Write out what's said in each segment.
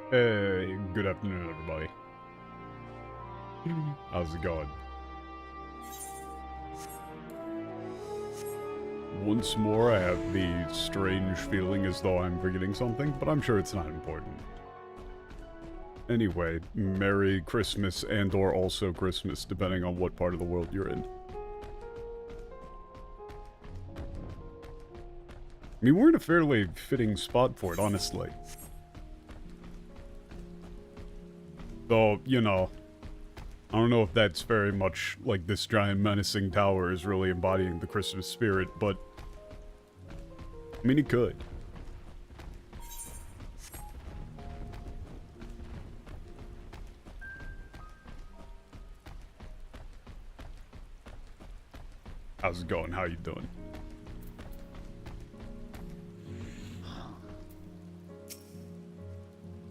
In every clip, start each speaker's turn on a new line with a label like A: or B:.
A: Hey, good afternoon, everybody. How's it going? Once more, I have the strange feeling as though I'm forgetting something, but I'm sure it's not important. Anyway, Merry Christmas and or also Christmas, depending on what part of the world you're in. I mean, we're in a fairly fitting spot for it, honestly. Though, you know, I don't know if that's very much like this giant menacing tower is really embodying the Christmas spirit, but I mean, it could. How's it going? How you doing?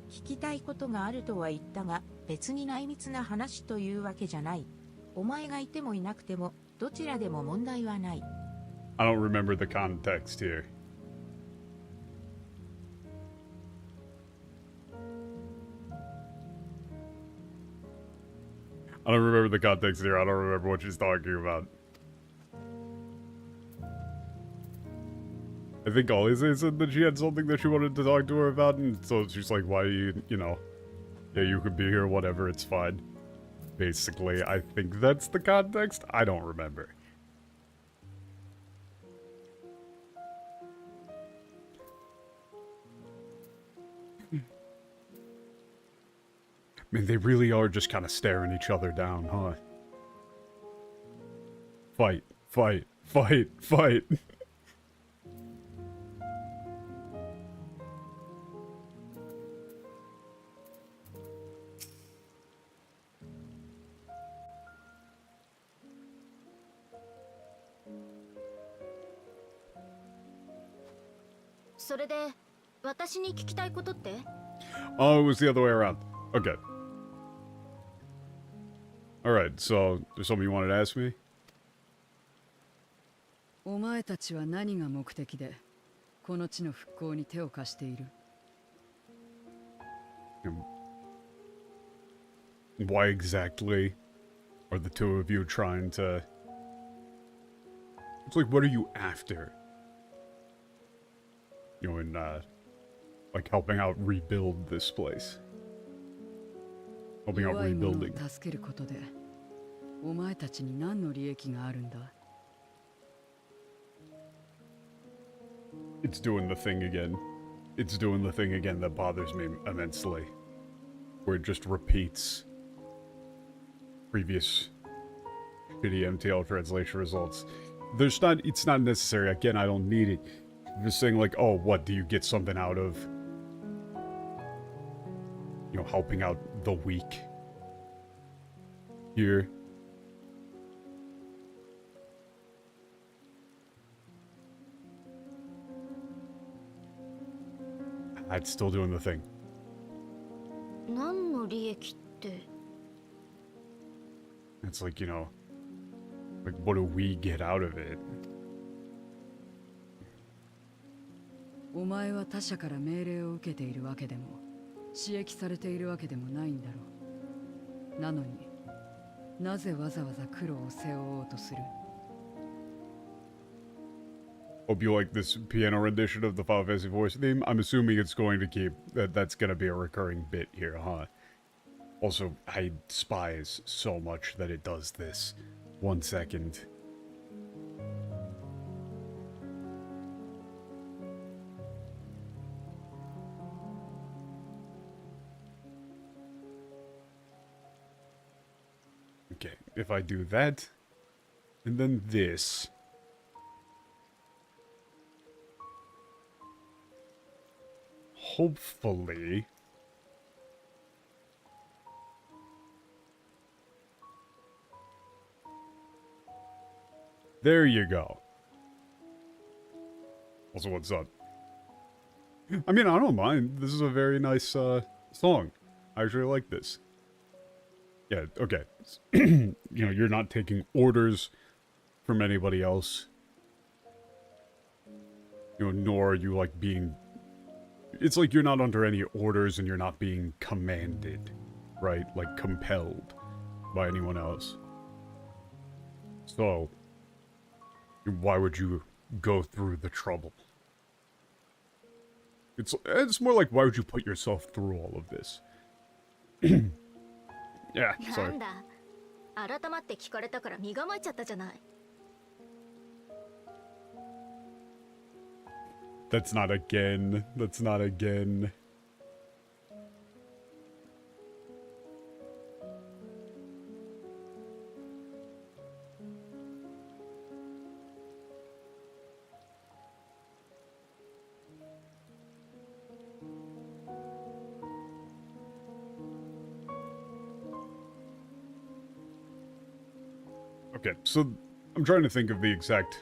B: 聞きたいことがあるとは言ったが、別に内密な話というわけじゃない。お前がいてもいなくても、どちらでも問題はない。
A: I don't remember the context here. I don't remember the context here. I don't remember what she's talking about. I think Alize said that she had something that she wanted to talk to her about, and so she's like, why you know, yeah, you could be here, whatever, it's fine. Basically, I think that's the context. I don't remember. I mean, they really are just kind of staring each other down, huh? Fight, fight, fight, fight. Oh, it was the other way around. Okay. Alright, so, there's something you wanted to ask me?
C: お前たちは何が目的でこの地の復興に手を貸している
A: Why exactly are the two of you trying to... It's like, what are you after? You know, in, like, helping out rebuild this place. Helping out
C: 弱い者を
A: rebuilding.
C: 助けることでお前たちに何の利益があるんだ
A: It's doing the thing again. It's doing the thing again that bothers me immensely. Where it just repeats previous shitty MTL translation results. It's not necessary. Again, I don't need it. I'm just saying like, oh, what, do you get something out of, you know, helping out the weak here? It's still doing the thing.
D: 何の利益って
A: It's like, you know, like, what do we get out of it?
C: お前は他者から命令を受けているわけでも刺激されているわけでもないんだろうなのになぜわざわざ苦労を背負おうとする
A: Hope you like this piano rendition of the Final Fantasy voice theme. I'm assuming it's going to keep... That's going to be a recurring bit here, huh? Also, I despise so much that it does this. 1 second. Okay, if I do that, and then this... Hopefully... There you go. Also, what's up? I mean, I don't mind. This is a very nice, song. I actually like this. Yeah, okay. You know, you're not taking orders from anybody else. You know, nor are you, like, being It's like you're not under any orders and you're not being commanded, right? Like compelled by anyone else. So, why would you go through the trouble? It's more like, why would you put yourself through all of this? Yeah,
D: な
A: sorry.
D: んだ改まって聞かれたから身構えちゃったじゃない
A: That's not again. That's not again. Okay, so I'm trying to think of the exact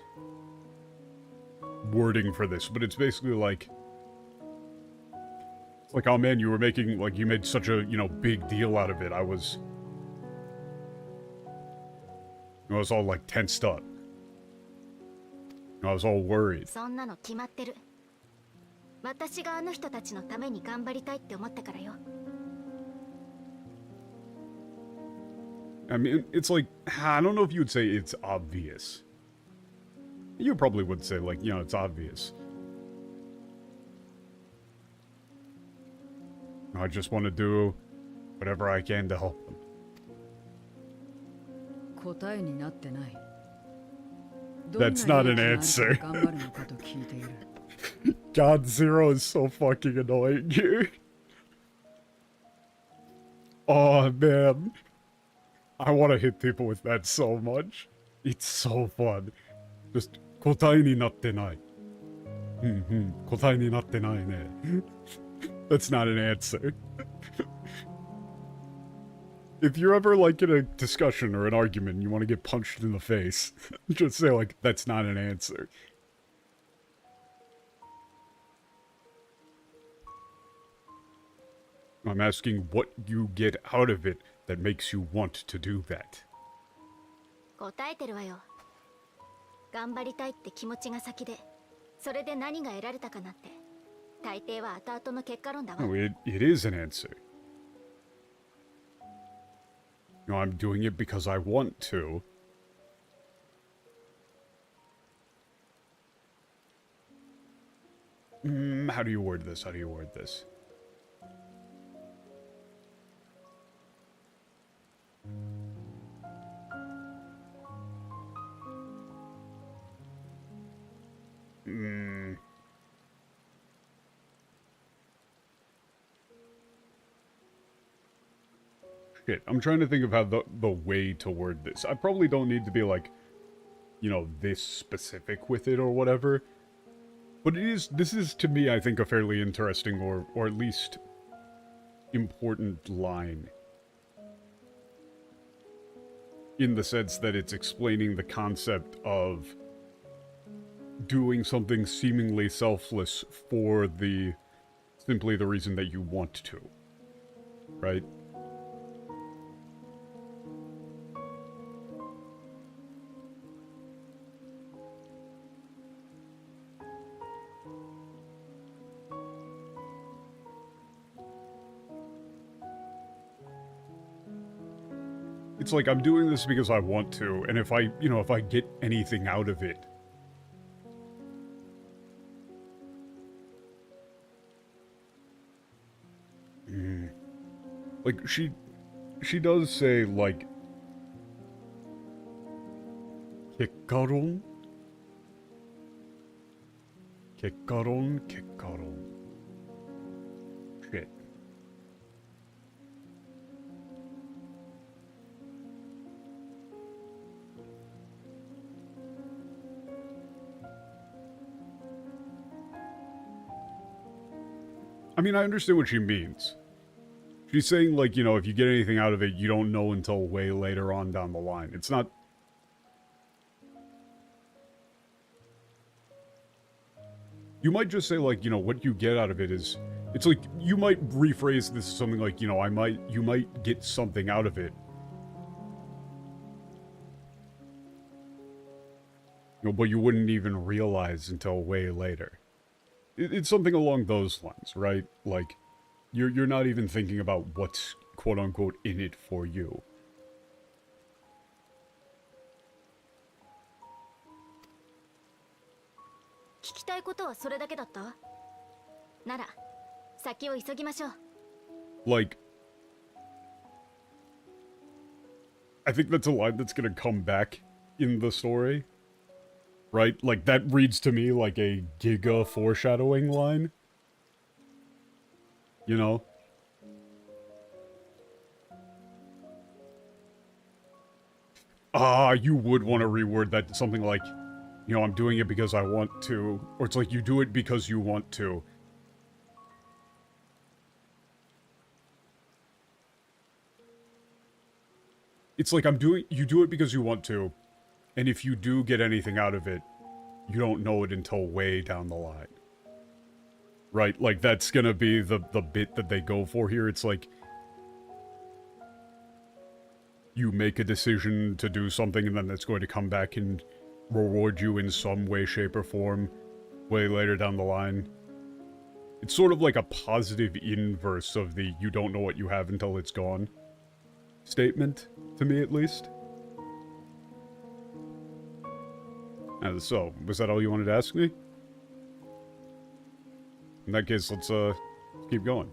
A: wording for this, but it's basically like, it's like, oh man, you were making, like, you made such a, big deal out of it. I was all, like, tensed up. I was all worried.
D: そんなの決まってる私があの人たちのために頑張りたいって思ったからよ
A: I mean, it's like, I don't know if you would say it's obvious. You probably would say, like, it's obvious. I just want to do whatever I can to help them.
C: 答えになってない。
A: That's not an answer.
C: 頑張るのかと聞いている。
A: God Zero is so fucking annoying here. Oh, man. I want to hit people with that so much. It's so fun. Just, 答えになってない。答えになってないね。That's not an answer. If you're ever, like, in a discussion or an argument and you want to get punched in the face, just say, like, that's not an answer. I'm asking what you get out of it that makes you want to do that.
D: 答えてるわよ頑張りたいって気持ちが先でそれで何が得られたかなって大抵は後々の結果論だわ
A: No, it is an answer. I'm doing it because I want to. How do you word this? How do you word this? Shit, I'm trying to think of how the way to word this. I probably don't need to be like, this specific with it or whatever. But this is to me, I think, a fairly interesting or at least important line. In the sense that it's explaining the concept of doing something seemingly selfless for simply the reason that you want to. Right? It's like, I'm doing this because I want to, and if I get anything out of it. Like, she does say, like, Kekkaron? Kekkaron? Shit. I mean, I understand what she means. She's saying, like, if you get anything out of it, you don't know until way later on down the line. It's not... You might just say, like, what you get out of it is... It's like, you might rephrase this as something like, you might get something out of it. But you wouldn't even realize until way later. It's something along those lines, right? Like, you're not even thinking about what's quote-unquote in it for you.
D: 聞きたいことはそれだけだった？なら先を急ぎましょう。
A: Like, I think that's a line that's gonna come back in the story. Right? Like, that reads to me like a Giga foreshadowing line. You know? You would want to reword that to something like, you know, I'm doing it because I want to. Or it's like, you do it because you want to. It's like, you do it because you want to. And if you do get anything out of it, you don't know it until way down the line. Right? Like, that's gonna be the bit that they go for here. It's like, you make a decision to do something and then it's going to come back and reward you in some way, shape, or form way later down the line. It's sort of like a positive inverse of the you don't know what you have until it's gone statement, to me at least. So, was that all you wanted to ask me? In that case, let's keep going.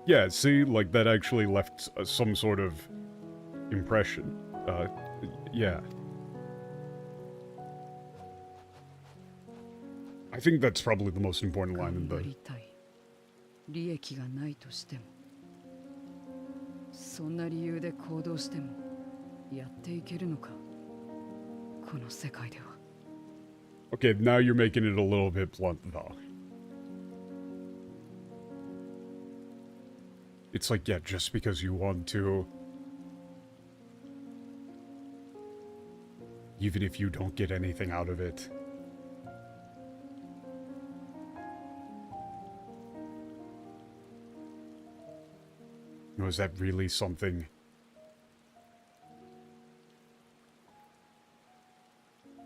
A: Yeah, see, like, that actually left some sort of impression. Yeah. I think that's probably the most important line in the...
C: 利益がないとしても、そんな理由で行動してもやっていけるのか、この世界では。
A: Okay, now you're making it a little bit blunt, though. It's like, yeah, just because you want to... Even if you don't get anything out of it. You know, is that really something...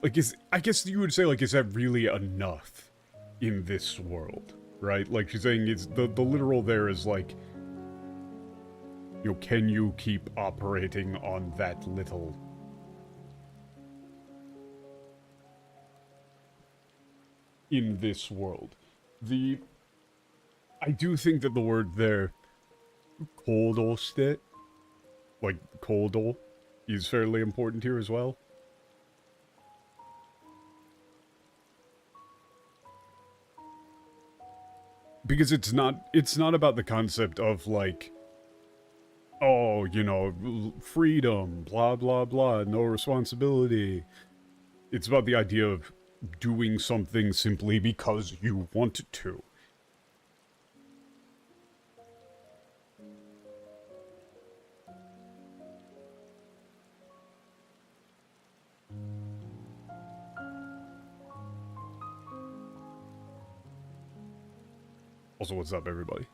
A: Like, I guess you would say, like, is that really enough in this world, right? Like, she's saying it's, the literal there is, like, you know, can you keep operating on that little? In this world. I do think that the word there, koldostet, like, koldol, is fairly important here as well. Because it's not about the concept of, like, oh, you know, freedom, blah, blah, blah, no responsibility. It's about the idea of doing something simply because you want to. Also, what's up, everybody?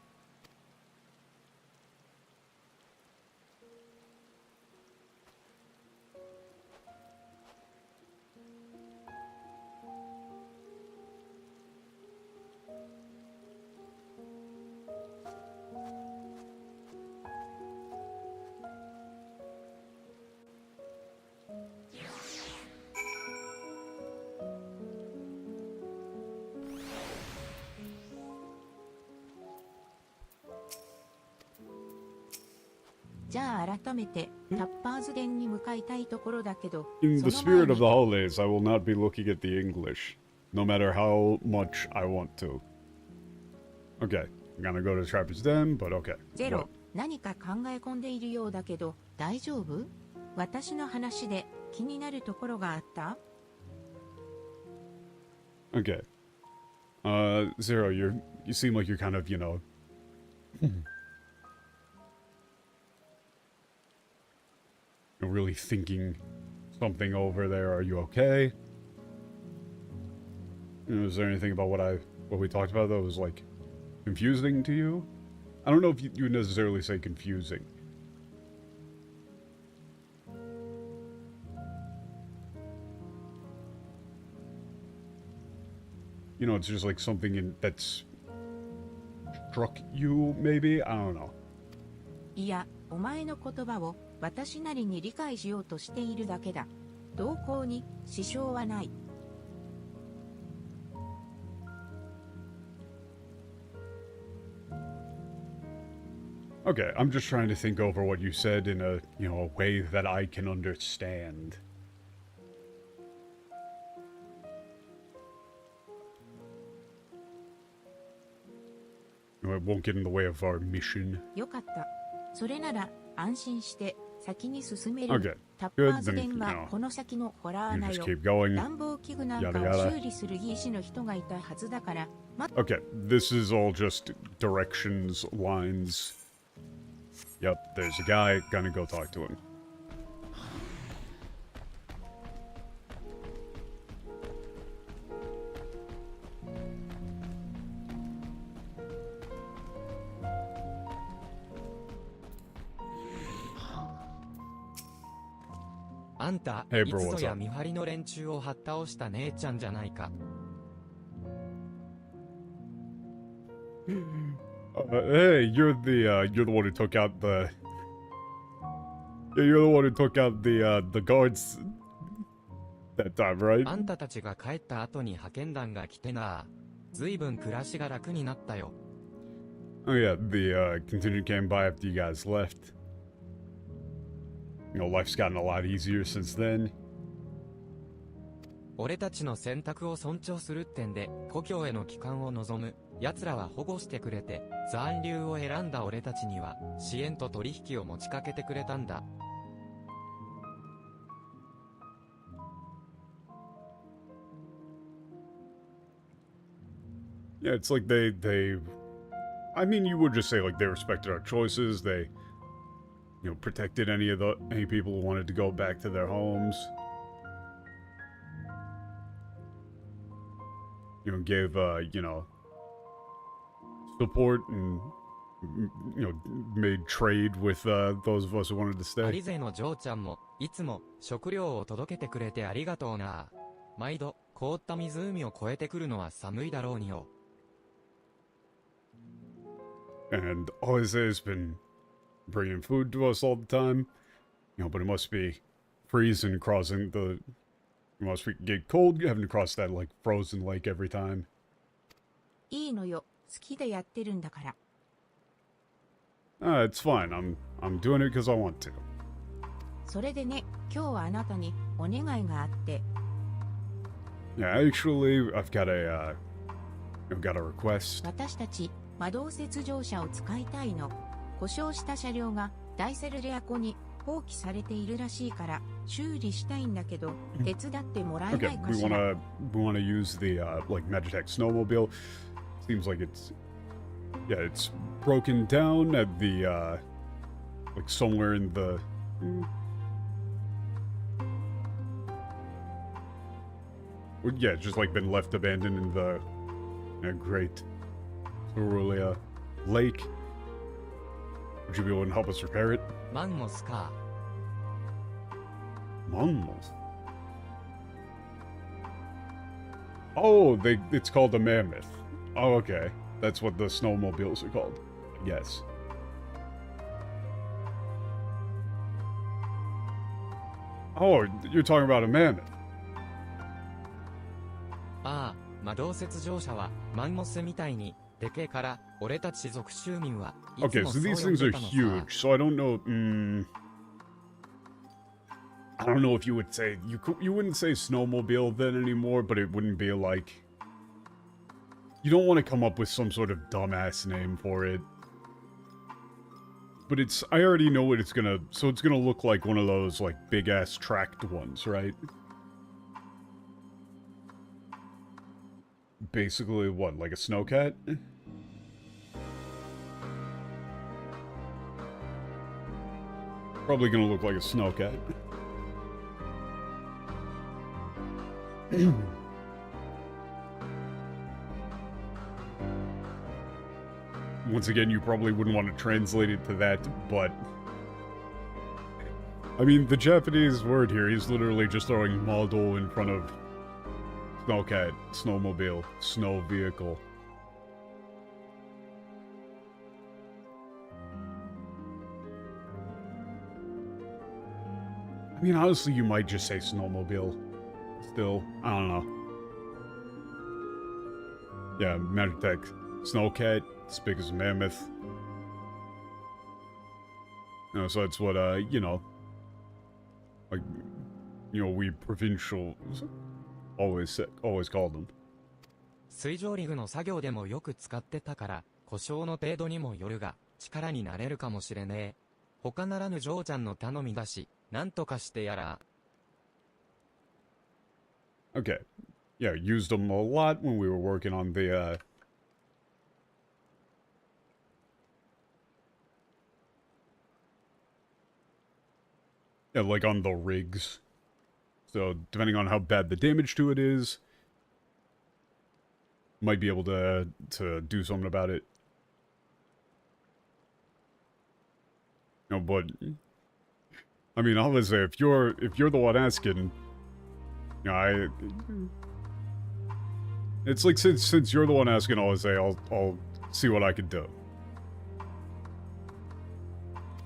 A: In the spirit of the holidays, I will not be looking at the English, no matter how much I want to. Okay, I'm gonna go to Trapper's Den, but okay.
B: ゼロ、何か考え込んでいるようだけど、大丈夫？私の話で気になるところがあった？
A: Okay. Zero, you seem like you're kind of, you know... You're really thinking something over there. Are you okay? You know, is there anything about what we talked about that was, like, confusing to you? I don't know if you would necessarily say confusing. You know, it's just like something that's struck you, maybe? I don't know.
B: いや、お前の言葉を私なりに理解しようとしているだけだ。同行に支障はない。
A: Okay, I'm just trying to think over what you said in a, you know, a way that I can understand. You know, it won't get in the way of our mission.
B: よかった。それなら安心して先に進める。
A: Okay,
B: タッパ
A: good.
B: ーズ
A: Then,
B: 電
A: you
B: は
A: know,
B: この先のホラー
A: you
B: 穴
A: just
B: よ。
A: keep going.
B: 暖房器具なんか
A: Yada
B: を
A: yada.
B: 修理する技師の人がいたはずだから。
A: Okay, this is all just directions, lines. Yep, there's a guy. Gonna go talk to him.
E: あんた、
A: Hey,
E: い
A: bro,
E: つ
A: what's
E: ぞや
A: up?
E: 見張りの連中をはっ倒した姉ちゃんじゃないか。
A: Hey, you're the one who took out the. Yeah, you're the one who took out the guards that time, right?
E: あんたたちが帰った後に派遣団が来てな。ずいぶん暮らしが楽になったよ。
A: Oh yeah, the contingent came by after you guys left. You know, life's gotten a lot easier since then.
E: 俺たちの選択を尊重するってんで、故郷への帰還を望む。奴らは保護してくれて、残留を選んだ俺たちには、支援と取引を持ちかけてくれたんだ。
A: Yeah, it's like I mean, you would just say like they respected our choices. They, you know, protected any people who wanted to go back to their homes. You know, gave you know, support and you know, made trade with those of us who wanted to
E: ア
A: stay.
E: リ勢のジョーちゃんも、いつも食料を届けてくれてありがとうな。毎度、凍った湖を越えてくるのは寒いだろうによ。
A: And Jose has been bringing food to us all the time. You know, but it must be freezing crossing the. It must get cold having to cross that like frozen lake every time.
B: いいのよ。好きでやってるんだから。
A: It's fine. I'm doing it because I want to.
B: それでね、今日はあなたにお願いがあって。
A: Yeah, actually, I've got a request.
B: 私たち魔導雪上車を使いたいの。故障した車両がダイセルレア湖に放棄されているらしいから修理したいんだけど、手伝ってもらえな
A: Okay,
B: いか
A: we
B: しら。
A: wanna use the like Magitech snowmobile. Seems like it's broken down at the like somewhere in the. Yeah, it's just like been left abandoned in the great Cerulean lake. Would you be able to help us repair it?
E: マンモスか。
A: Monmouth. Oh, it's called a mammoth. Oh, okay. That's what the snowmobiles are called. Yes. Oh, you're talking about a mammoth.
E: ああ、魔導雪上車はマンモスみたいにでけえから俺たち属州民はいつ
A: Okay,
E: も
A: so
E: そう
A: these
E: 呼ん
A: things
E: で
A: are
E: たのさ。
A: huge, so I don't know. I don't know if you would say you wouldn't say snowmobile then anymore, but it wouldn't be like you don't want to come up with some sort of dumbass name for it. But I already know what it's gonna look like one of those like big ass tracked ones, right? Basically what, like a snowcat? Probably gonna look like a snowcat. Once again, you probably wouldn't want to translate it to that, but... I mean, the Japanese word here, he's literally just throwing model in front of Snowcat, snowmobile, snow vehicle. I mean, honestly, you might just say snowmobile. Still, I don't know. Yeah, Magitech. Snowcat, it's big as a mammoth. You know, so that's what, you know, like, you know, we provincials always called them.
E: 水上リグの作業でもよく使ってたから、故障の程度にもよるが、力になれるかもしれねえ。他ならぬジョーちゃんの頼みだし、なんとかしてやら。
A: Okay. Yeah, used them a lot when we were working on the, yeah, like on the rigs. So, depending on how bad the damage to it is, might be able to do something about it. No, but I mean, obviously, if you're the one asking, you know, it's like since you're the one asking, I'll say I'll see what I can do.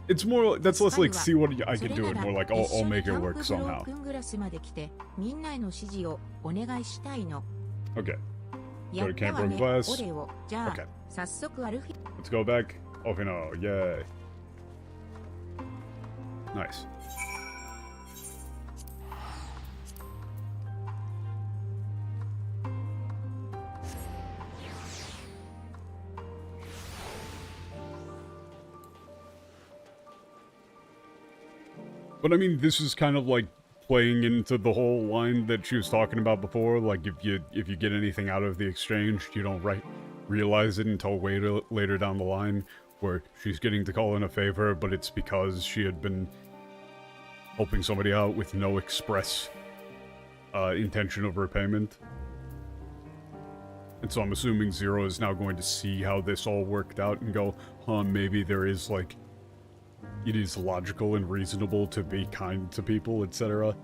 A: It's more that's less like see what I can do and more like I'll make it work somehow. Okay. Go to camper and glass. Okay. Let's go back. Okay, no, yay. Nice. But I mean, this is kind of like playing into the whole line that she was talking about before. Like, if you get anything out of the exchange, you don't realize it until later down the line, where she's getting to call in a favor, but it's because she had been helping somebody out with no express intention of repayment. And so I'm assuming Zero is now going to see how this all worked out and go, huh, maybe there is like, it is logical and reasonable to be kind to people, etc.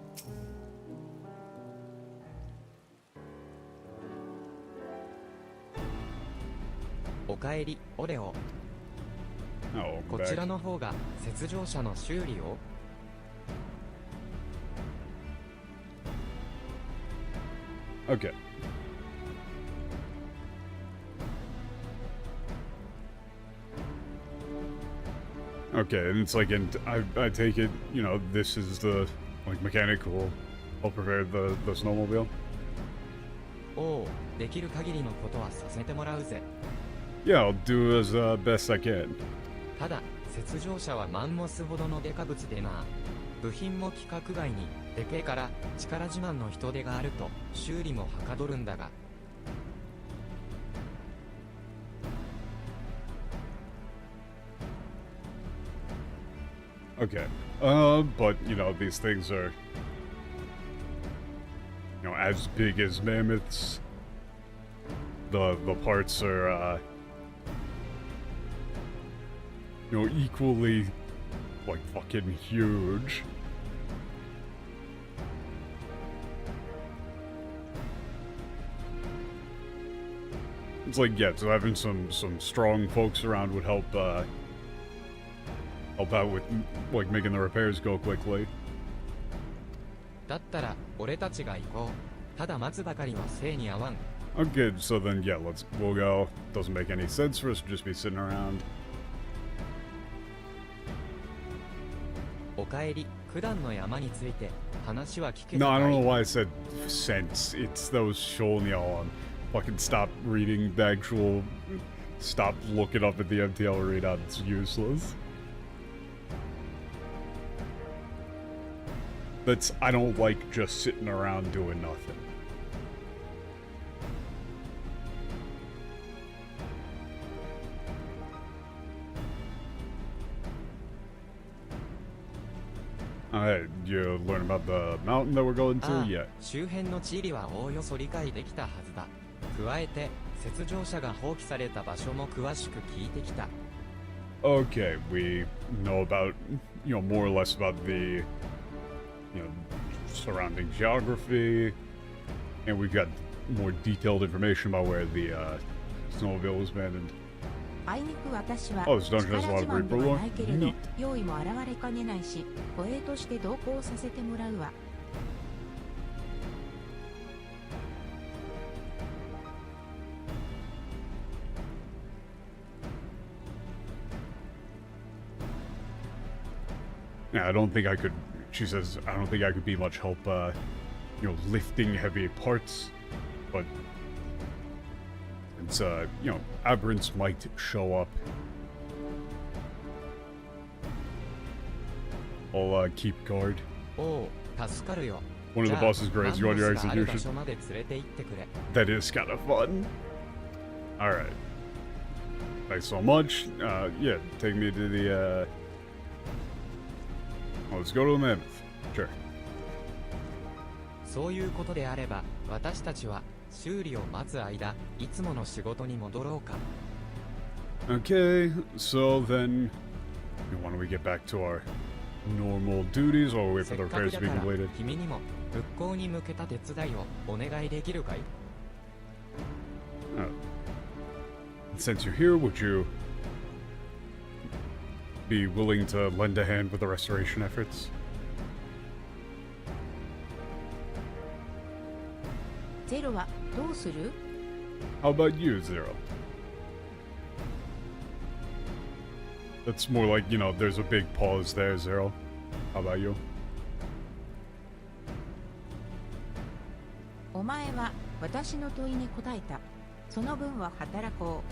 E: おかえり、オレオ。
A: Oh,
E: こちらの方が雪上車の修理を。
A: Okay. Okay, and it's like, and I take it, you know, this is the, like, mechanic who will help prepare the snowmobile?
E: おう、できる限りのことはさせてもらうぜ。
A: Yeah, I'll do as best I can.
E: ただ、雪上車はマンモスほどのデカ物でな。部品も規格外に、でけえから力自慢の人手があると修理もはかどるんだが。
A: Okay. But, you know, these things are, you know, as big as mammoths. The parts are, you know, equally, like, fucking huge. It's like, yeah, so having some strong folks around would help, help out with, like, making the repairs go quickly.
E: だったら、俺たちが行こう。ただ待つばかりはせいに合わん。
A: Okay, so then, yeah, we'll go. Doesn't make any sense for us to just be sitting around.
E: おかえり、九段の山について話は聞け
A: No,
E: た
A: I
E: か
A: don't
E: い
A: know why I said sense. It's those Sholnyal on. Fucking stop reading the actual... Stop looking up at the MTL readout. It's useless. That's... I don't like just sitting around doing nothing. Alright, you learn about the mountain that we're going to?
E: ああ
A: Yeah.
E: 周辺の地理はおおよそ理解できたはずだ。加えて、雪上車が放棄された場所も詳しく聞いてきた。
A: Okay, we know about, you know, more or less about the, you know, surrounding geography, and we've got more detailed information about where the snowmobile was abandoned.
B: あいにく私は
A: Oh, this
B: 力
A: dungeon has a lot
B: 自
A: of
B: 慢で
A: Reaper
B: は
A: lore.
B: ないけれど
A: Neat.
B: 用意も現れかねないし護衛として同行させてもらうわ。
A: Yeah, I don't think I could. She says, I don't think I could be much help, lifting heavy parts. But it's, aberrants might show up. I'll, keep guard.
E: おう、助かるよ。
A: One of the
E: じゃあ
A: bosses grants you
E: マン
A: on
E: モ
A: your
E: スがある場
A: execution.
E: 所まで連れて行ってくれ。
A: That is kind of fun. Alright. Thanks so much. Yeah, take me to the, well, let's go to the mammoth. Sure.
E: そういうことであれば、私たちは修理を待つ間、いつもの仕事に戻ろうか。
A: Okay, so then, why don't we get back to our normal duties while we wait
E: せ
A: for
E: っ
A: the
E: かく
A: repairs
E: だ
A: to be
E: から
A: completed?
E: 君にも復興に向けた手伝いをお願いできるかい？
A: Since you're here, would you be willing to lend a hand with the restoration efforts?
B: ゼロはどうする？
A: How about you, Zero? That's more like, there's a big pause there, Zero. How about you?
B: お前は私の問いに答えた。その分は働こ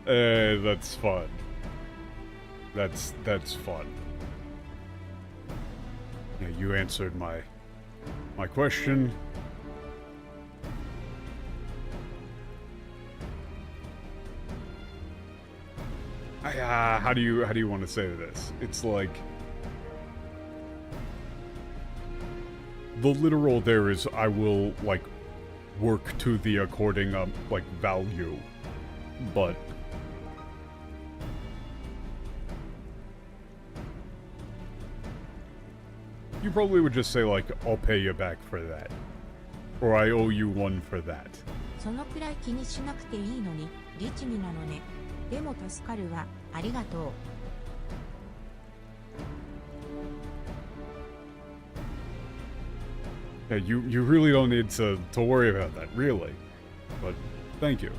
B: う。
A: That's fun. That's fun. Yeah, you answered my question. How do you want to say this? It's like the literal there is I will work to the according value, but you probably would just say I'll pay you back for that, or I owe you one for that.
B: そのくらい気にしなくていいのに律儀なのね。でも助かるわ。ありがとう。
A: Yeah, you really don't need to worry about that, really. But thank you.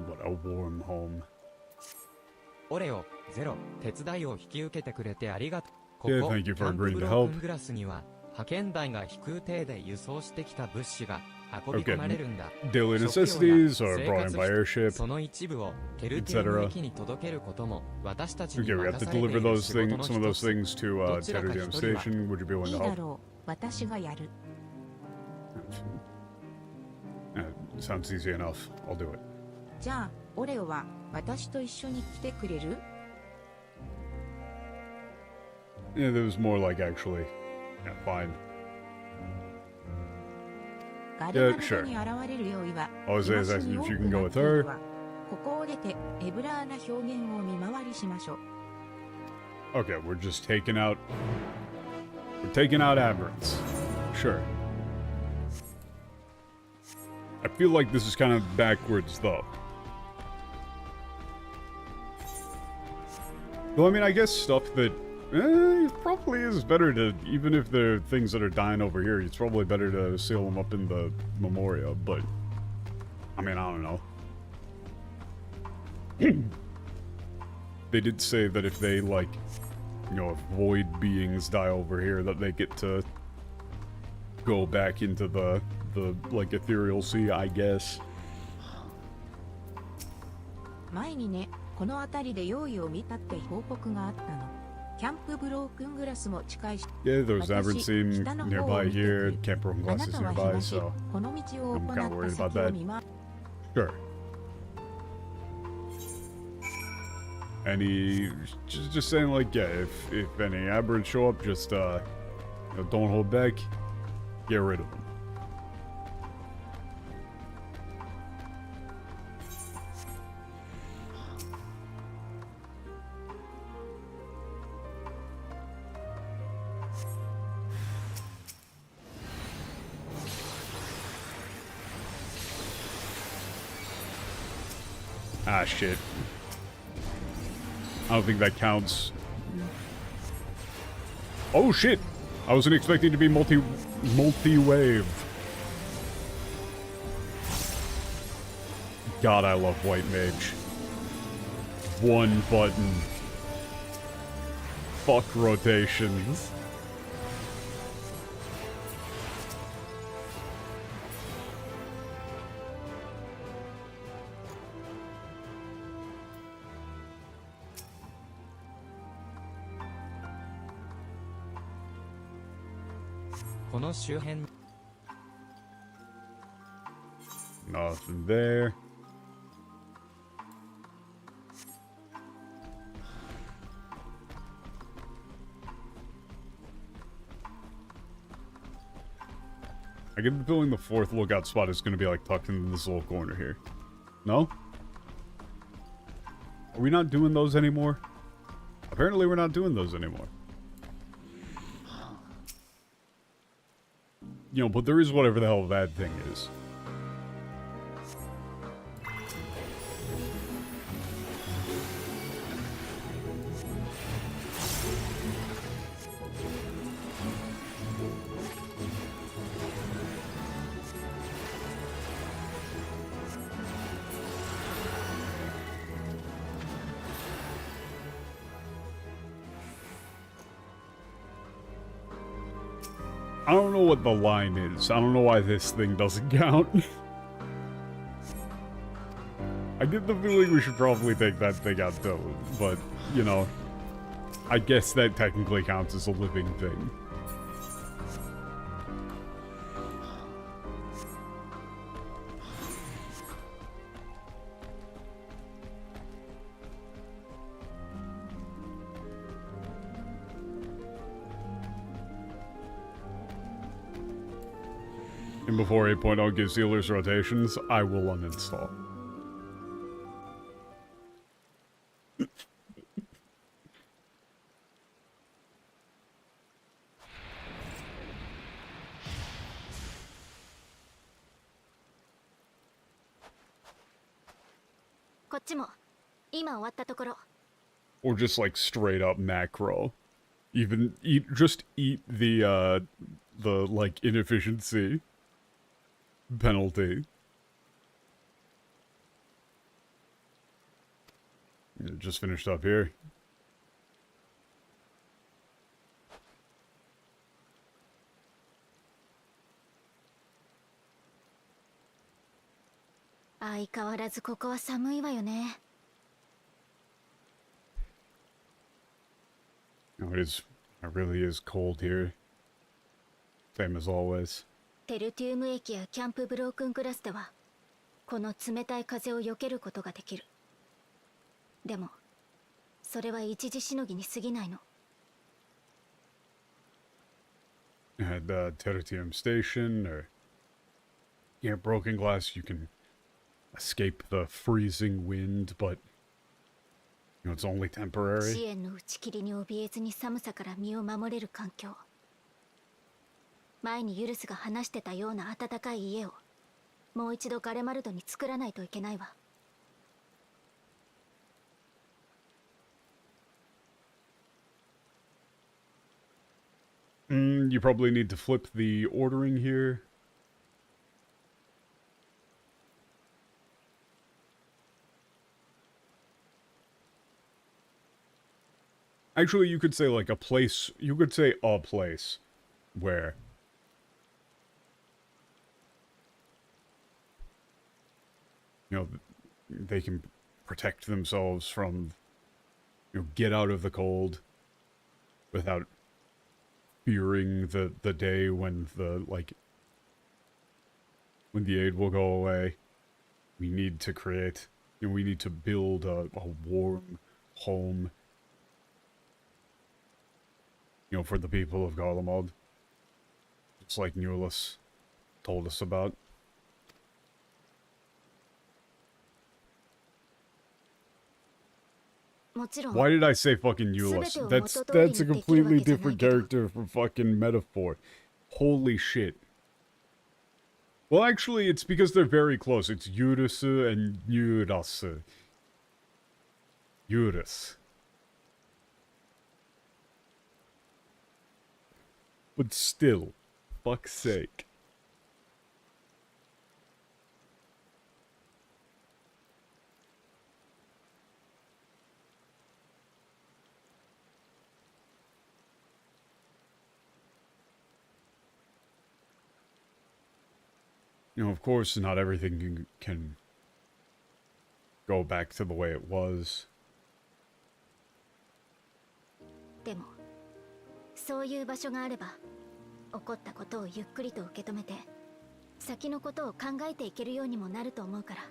A: What a warm home.
E: オレオ、ゼロ、手伝いを引き受けてくれてありがとう。ここ、
A: Yeah,
E: キ
A: thank you
E: ャ
A: for
E: ンプ
A: agreeing
E: ブ
A: to
E: ロー
A: help.
E: クングラスには、派遣隊が飛空艇で輸送してきた物資が運び込まれるんだ。
A: Daily
E: 食料や
A: necessities are
E: 生
A: brought
E: 活
A: in by
E: 費
A: airship.
E: その一部をケルティアの駅に届けることも私たちに
A: Okay, we have
E: 任
A: to
E: されてい
A: deliver
E: る
A: those
E: 仕事
A: things,
E: の
A: some of
E: 一
A: those
E: つ。
A: things to
E: どちらか
A: Tedderdam
E: 一人は
A: Station. Would you be
B: い
A: willing
B: い
A: to
B: だ
A: help?
B: ろう。私がやる。
A: Sounds easy enough. I'll do it.
B: じゃあ、オレオは私と一緒に来てくれる？
A: Yeah, there was more actually. Yeah, fine.
B: ガルガルドに現れる用意は、
A: I was
B: 日増
A: asking
B: しに
A: if
B: 多
A: you
B: く
A: can
B: な
A: go
B: って
A: with
B: い
A: her.
B: るわ。ここを出て、エブラーな表現を見回りしましょう。
A: Okay, we're taking out aberrants. Sure. I feel like this is kind of backwards, though. Though, I mean, I guess stuff that... it probably is better to... Even if they're things that are dying over here, it's probably better to seal them up in the Memoria, but... I mean, I don't know. They did say that if they, if void beings die over here, that they get to go back into the ethereal sea, I guess.
B: 前にね、この辺りで用意を見たって報告があったの。キャンプブロークングラスも近いし、
A: Yeah, there's aberrant
B: 私、
A: seem
B: 北の方を
A: nearby
B: 見てく
A: here,
B: る。
A: Camp Broken
B: あ
A: Glass
B: な
A: is
B: たは
A: nearby,
B: 東、
A: so
B: この道を
A: I'm
B: 行
A: kinda
B: った
A: worried
B: 先
A: about
B: を
A: that.
B: 見回
A: sure. Any, just saying yeah, if any aberrants show up, just don't hold back, get rid of them. Ah, shit. I don't think that counts. Oh, shit! I wasn't expecting to be multi-wave. God, I love White Mage. One button. Fuck rotations. Nothing there. I get the feeling the fourth lookout spot is going to be like tucked into this little corner here. No? Are we not doing those anymore? Apparently we're not doing those anymore. You know, but there is whatever the hell that thing is. I don't know what the line is. I don't know why this thing doesn't count. I get the feeling we should probably take that thing out though, but, you know, I guess that technically counts as a living thing. And before 8.0 gives healers rotations, I will uninstall. Or just like straight up macro. Even just eat the like inefficiency penalty. Just finished up here. No, it really is cold here. Same as always.
D: テルティウム駅やキャンプブロークンクラスではこの冷たい風を避けることができる。でもそれは一時しのぎに過ぎないの。
A: At the Tertium station, or yeah, broken glass, you can escape the freezing wind, but you know it's only temporary.
D: 支援の打ち切りに怯えずに寒さから身を守れる環境。前にユルスが話してたような暖かい家をもう一度ガレマルドに作らないといけないわ。
A: You probably need to flip the ordering here. Actually, you could say like a place, you could say a place where you know they can protect themselves from, you know, get out of the cold without fearing the day when when the aid will go away. We need to create, you know, we need to build a warm home, you know, for the people of Garlemald. Just like Newless told us about. Why did I say fucking Newless? That's a completely different character from fucking Metaphor. Holy shit. Well, actually, it's because they're very close. It's Yurusu and Nyurasu. Eurus. But still, fuck's sake. You know, of course, not everything can go back to the way it was.
D: でもそういう場所があれば起こったことをゆっくりと受け止めて先のことを考えていけるようにもなると思うから。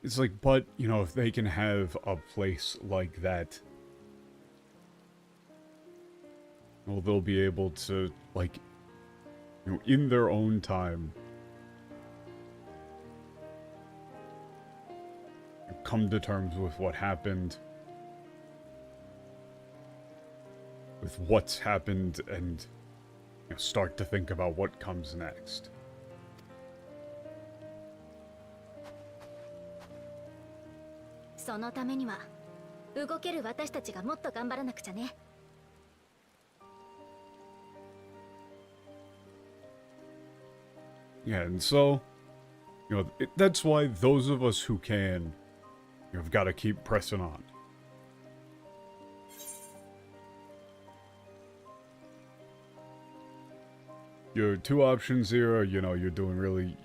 A: It's like, but, you know, if they can have a place like that, well, they'll be able to, like, you know, in their own time, come to terms with what happened, with what's happened, and you know, start to think about what comes next.
D: そのためには動ける私たちがもっと頑張らなくちゃね。
A: Yeah, and so, you know, that's why those of us who can, you know, have got to keep pressing on. Your two options here are, you know, you're doing really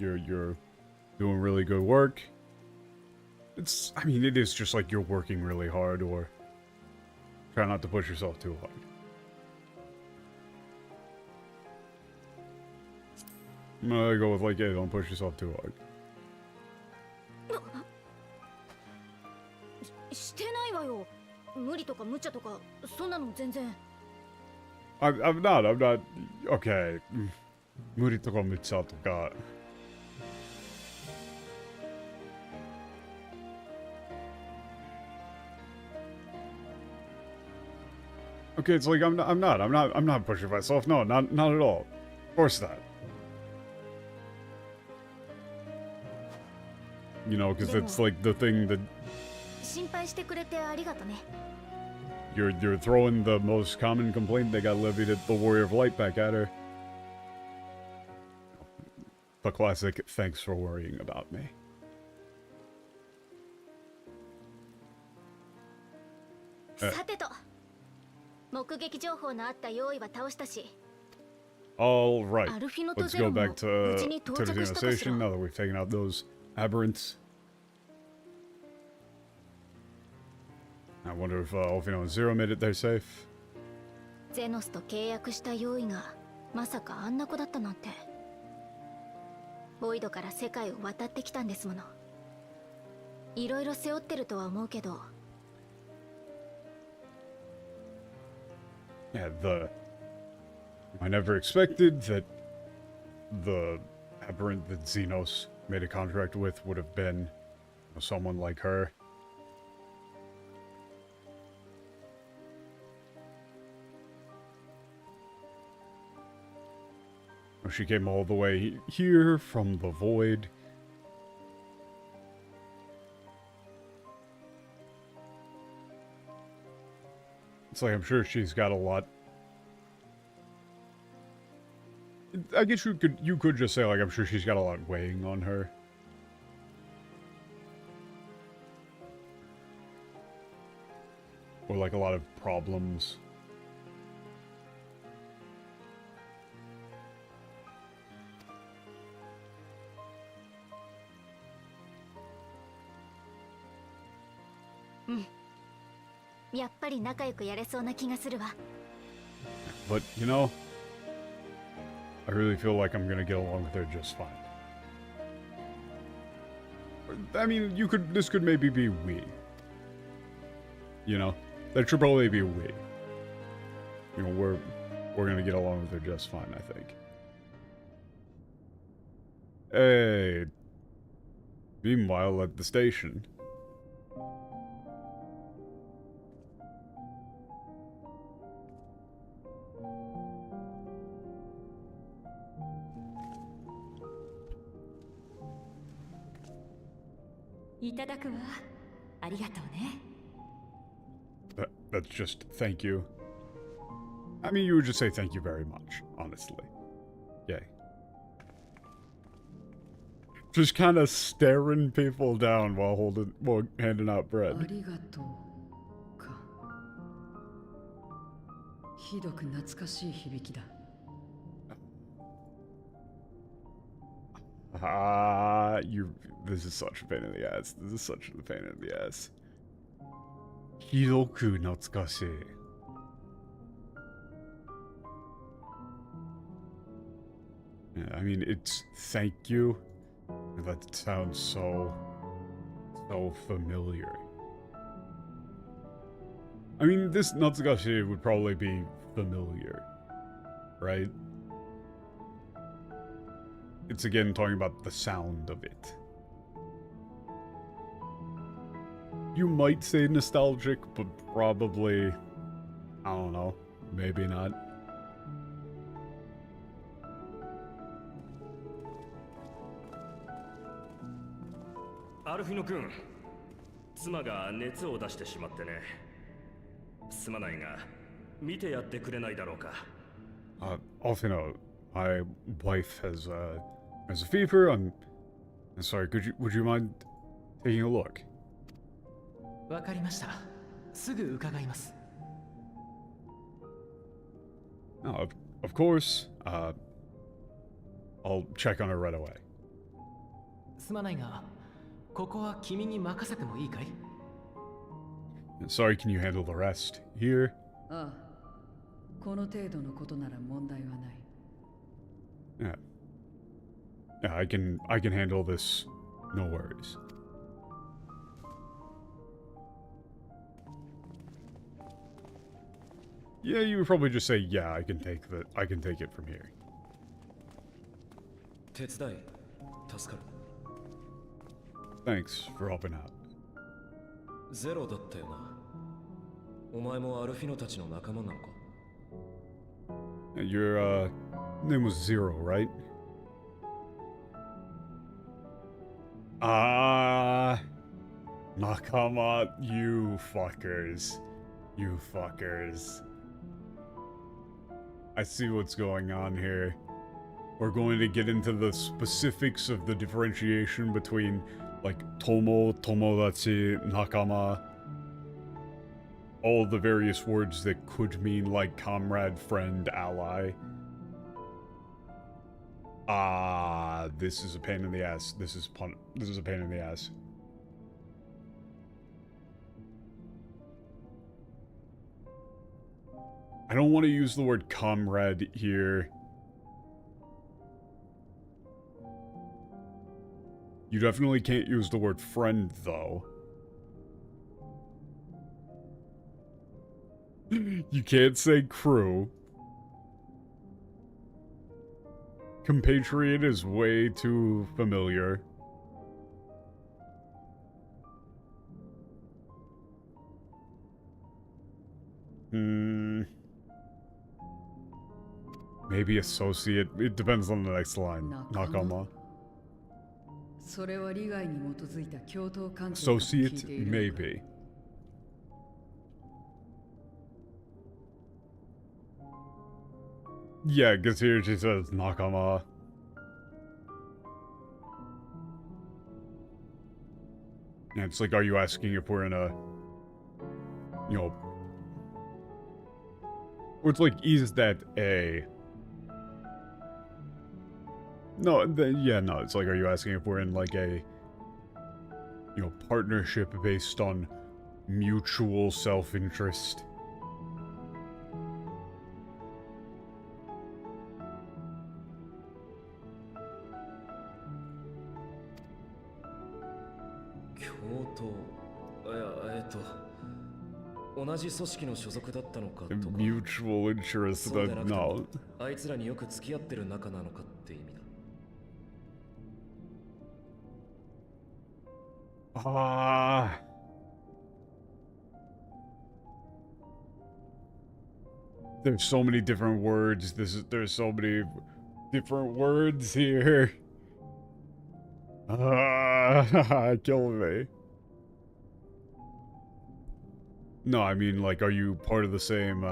A: good work. I mean, it is just like you're working really hard, or try not to push yourself too hard. I'm gonna go with like, hey, don't push yourself too hard.
D: してないわよ。無理とか無茶とかそんなの全然。
A: I'm not, okay. 無理とか無茶とか。Okay, it's like I'm not pushing myself. No, not at all. Of course not. You know, because it's like the thing that
D: 心配してくれてありがとね。
A: you're throwing the most common complaint that got levied at the Warrior of Light back at her. The classic, thanks for worrying about me.
D: さてと、目撃情報のあった用意は倒したし。
A: All right,
D: アルフィノと
A: let's
D: ゼ
A: go
D: ロも
A: back to
D: 無事に到着
A: the
D: したかし
A: station
D: ら。
A: now that we've taken out those aberrants. I wonder if Alfino and Zero made it there safe.
D: ゼノスと契約した用意がまさかあんな子だったなんて。ボイドから世界を渡ってきたんですもの。いろいろ背負ってるとは思うけど。
A: Yeah, I never expected that the aberrant that Xenos made a contract with would have been, you know, someone like her. She came all the way here from the void. It's like, I'm sure she's got a lot. I guess you could just say, like, I'm sure she's got a lot weighing on her. Or like a lot of problems. But, you know, I really feel like I'm gonna get along with her just fine. I mean, this could maybe be we. You know, that should probably be we. You know, we're gonna get along with her just fine, I think. Hey. Meanwhile, at the station.
F: ありがとうね。
A: That's just thank you. I mean, you would just say thank you very much, honestly. Yay. Just kind of staring people down while handing out
C: あ
A: bread.
C: りがとうか。ひどく懐かしい響きだ。
A: This is such a pain in the ass. This is such a pain in the ass. Hiroku natsukashi. Yeah, I mean, it's thank you. That sounds so familiar. I mean, this natsukashi would probably be familiar, right? It's again talking about the sound of it. You might say nostalgic, but probably, I don't know, maybe not.
G: Alfino君、妻が熱を出してしまってね。すまないが、見てやってくれないだろうか。
A: Alfino, my wife has a fever. I'm sorry. Would you mind taking a look?
H: わかりました。すぐ伺います。
A: No, of course. I'll check on her right away.
H: すまないが、ここは君に任せてもいいかい？
A: Sorry, can you handle the rest here?
C: ああ、この程度のことなら問題はない。
A: Yeah. Yeah, I can handle this. No worries. Yeah, you would probably just say, yeah, I can take it from here.
G: 手伝い、助かる。
A: Thanks for helping out.
G: ゼロだったよな。お前もアルフィノたちの仲間なのか？
A: Your name was Zero, right? Nakama, you fuckers. You fuckers. I see what's going on here. We're going to get into the specifics of the differentiation between, like, Tomo, Tomodachi, Nakama. All the various words that could mean, like, comrade, friend, ally. This is a pain in the ass. This is a pain in the ass. I don't want to use the word comrade here. You definitely can't use the word friend, though. You can't say crew. Compatriot is way too familiar. Maybe associate. It depends on the next line. Nakama.
C: それは利害に基づいた共闘関係だと聞い
A: Associate,
C: ているのか。
A: maybe. Yeah, because here she says Nakama. Yeah, it's like, are you asking if we're in a, you know, or it's like, is that a, no, yeah, no, it's like, are you asking if we're in like a, you know, partnership based on mutual self-interest? Mutual interest, no.
G: あいつらによく付き合ってる仲なのかって意味だ。
A: There's so many different words. There's so many different words here. Killing me. No, I mean, like, are you part of the same,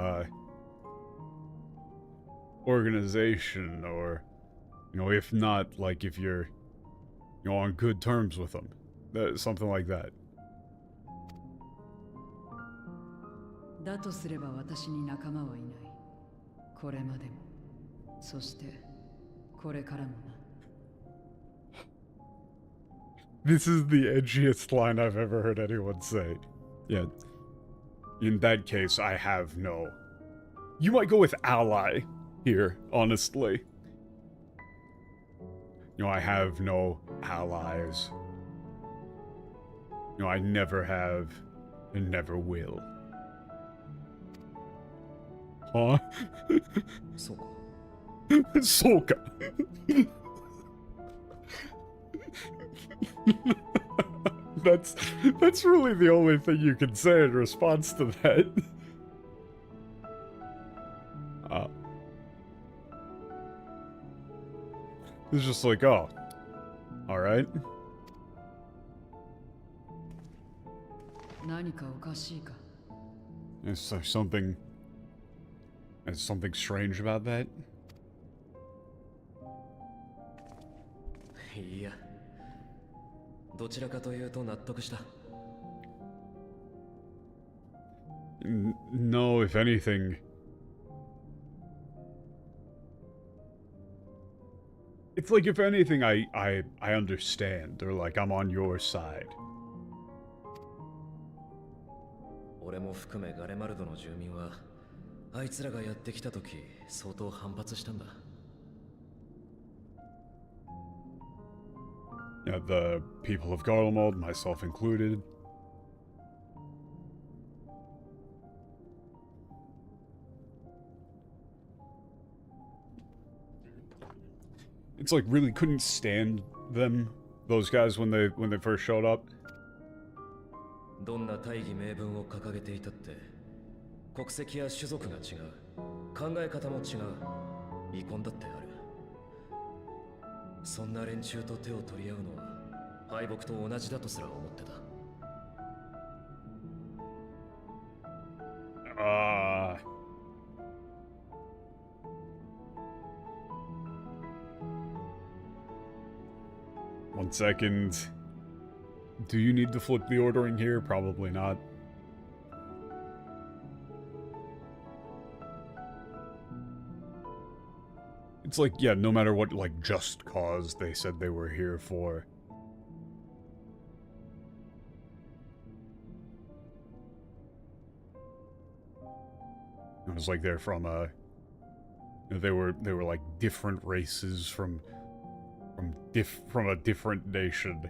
A: organization, or, you know, if not, like, if you're, you know, on good terms with them? Something like that.
C: だとすれば私に仲間はいない。これまでも、そしてこれからもな。
A: This is the edgiest line I've ever heard anyone say. Yeah. In that case, I have no... You might go with ally here, honestly. You know, I have no allies. You know, I never have and never will. Huh?
H: そうか。
A: Soka. That's really the only thing you can say in response to that. It's just like, oh, alright.
C: 何かおかしいか。
A: Is there something... Is something strange about that?
H: いや、どちらかというと納得した。
A: No, if anything... It's like, if anything, I understand, or like, I'm on your side.
H: 俺も含めガレマルドの住民は、あいつらがやってきた時、相当反発したんだ。
A: Yeah, the people of Garlemald, myself included. It's like, really couldn't stand them, those guys, when they first showed up.
H: どんな大義名分を掲げていたって、国籍や種族が違う、考え方も違う、遺恨だってある。そんな連中と手を取り合うのは敗北と同じだとすら思ってた。
A: One second. Do you need to flip the ordering here? Probably not. It's like, yeah, no matter what, like, just cause they said they were here for. It was like they're from, they were like different races from a different nation.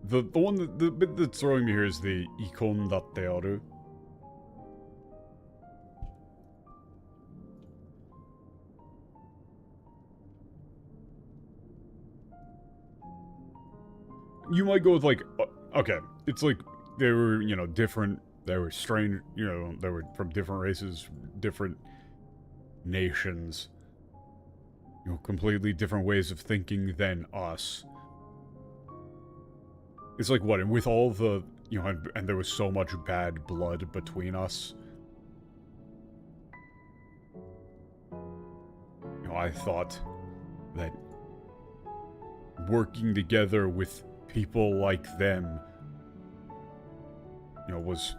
A: The bit that's throwing me here is the ikon datte aru. You might go with like, okay, it's like they were, you know, different, they were strange, you know, they were from different races, different nations, you know, completely different ways of thinking than us. It's like, what, and with all the, you know, and there was so much bad blood between us. You know, I thought that working together with people like them, you know, was,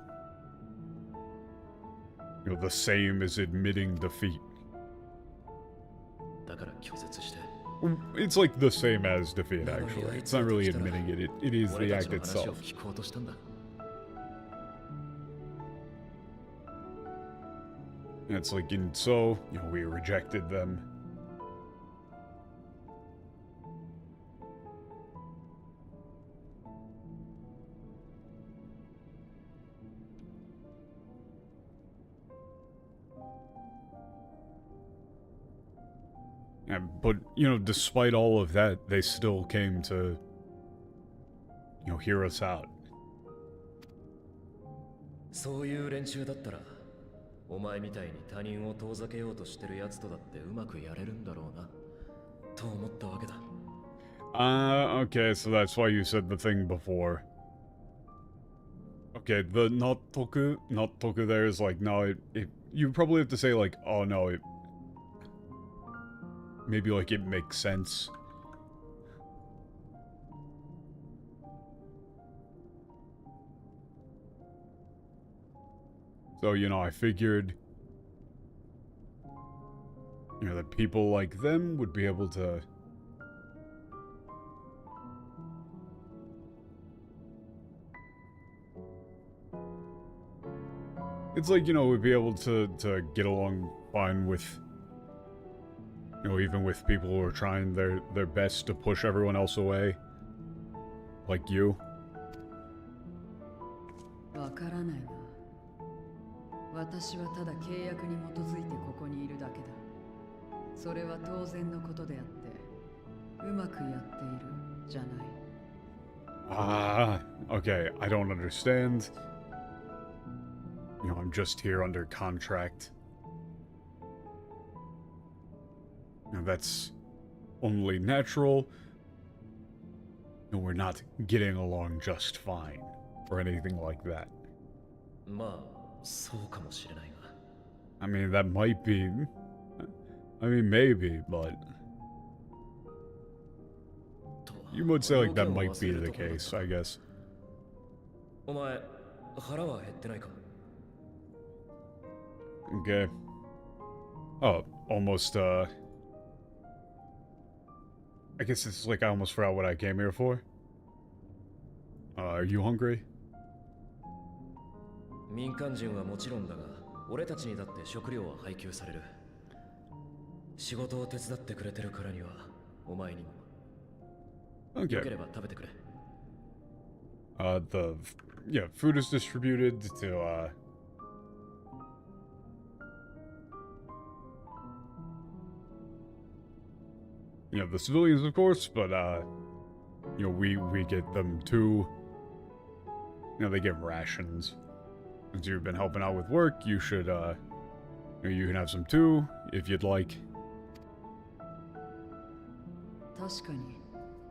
A: you know, the same as admitting defeat.
H: だから拒絶して。
A: It's like the same as defeat, actually. It's not really admitting it, it is the act itself. And it's like, and so, you know, we rejected them. Yeah, but, you know, despite all of that, they still came to, you know, hear us out.
H: そういう連中だったら、お前みたいに他人を遠ざけようとしてる奴とだってうまくやれるんだろうな。と思ったわけだ。
A: Okay, so that's why you said the thing before. Okay, the not toku there is like, no, you probably have to say like, oh no, maybe like it makes sense. So, you know, I figured, you know, that people like them would be able to... It's like, you know, we'd be able to get along fine with, you know, even with people who are trying their best to push everyone else away. Like you.
C: わからないな。私はただ契約に基づいてここにいるだけだ。それは当然のことであって、うまくやっているじゃない。
A: Ah, okay, I don't understand. You know, I'm just here under contract. You know, that's only natural. No, we're not getting along just fine, or anything like that.
H: まあ、そうかもしれないが。
A: I mean, that might be... I mean, maybe, but... You would say, like, that might be the case, I guess.
H: お前、腹は減ってないか?
A: Okay. Oh, almost, I guess it's like I almost forgot what I came here for. Are you hungry?
H: 民間人はもちろんだが、俺たちにだって食料は配給される。仕事を手伝ってくれてるからには、お前にも。
A: Okay.
H: よければ食べてくれ。
A: Yeah, food is distributed to, you know, the civilians, of course, but, you know, we get them too. You know, they get rations. Since you've been helping out with work, you should, you know, you can have some too, if you'd like.
C: 確かに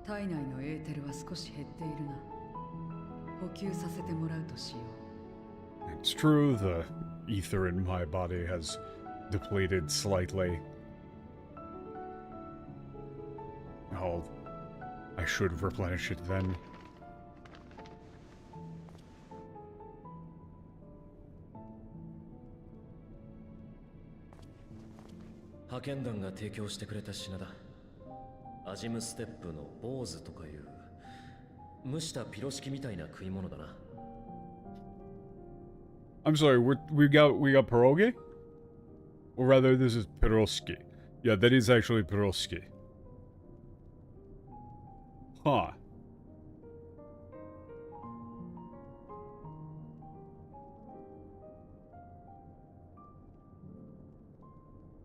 C: 体内のエーテルは少し減っているな。補給させてもらうとしよう。
A: It's true, the ether in my body has depleted slightly. Oh, I should replenish it then.
H: 派遣団が提供してくれた品だ。アジムステップの坊主とかいう蒸したピロシキみたいな食い物だな。
A: I'm sorry, we got pierogi? Or rather, this is piroski. Yeah, that is actually piroski. Huh.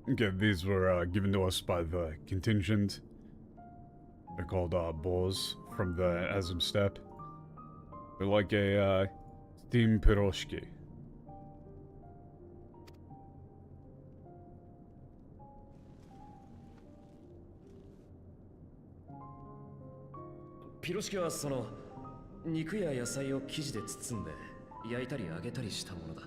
A: Okay, these were given to us by the contingent. They're called boars from the Azim Steppe. They're like a steamed piroshki.
H: Piroshki はその肉や野菜を生地で包んで焼いたり揚げたりしたものだ。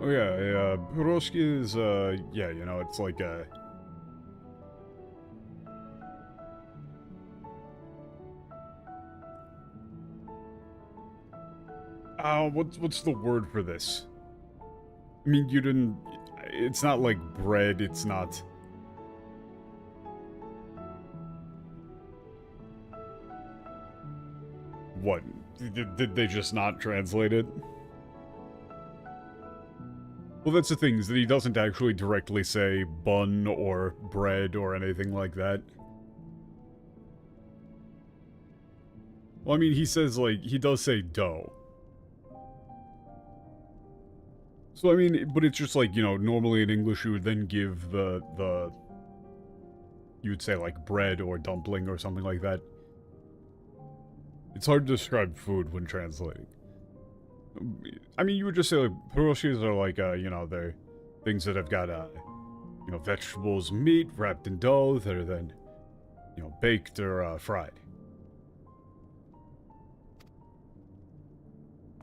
A: Oh yeah, piroshki is yeah, you know, it's like a what's the word for this? I mean, you didn't... It's not like bread, it's not... What? Did they just not translate it? Well, that's the thing, is that he doesn't actually directly say bun or bread or anything like that. Well, I mean, he says, like, he does say dough. So, I mean, but it's just like, you know, normally in English you would then give the you would say, like, bread or dumpling or something like that. It's hard to describe food when translating. I mean, you would just say, like, pierogies are like, you know, they're things that have got, you know, vegetables, meat wrapped in dough that are then, you know, baked or fried.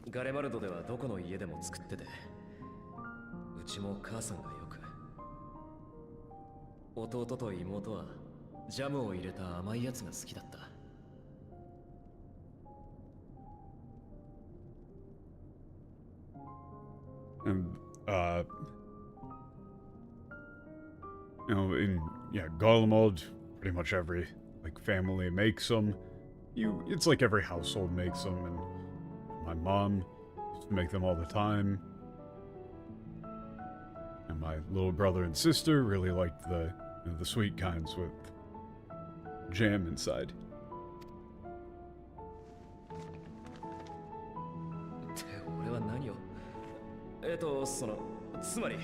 H: ガレマルドではどこの家でも作ってて、うちも母さんがよく。弟と妹はジャムを入れた甘いやつが好きだった。
A: And, you know, in, yeah, Garlemald, pretty much every, like, family makes them. It's like every household makes them, and my mom used to make them all the time. And my little brother and sister really liked the, you know, the sweet kinds with jam inside.
H: って俺は何をつまり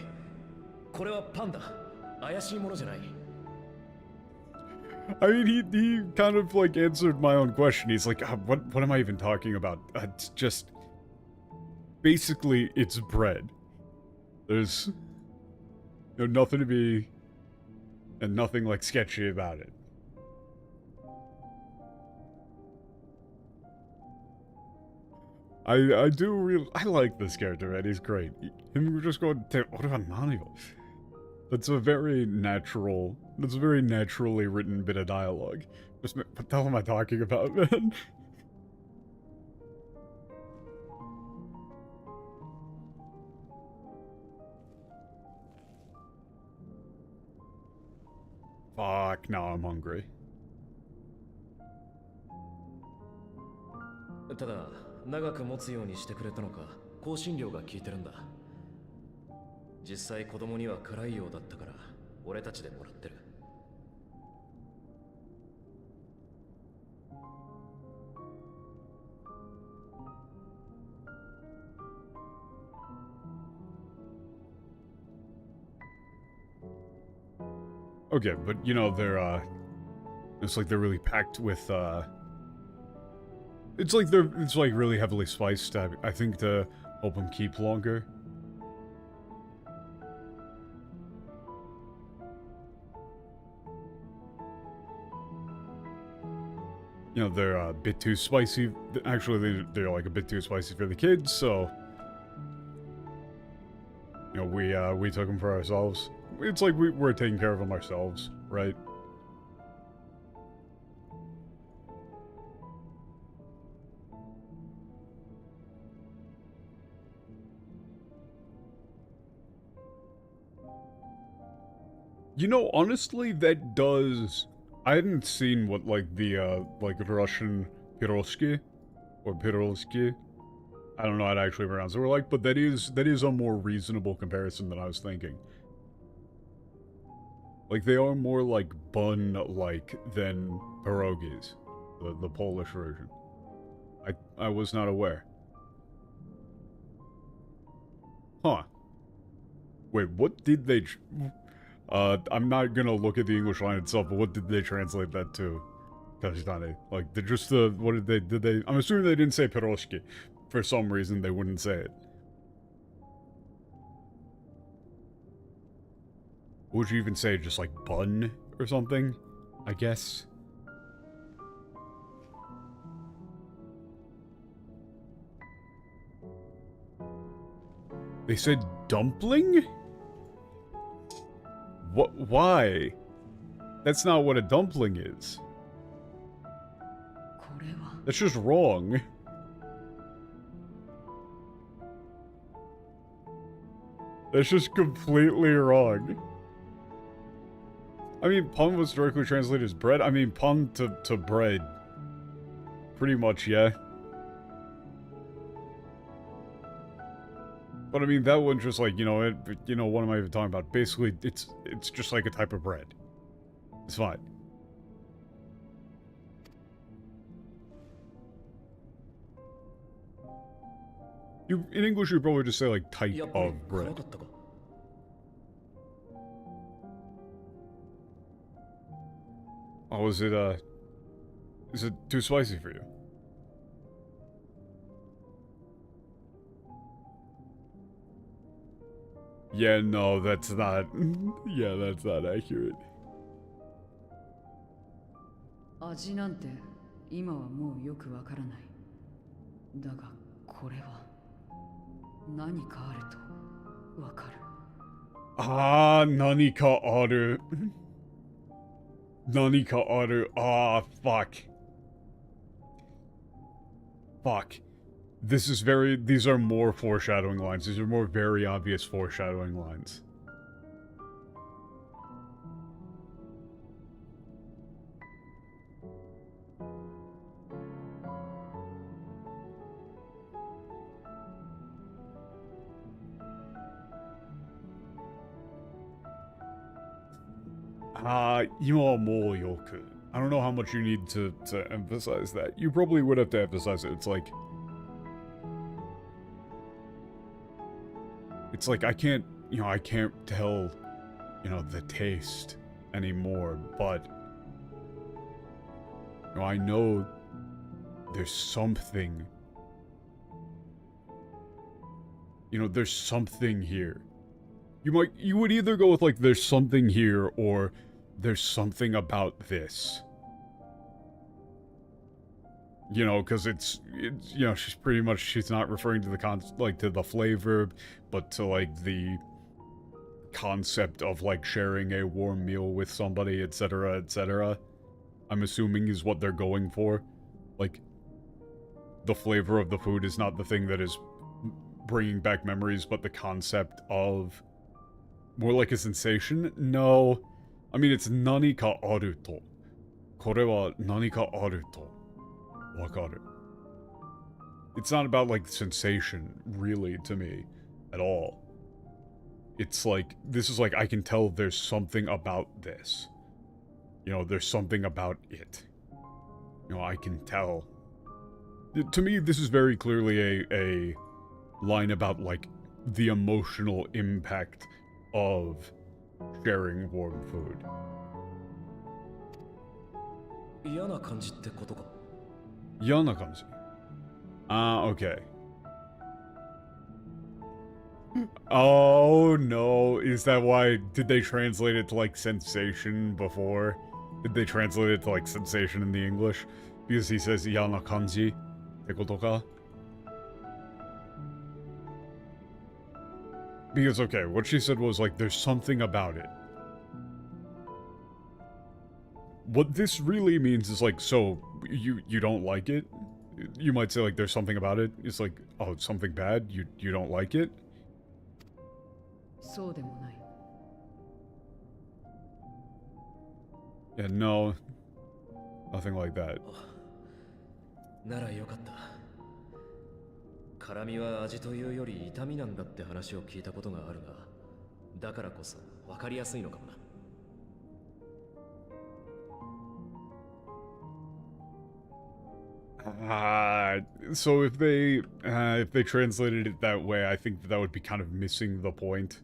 H: これはパンだ。怪しいものじゃない。
A: I mean, he kind of like answered my own question. He's like, what am I even talking about? It's just basically it's bread. There's nothing to be and nothing like sketchy about it. I do really like this character, man. He's great. Him just going to that's a very naturally written bit of dialogue. Just what the hell am I talking about, man? Fuck, now I'm hungry.
H: ただ長く持つようにしてくれたのか香辛料が効いてるんだ。実際子供には辛いようだったから俺たちでもらってる。
A: Okay, but you know, it's like they're really packed with, it's like really heavily spiced, I think, to help them keep longer. You know, they're a bit too spicy. Actually, they're like a bit too spicy for the kids, so you know, we took them for ourselves. It's like we're taking care of them ourselves, right? You know, honestly, that does... I hadn't seen what, like, the, like, Russian piroshki, or pirolski, I don't know how to actually pronounce it, were like, but that is a more reasonable comparison than I was thinking. Like, they are more, like, bun-like than pierogies, the Polish version. I was not aware. Huh. Wait, what did they... I'm not gonna look at the English line itself, but what did they translate that to? Kazitane. Like, what did they... I'm assuming they didn't say piroshki. For some reason, they wouldn't say it. What would you even say? Just like bun or something? I guess. They said dumpling? What? Why? That's not what a dumpling is. That's just wrong. That's just completely wrong. I mean, pun was directly translated as bread. I mean, pun to bread. Pretty much, yeah. But I mean, that one just like, you know, what am I even talking about? Basically, it's just like a type of bread. It's fine. In English, you probably just say like type of bread. Oh, is it too spicy for you? Yeah, no, that's not... Yeah, that's not accurate.
C: 味なんて今はもうよくわからない。だがこれは何かあるとわかる。
A: Ah, nanika aru. Nanika aru. Ah, fuck. Fuck. These are more foreshadowing lines. These are more very obvious foreshadowing lines. Imo mo yoku. I don't know how much you need to emphasize that. You probably would have to emphasize it. It's like I can't, I can't tell, the taste anymore, but I know there's something. There's something here. You would either go with like there's something here or there's something about this. Because it's she's not referring to the to the flavor, but to like the concept of like sharing a warm meal with somebody, etc., etc. I'm assuming is what they're going for. Like, the flavor of the food is not the thing that is bringing back memories, but the concept of more like a sensation? No. I mean, it's nani ka aru to. Kore wa nani ka aru to. Wakaru. It's not about, like, sensation, really, to me, at all. It's like, this is like, I can tell there's something about this. There's something about it. I can tell. To me, this is very clearly a line about, like, the emotional impact of sharing warm food.
H: 嫌な感じってことか。
A: 嫌な感じ. Ah, okay. Oh no, is that why? Did they translate it to like sensation before? Did they translate it to like sensation in the English? Because he says yana kanji te koto ka? Because okay, what she said was like there's something about it. What this really means is like, so you don't like it? You might say like there's something about it. It's like, oh, it's something bad. You don't like it?
C: そうでもない。
A: Yeah, no. Nothing like that.
H: ならよかった。辛みは味というより痛みなんだって話を聞いたことがあるが、だからこそ分かりやすいのかもな。
A: So if they translated it that way, I think that would be kind of missing the point.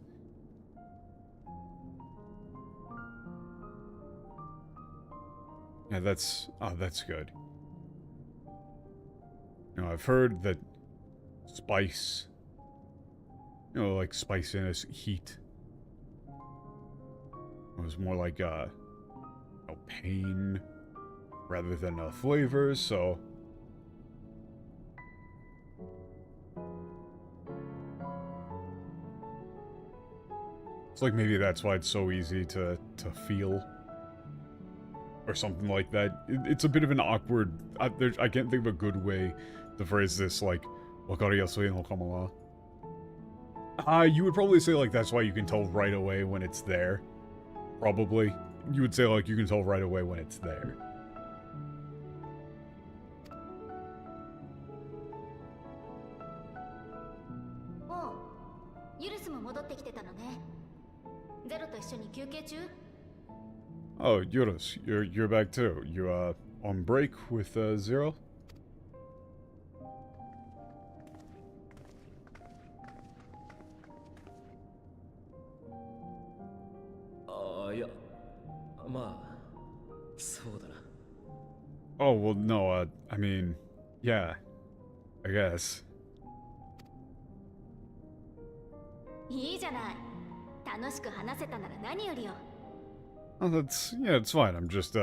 A: Yeah, that's good. I've heard that spice, like spiciness, heat, was more like pain rather than a flavor, so. It's like maybe that's why it's so easy to feel. Or something like that. It's a bit of an awkward... I can't think of a good way to phrase this, like, wakariyasui no kama wa. You would probably say, like, that's why you can tell right away when it's there. Probably. You would say, like, you can tell right away when it's there.
D: Oh, ユルスも戻ってきてたのね。ゼロと一緒に休憩中?
A: Oh, Yurus, you're back too. You on break with Zero?
H: Yeah. まあ、そうだな。
A: Oh, well, no, I mean, yeah, I guess.
D: いいじゃない。楽しく話せたなら何よりよ。
A: Oh, that's, yeah, it's fine. I'm just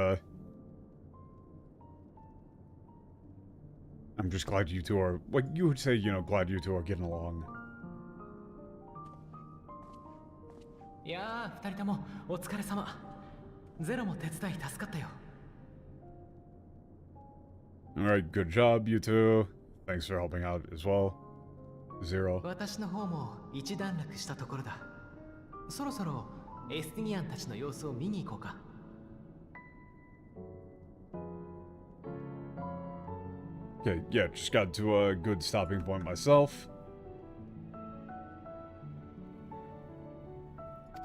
A: glad you two are, like, you would say, you know, glad you two are getting along.
F: いやー、二人ともお疲れ様。ゼロも手伝い助かったよ。
A: Alright, good job, you two. Thanks for helping out as well. Zero.
F: 私の方も一段落したところだ。そろそろエスティニアンたちの様子を見に行こうか。
A: Okay, yeah, just got to a good stopping point myself.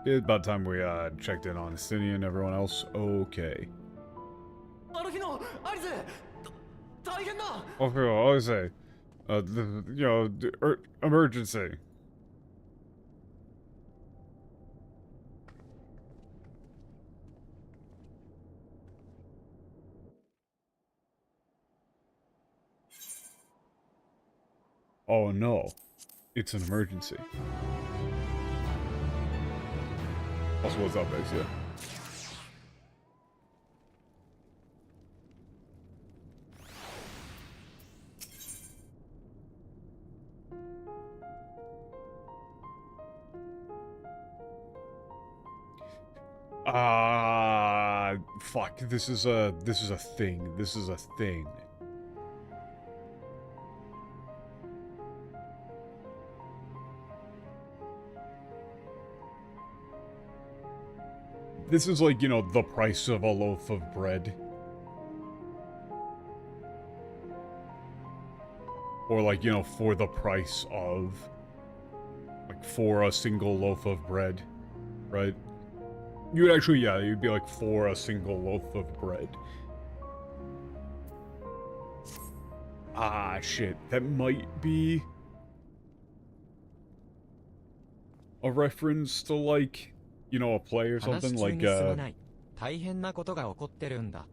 A: It's about time we checked in on Estinian and everyone else. Okay.
F: あの日のアリゼ、大変だ。
A: Okay, well, I say, you know, emergency. Oh no, it's an emergency. Also, what's up, guys? Yeah. Fuck. This is a thing. This is a thing. This is like, you know, the price of a loaf of bread. Or like, you know, for the price of, like, for a single loaf of bread, right? You would actually, yeah, you'd be like, for a single loaf of bread. Ah, shit. That might be a reference to, like, you know, a play or
E: 話
A: something
E: 中
A: like,
E: に進まない。大変なことが起こってるんだ。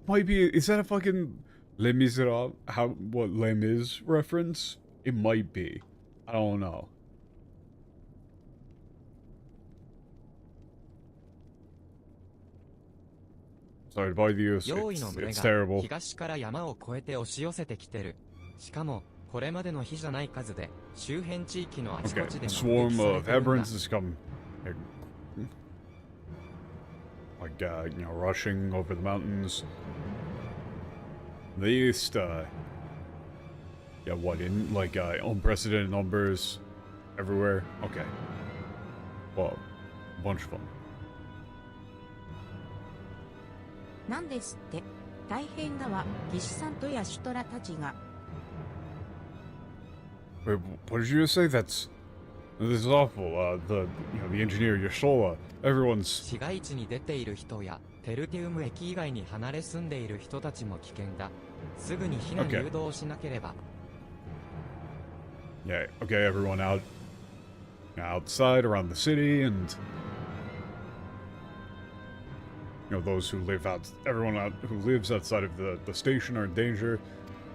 A: might be, is that a fucking Les Miserables, what Les Mis reference? It might be. I don't know. Sorry to bother you,
E: 用意の群れ
A: it's
E: が
A: terrible.
E: 東から山を越えて押し寄せてきてる。しかも、これまでの日じゃない数で、周辺地域のあちこ
A: Okay,
E: ちで
A: a
E: 目撃
A: swarm
E: され
A: of
E: てるんだ。
A: aberrants has come, like, you know, rushing over the mountains. The east, yeah, what, in, like, unprecedented numbers everywhere? Okay. Well, a bunch of them.
B: なんですって。大変だわ。技師さんとヤシュトラたちが。
A: Wait, what did you just say? This is awful. The engineer, Yashola, everyone's...
E: 市街地に出ている人や、テルティウム駅以外に離れ住んでいる人たちも危険だ。すぐに避難誘導しなければ。
A: Yeah, okay, everyone outside around the city, and you know, those who live who lives outside of the station are in danger.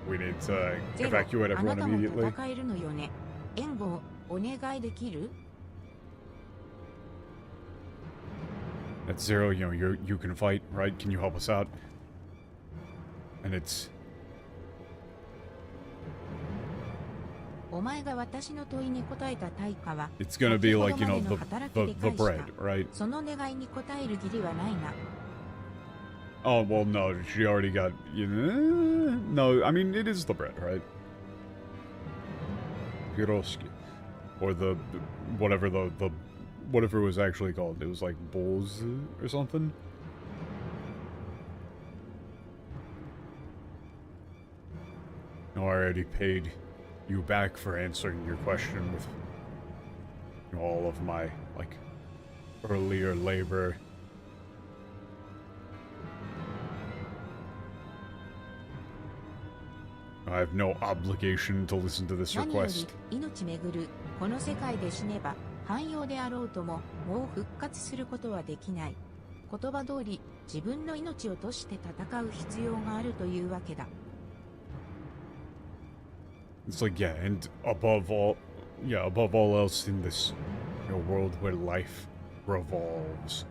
A: We need to
B: ゼロ、
A: evacuate
B: あな
A: everyone
B: たも
A: immediately.
B: 戦えるのよね。援護をお願いできる？
A: At Zero, you know, you can fight, right? Can you help us out? And it's
B: お前が私の問いに答えた対価は、
A: it's gonna be like, you know,
B: 先ほどまでの働きで
A: the
B: 返した。
A: bread, right?
B: その願いに応える義理はないな。
A: Oh well, no, she already got. No, I mean it is the bread, right? Piroski, or the whatever whatever it was actually called. It was like bowls or something. No, I already paid you back for answering your question with all of my like earlier labor. I have no obligation to listen to this
B: 何より
A: request.
B: 命めぐるこの世界で死ねば汎用であろうとももう復活することはできない。言葉通り自分の命を賭して戦う必要があるというわけだ。
A: It's like, yeah, and above all else in this, world where life revolves.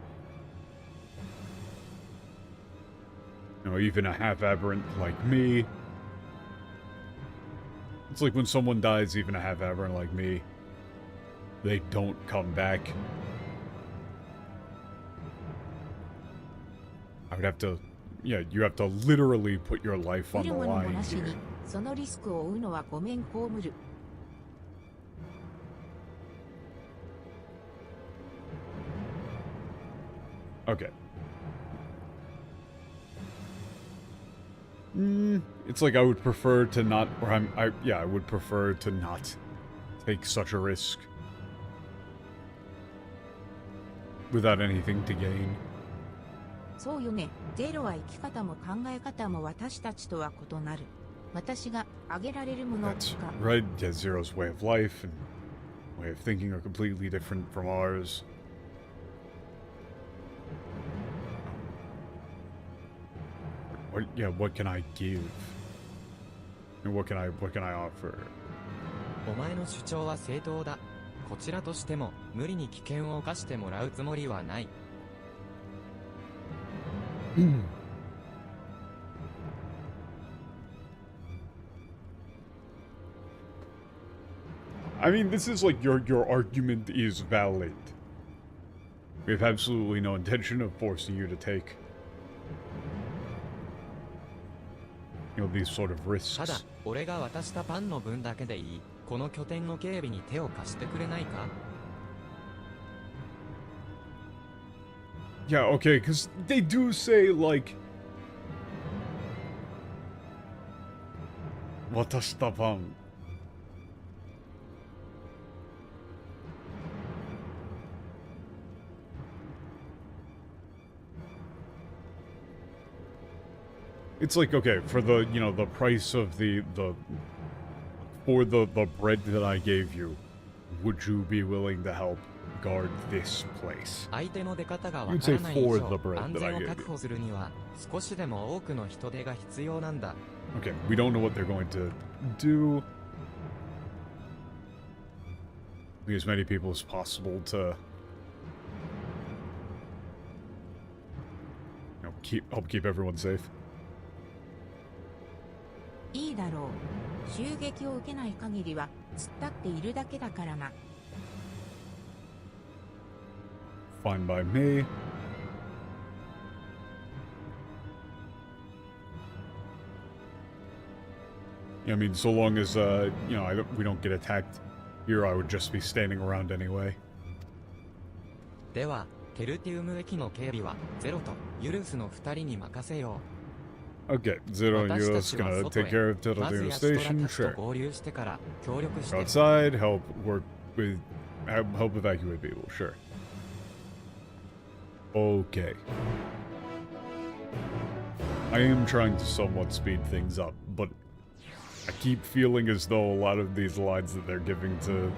A: Even a half aberrant like me. It's like when someone dies, even a half aberrant like me, they don't come back. I would have to, you have to literally put your life on
B: 見
A: the
B: るものも
A: line
B: なし
A: here.
B: にそのリスクを負うのはごめん被る。
A: Okay. It's like I would prefer to not, or I would prefer to not take such a risk without anything to gain.
B: そうよね。ゼロは生き方も考え方も私たちとは異なる。私があげられるもの
A: That's
B: か。
A: right. Yeah, Zero's way of life and way of thinking are completely different from ours. What can I give? And what can I offer?
E: お前の主張は正当だ。こちらとしても無理に危険を冒してもらうつもりはない。
A: I mean, this is like your argument is valid. We have absolutely no intention of forcing you to take, these sort of
E: ただ
A: risks.
E: 俺が渡したパンの分だけでいい。この拠点の警備に手を貸してくれないか。
A: Yeah, okay, because they do say, like, 渡したパン. It's like, okay, for the, the price of for the bread that I gave you, would you be willing to help guard this place?
E: 相手の出方がわ
A: You'd
E: か
A: say
E: らない以
A: for
E: 上
A: the bread
E: 安
A: that I
E: 全を
A: gave
E: 確
A: you.
E: 保するには少しでも多くの人手が必要なんだ。
A: Okay, we don't know what they're going to do. Be as many people as possible to, help keep everyone safe.
B: いいだろう。襲撃を受けない限りは突っ立っているだけだからな。
A: Fine by me. I mean, so long as, we don't get attacked here, I would just be standing around anyway.
E: では、テルティウム駅の警備はゼロとユルスの2人に任せよ
A: Okay, Zero and
E: 私た
A: Yu's
E: ちは
A: gonna
E: 外
A: take
E: へ
A: care of
E: まず
A: Tilted
E: ヤストラ
A: Station,
E: たちと
A: sure.
E: 合流してから協力し
A: Go
E: て。
A: outside, help evacuate people, sure. Okay. I am trying to somewhat speed things up, but I keep feeling as though a lot of these lines that they're giving to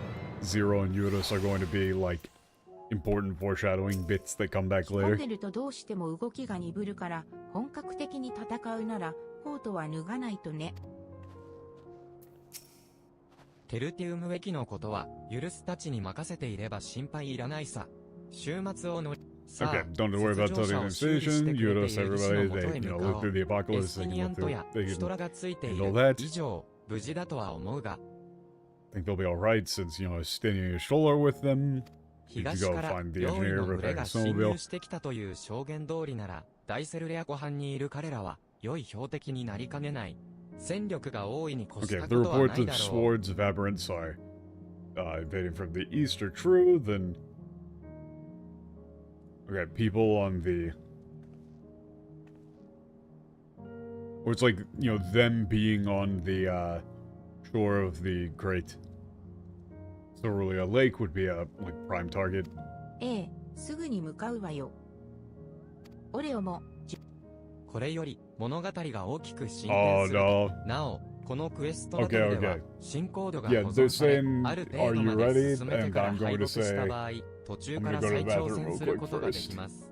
A: Zero and Eurus are going to be, like, important foreshadowing bits that come back
B: 混ん
A: later.
B: でるとどうしても動きが鈍るから本格的に戦うならコートは脱がないとね。
E: テルティウム駅のことはユルスたちに任せていれば心配いらないさ。週末を乗り、さ
A: Okay,
E: あ、
A: don't worry about
E: 雪上車
A: Tilted
E: を修理して
A: Station,
E: くれてい
A: Eurus,
E: る技師
A: everybody,
E: の元
A: they,
E: へ向か
A: live
E: お
A: through the
E: う。エ
A: apocalypse,
E: ステ
A: they
E: ニ
A: can
E: ア
A: live
E: ントや
A: through, they
E: シトラ
A: can
E: がついてい
A: handle
E: る。
A: that.
E: 以上、無事だとは思うが、
A: I think they'll be alright since, Steny and Stoll are with them. You can
E: 東
A: go
E: から
A: find the
E: 料理
A: engineer
E: の群れ
A: repairing
E: が
A: the
E: 侵
A: snowmobile.
E: 入してきたという証言通りなら、大セルレア湖畔にいる彼らは良い標的になりかねない。戦力が大いに越し
A: Okay,
E: た
A: if
E: こ
A: the
E: とはな
A: reports
E: い
A: of
E: だろう。
A: swords of aberrants are invading from the east are true, then... Okay, people on the... Or it's like, them being on the shore of the Great Cerulean Lake would be a, prime target.
B: ええ、すぐに向かうわよ。オレオも
E: これより物語が大きく進展
A: Oh
E: すると。
A: no.
E: なお、このクエストバト
A: Okay,
E: ルでは
A: okay.
E: 進行度が
A: Yeah,
E: 保
A: they're
E: 存され、
A: saying,
E: ある
A: are
E: 程度
A: you
E: まで
A: ready?
E: 進めて
A: And
E: から
A: I'm going
E: 敗
A: to
E: 北した
A: say,
E: 場合、途中
A: I'm
E: か
A: gonna
E: ら
A: go to
E: 再
A: the
E: 挑
A: bathroom
E: 戦
A: real
E: する
A: quick
E: ことができ
A: first.
E: ます。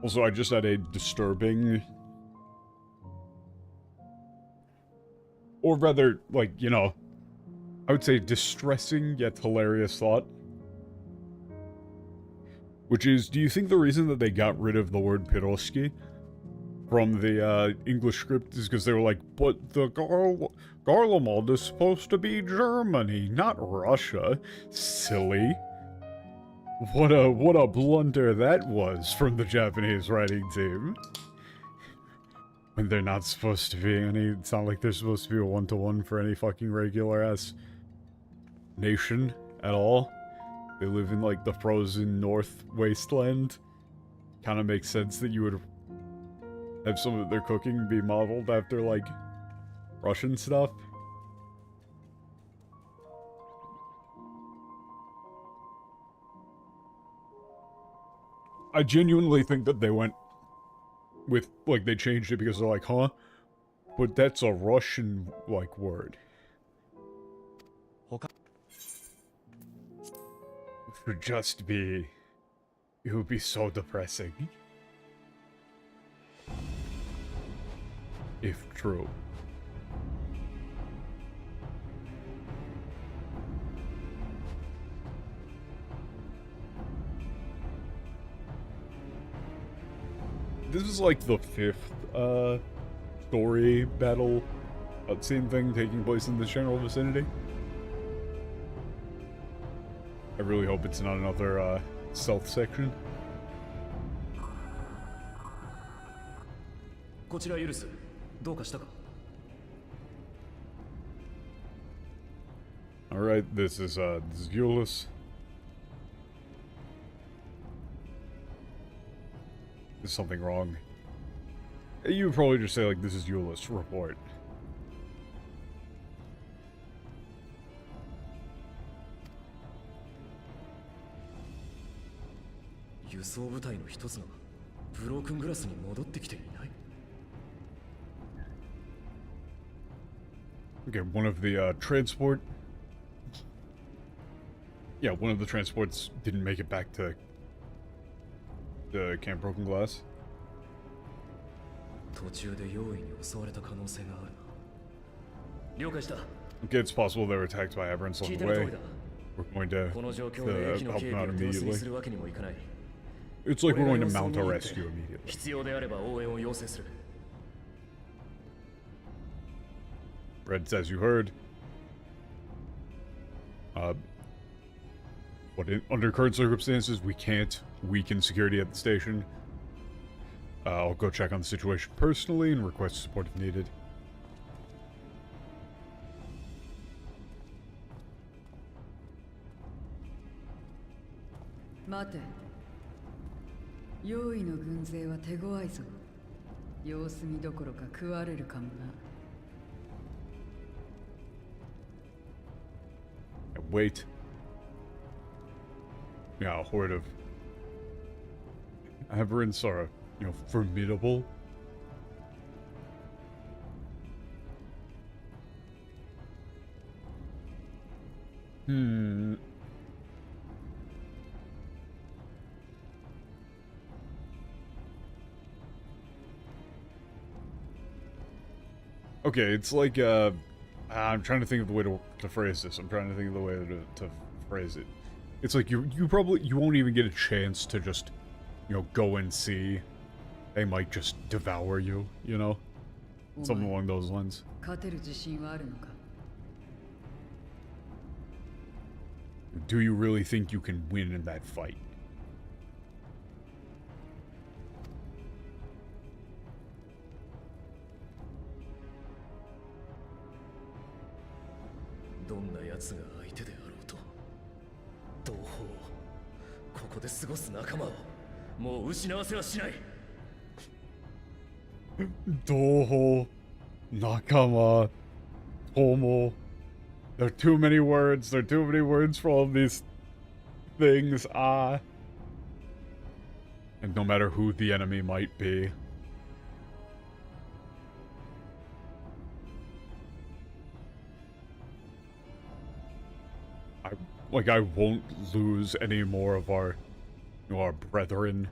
A: Also, I just had a disturbing, or rather, like, you know, I would say distressing yet hilarious thought. Which is, do you think the reason that they got rid of the word piroski from the English script is because they were like, but the Garlemald is supposed to be Germany, not Russia. Silly. What a blunder that was from the Japanese writing team. When they're not supposed to be any, it's not like they're supposed to be a one-to-one for any fucking regular-ass nation at all. They live in, like, the frozen north wasteland. Kind of makes sense that you would have some of their cooking be modeled after, like, Russian stuff. I genuinely think that they went with, like, they changed it because they're like, huh? But that's a Russian, like, word. It would just be... It would be so depressing. If true. This is like the 5th, story battle scene thing taking place in this general vicinity. I really hope it's not another, stealth section.
H: こちらユルス、どうかしたか?
A: Alright, this is Euless. Is something wrong? You would probably just say, like, this is Euless, report. Okay, one of the, transport... Yeah, one of the transports didn't make it back to the Camp Broken Glass. Okay, it's possible they were attacked by aberrants on the way. We're going to help them out immediately. It's like we're going to mount a rescue immediately. Red, as you heard, under current circumstances, we can't weaken security at the station. I'll go check on the situation personally and request support if needed.
C: Mate. 用意の軍勢は手強いぞ。様子見どころか食われるかもな。
A: Wait. Yeah, a horde of aberrants are, you know, formidable. Okay, it's like, I'm trying to think of the way to phrase this. I'm trying to think of the way to phrase it. It's like you won't even get a chance to just, you know, go and see. They might just devour you, you know? Something along those lines. Do you really think you can win in that fight? Doho, Nakama, Tomo. There are too many words. There are too many words for all of these things. And no matter who the enemy might be. I won't lose any more of our, you know, our brethren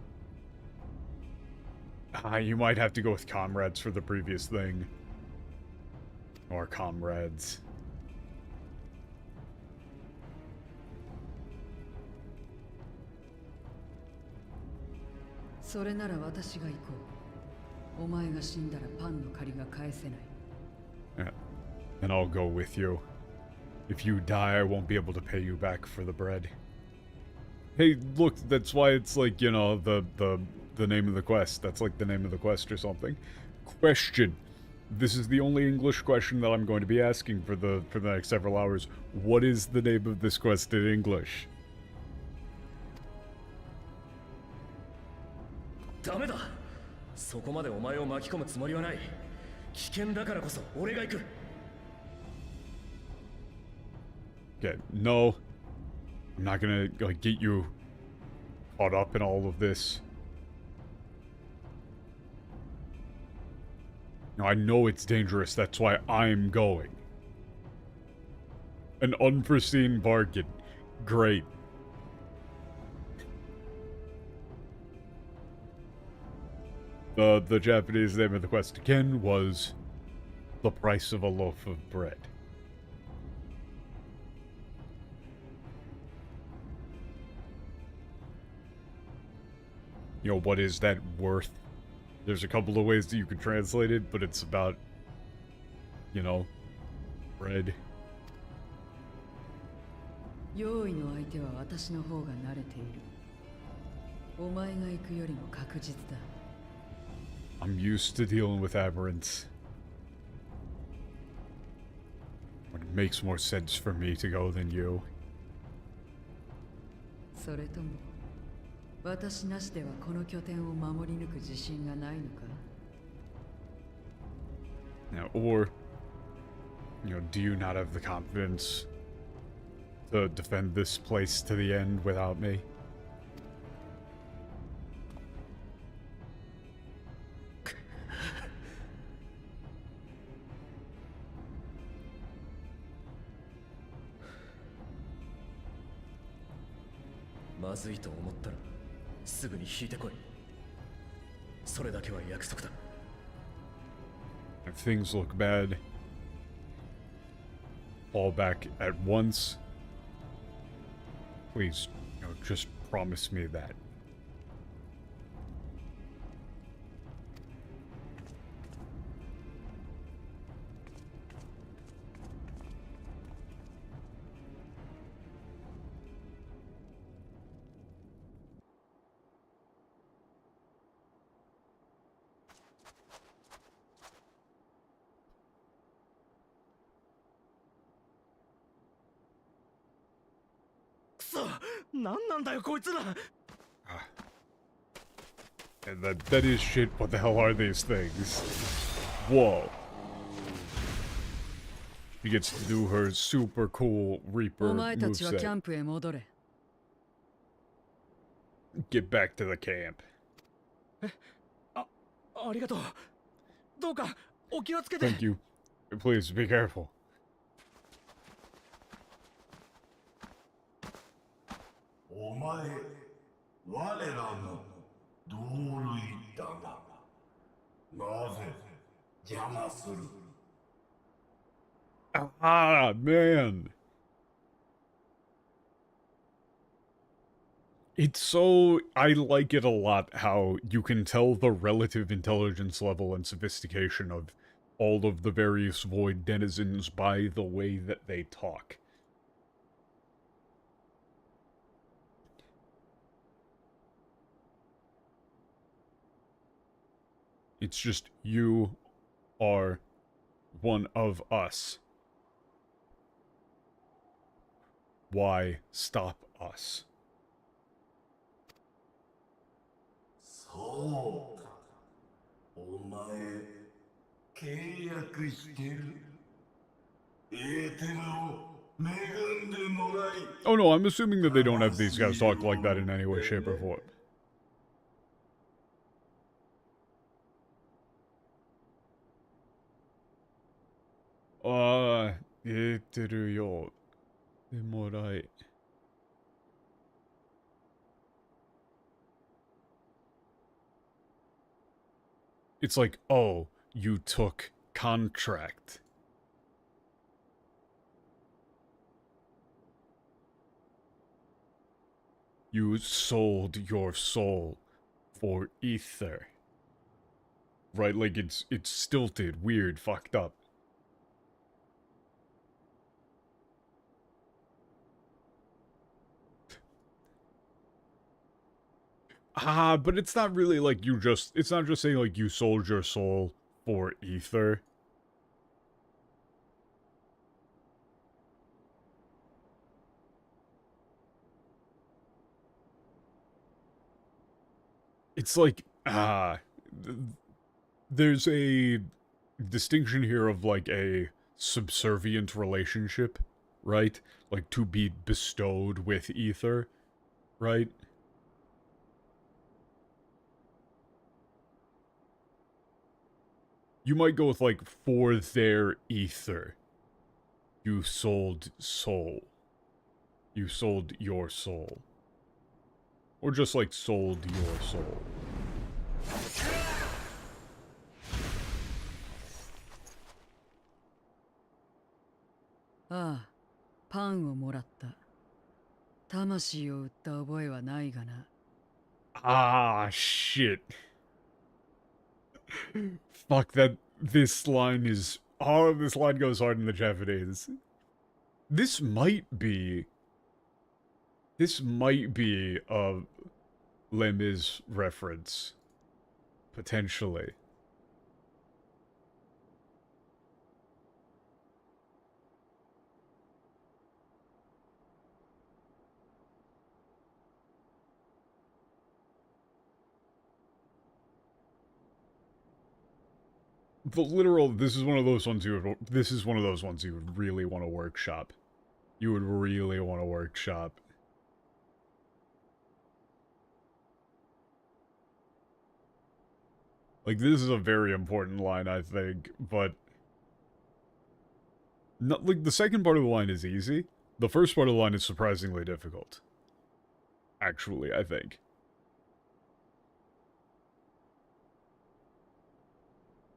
A: You might have to go with comrades for the previous thing. Or comrades.
C: それなら私が行こう。お前が死んだらパンの借りが返せない。
A: Yeah. And I'll go with you. If you die, I won't be able to pay you back for the bread. Hey, look, that's why it's like, you know, the name of the quest. That's like the name of the quest or something. Question. This is the only English question that I'm going to be asking for the next several hours. What is the name of this quest in English?
H: ダメだ。そこまでお前を巻き込むつもりはない。危険だからこそ俺が行く。
A: Okay, no. I'm not gonna like get you caught up in all of this. No, I know it's dangerous, that's why I'm going. An unforeseen bargain. Great. The Japanese name of the quest again was The Price of a Loaf of Bread. You know, what is that worth? There's a couple of ways that you could translate it, but it's about, you know, bread.
C: 用意の相手は私の方が慣れている。お前が行くよりも確実だ。
A: I'm used to dealing with aberrants. It makes more sense for me to go than you.
C: それとも私なしではこの拠点を守り抜く自信がないのか
A: Now, or, you know, do you not have the confidence to defend this place to the end without me?
H: "まずいと思ったらすぐに引いてこい。それだけは約束だ。
A: If things look bad, fall back at once. Please, you know, just promise me that. And that is shit. What the hell are these things? Whoa. She gets to do her super cool Reaper
C: お前たちはキャ
A: moveset.
C: ンプへ戻れ。
A: Get back to the camp.
F: ありがとう。どうかお気をつけて。
A: Thank you. Please be careful.
I: お前、我らの同類だが、なぜ邪魔する
A: Ah, man. It's so... I like it a lot how you can tell the relative intelligence level and sophistication of all of the various Void denizens by the way that they talk. It's just, you are one of us. Why stop us?
I: そうか。お前、契約してる。エーテルを恵んでもらい。
A: Oh no, I'm assuming that they don't have these guys talk like that in any way, shape, or form. Eateru yo. Demorai. It's like, oh, you took contract. You sold your soul for ether. Right, like it's stilted, weird, fucked up. But it's not really like it's not just saying like you sold your soul for ether. It's like, there's a distinction here of like a subservient relationship, right? Like to be bestowed with ether, right? You might go with like, for their ether. You sold soul. You sold your soul. Or just like sold your soul.
C: ああ、パンをもらった。魂を売った覚えはないがな。
A: Ah, shit. Fuck, this line is... Oh, this line goes hard in the Japanese. This might be a Les Mis reference. Potentially. The literal, this is one of those ones you would really want to workshop. You would really want to workshop. Like, this is a very important line, I think, but... Not, like, the second part of the line is easy. The first part of the line is surprisingly difficult. Actually, I think.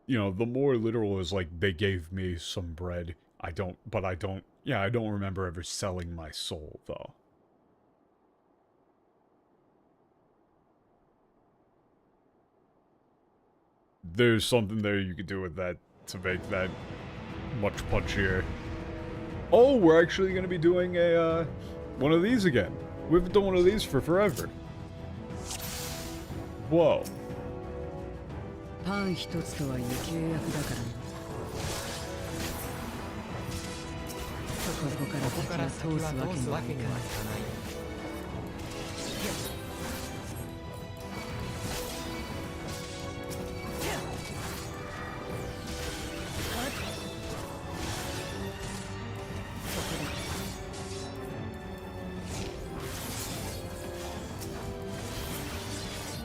A: You know, the more literal is like, they gave me some bread. I don't remember ever selling my soul, though. There's something there you could do with that to make that much punchier. Oh, we're actually going to be doing a, one of these again. We haven't done one of these for forever. Whoa.
C: パン一つとはいえ契約だからな。ここから先は通すわけにはいかない。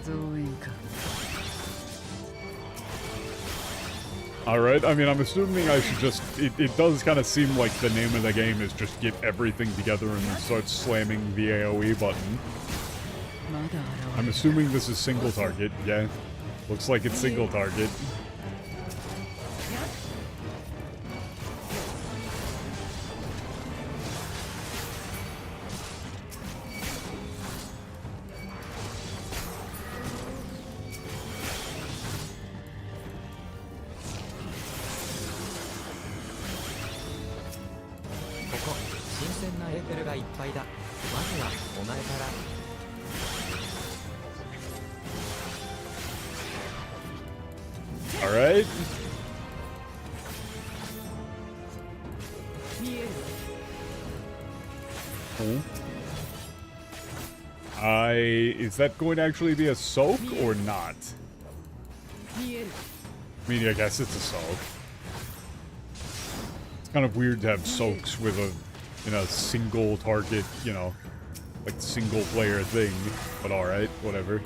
C: 増援か。
A: Alright, I mean, I'm assuming I should just... It does kind of seem like the name of the game is just get everything together and then start slamming the AoE button. I'm assuming this is single target, yeah. Looks like it's single target. Alright. Cool. Is that going to actually be a soak or not? I mean, I guess it's a soak. It's kind of weird to have soaks with in a single target, you know, like single player thing, but alright, whatever.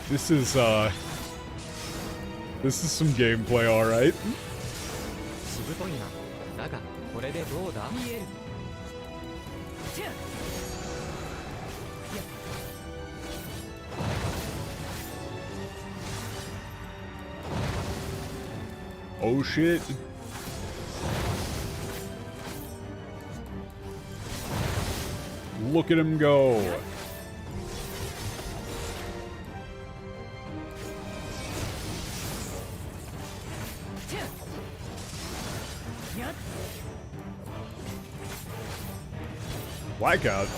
A: This is, This is some gameplay, alright.
E: しぶといな。だが、これでどうだ？
C: 見える。
A: Oh shit. Look at him go. Blackout.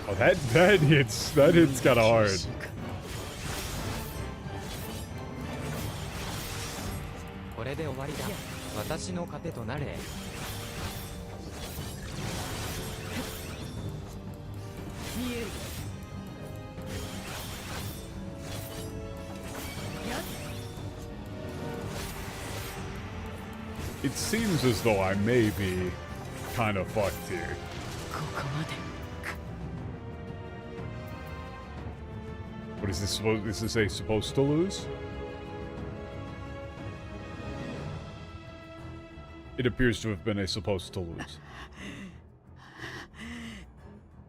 A: Oh, that hits kind of hard.
E: これで終わりだ。私の糧となれ。
C: 見える。
A: It seems as though I may be kind of fucked here.
C: ここまで。
A: What is this supposed? Is this a supposed to lose? It appears to have been a supposed to lose.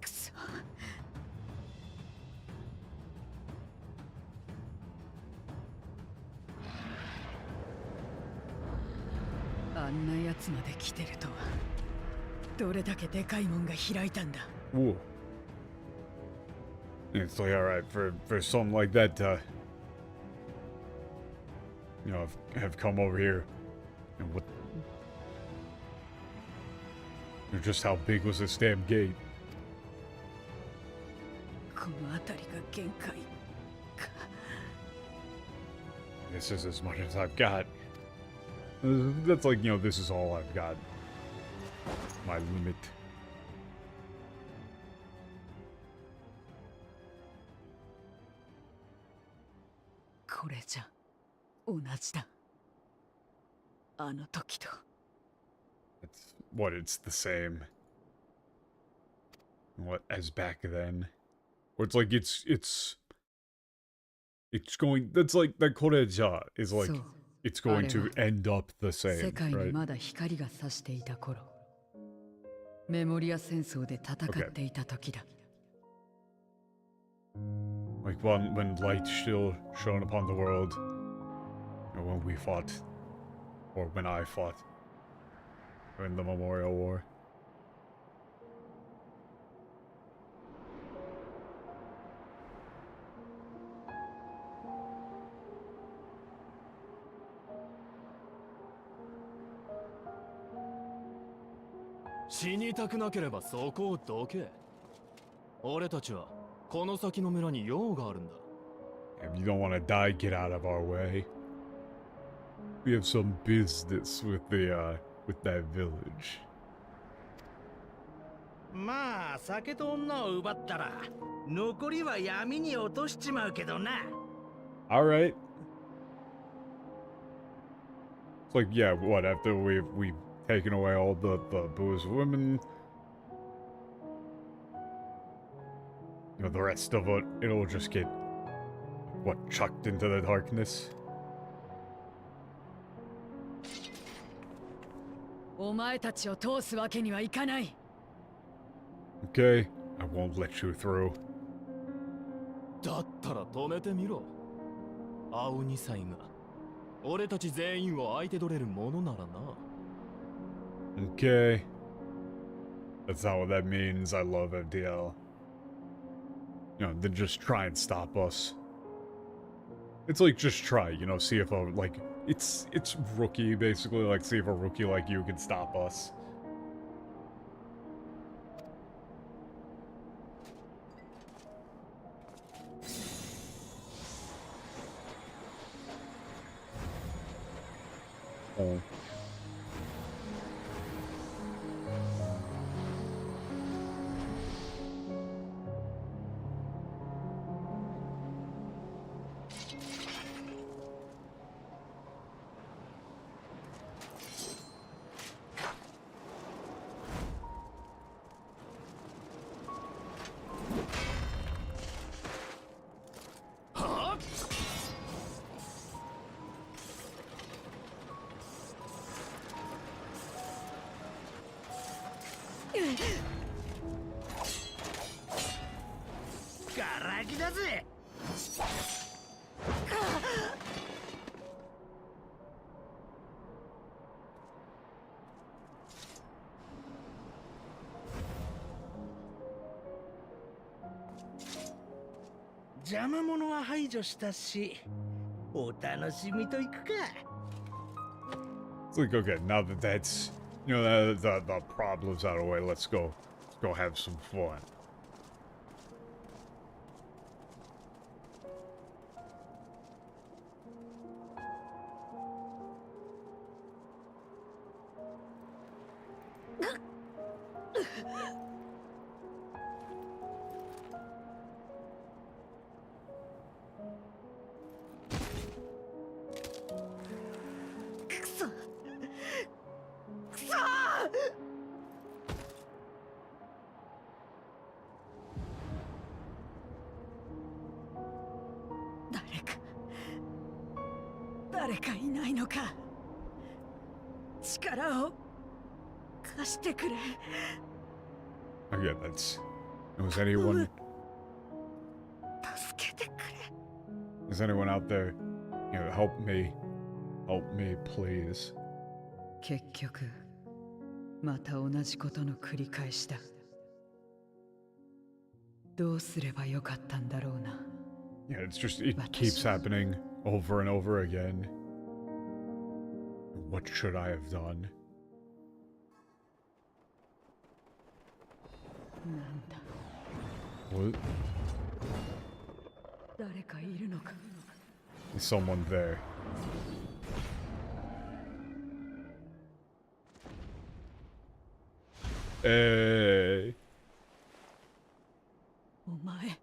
C: くそ。あんなやつまで来てるとは。どれだけでかいもんが開いたんだ。
A: Whoa. It's like alright for something like that to, you know, have come over here. And what? Just how big was this damn gate?
C: この辺りが限界か。
A: This is as much as I've got. That's like, you know, this is all I've got. My limit.
C: これじゃ同じだ。あの時と。
A: It's what? It's the same. What as back then? Or it's like it's going. That's like the Koreja is like
C: そう
A: it's going to end up the
C: 世
A: same,
C: 界に
A: right?
C: まだ光が差していた頃、メモリア戦争で戦っていた時だ。
A: Like when light still shone upon the world, or when we fought, or when I fought in the Memorial War.
J: If you
A: don't want to die, get out of our way. We have some business with that village.
K: まあ酒と女を奪ったら残りは闇に落としちまうけどな。
A: All right. It's like, yeah, what, after we've taken away all the booze women, you know, the rest of it, it'll just get, what, chucked into the darkness?
C: お前たちを通すわけにはいかない。
A: Okay, I won't let you through.
J: だったら止めてみろ。青二歳が俺たち全員を相手取れるものならな。
A: Okay. That's not what that means. I love FDL. You know, then just try and stop us. It's like, just try, you know, see if it's rookie, basically, like, see if a rookie like you can stop us. Oh.
K: ガラキだぜ。邪魔者は排除したし、お楽しみといくか。
A: It's like, okay, now that that's, the problem's out of the way, let's go have some fun. Okay, that's... Was anyone... Is anyone out there? Help me. Help me, please.
C: 結局また同じことの繰り返しだ。どうすればよかったんだろうな。
A: Yeah, it's just, it keeps happening over and over again. What should I have done?
C: なんだ。
A: What?
C: 誰かいるのか。
A: Is someone there? Hey.
C: お前。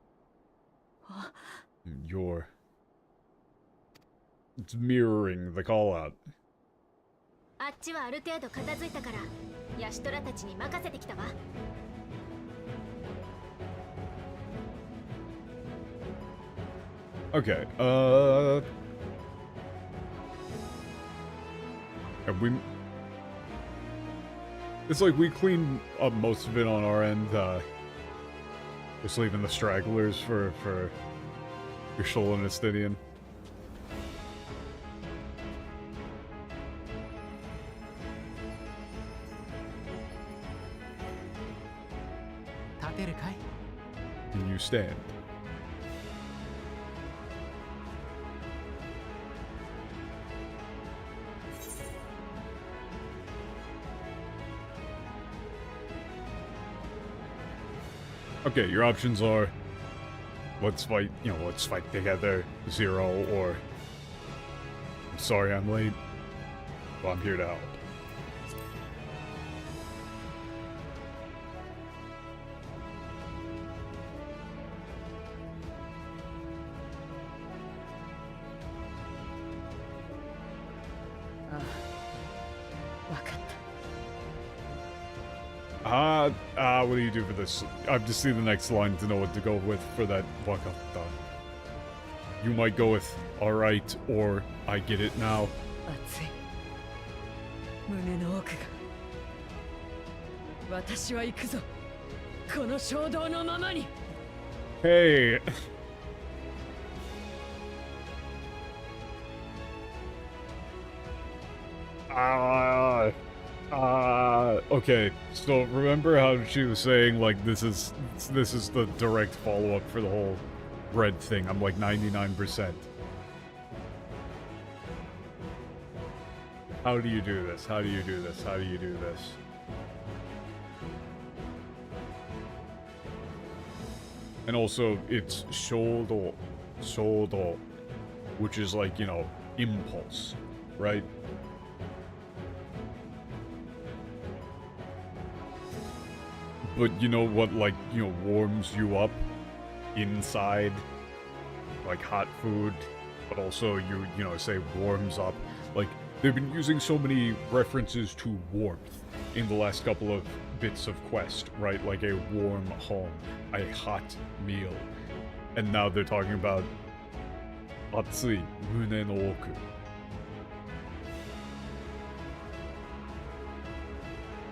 A: You're... It's mirroring the call out.
D: あっちはある程度片付いたから、ヤシトラたちに任せてきたわ。
A: Okay, have we... It's like we cleaned up most of it on our end, just leaving the stragglers for Yshol and Estinian. Can you stand? Okay, your options are let's fight, let's fight together, 0, or I'm sorry I'm late, but I'm here to help. What do you do for this? I've just seen the next line to know what to go with for that wakata. You might go with alright, or I get it now. Hey! Okay, so remember how she was saying, like, this is the direct follow-up for the whole bread thing. I'm like 99%. How do you do this? How do you do this? How do you do this? And also, it's shodo, which is like, impulse, right? But you know what, like, warms you up inside? Like hot food, but also say warms up. Like, they've been using so many references to warmth in the last couple of bits of quest, right? Like a warm home, a hot meal. And now they're talking about atsui, mune no oku.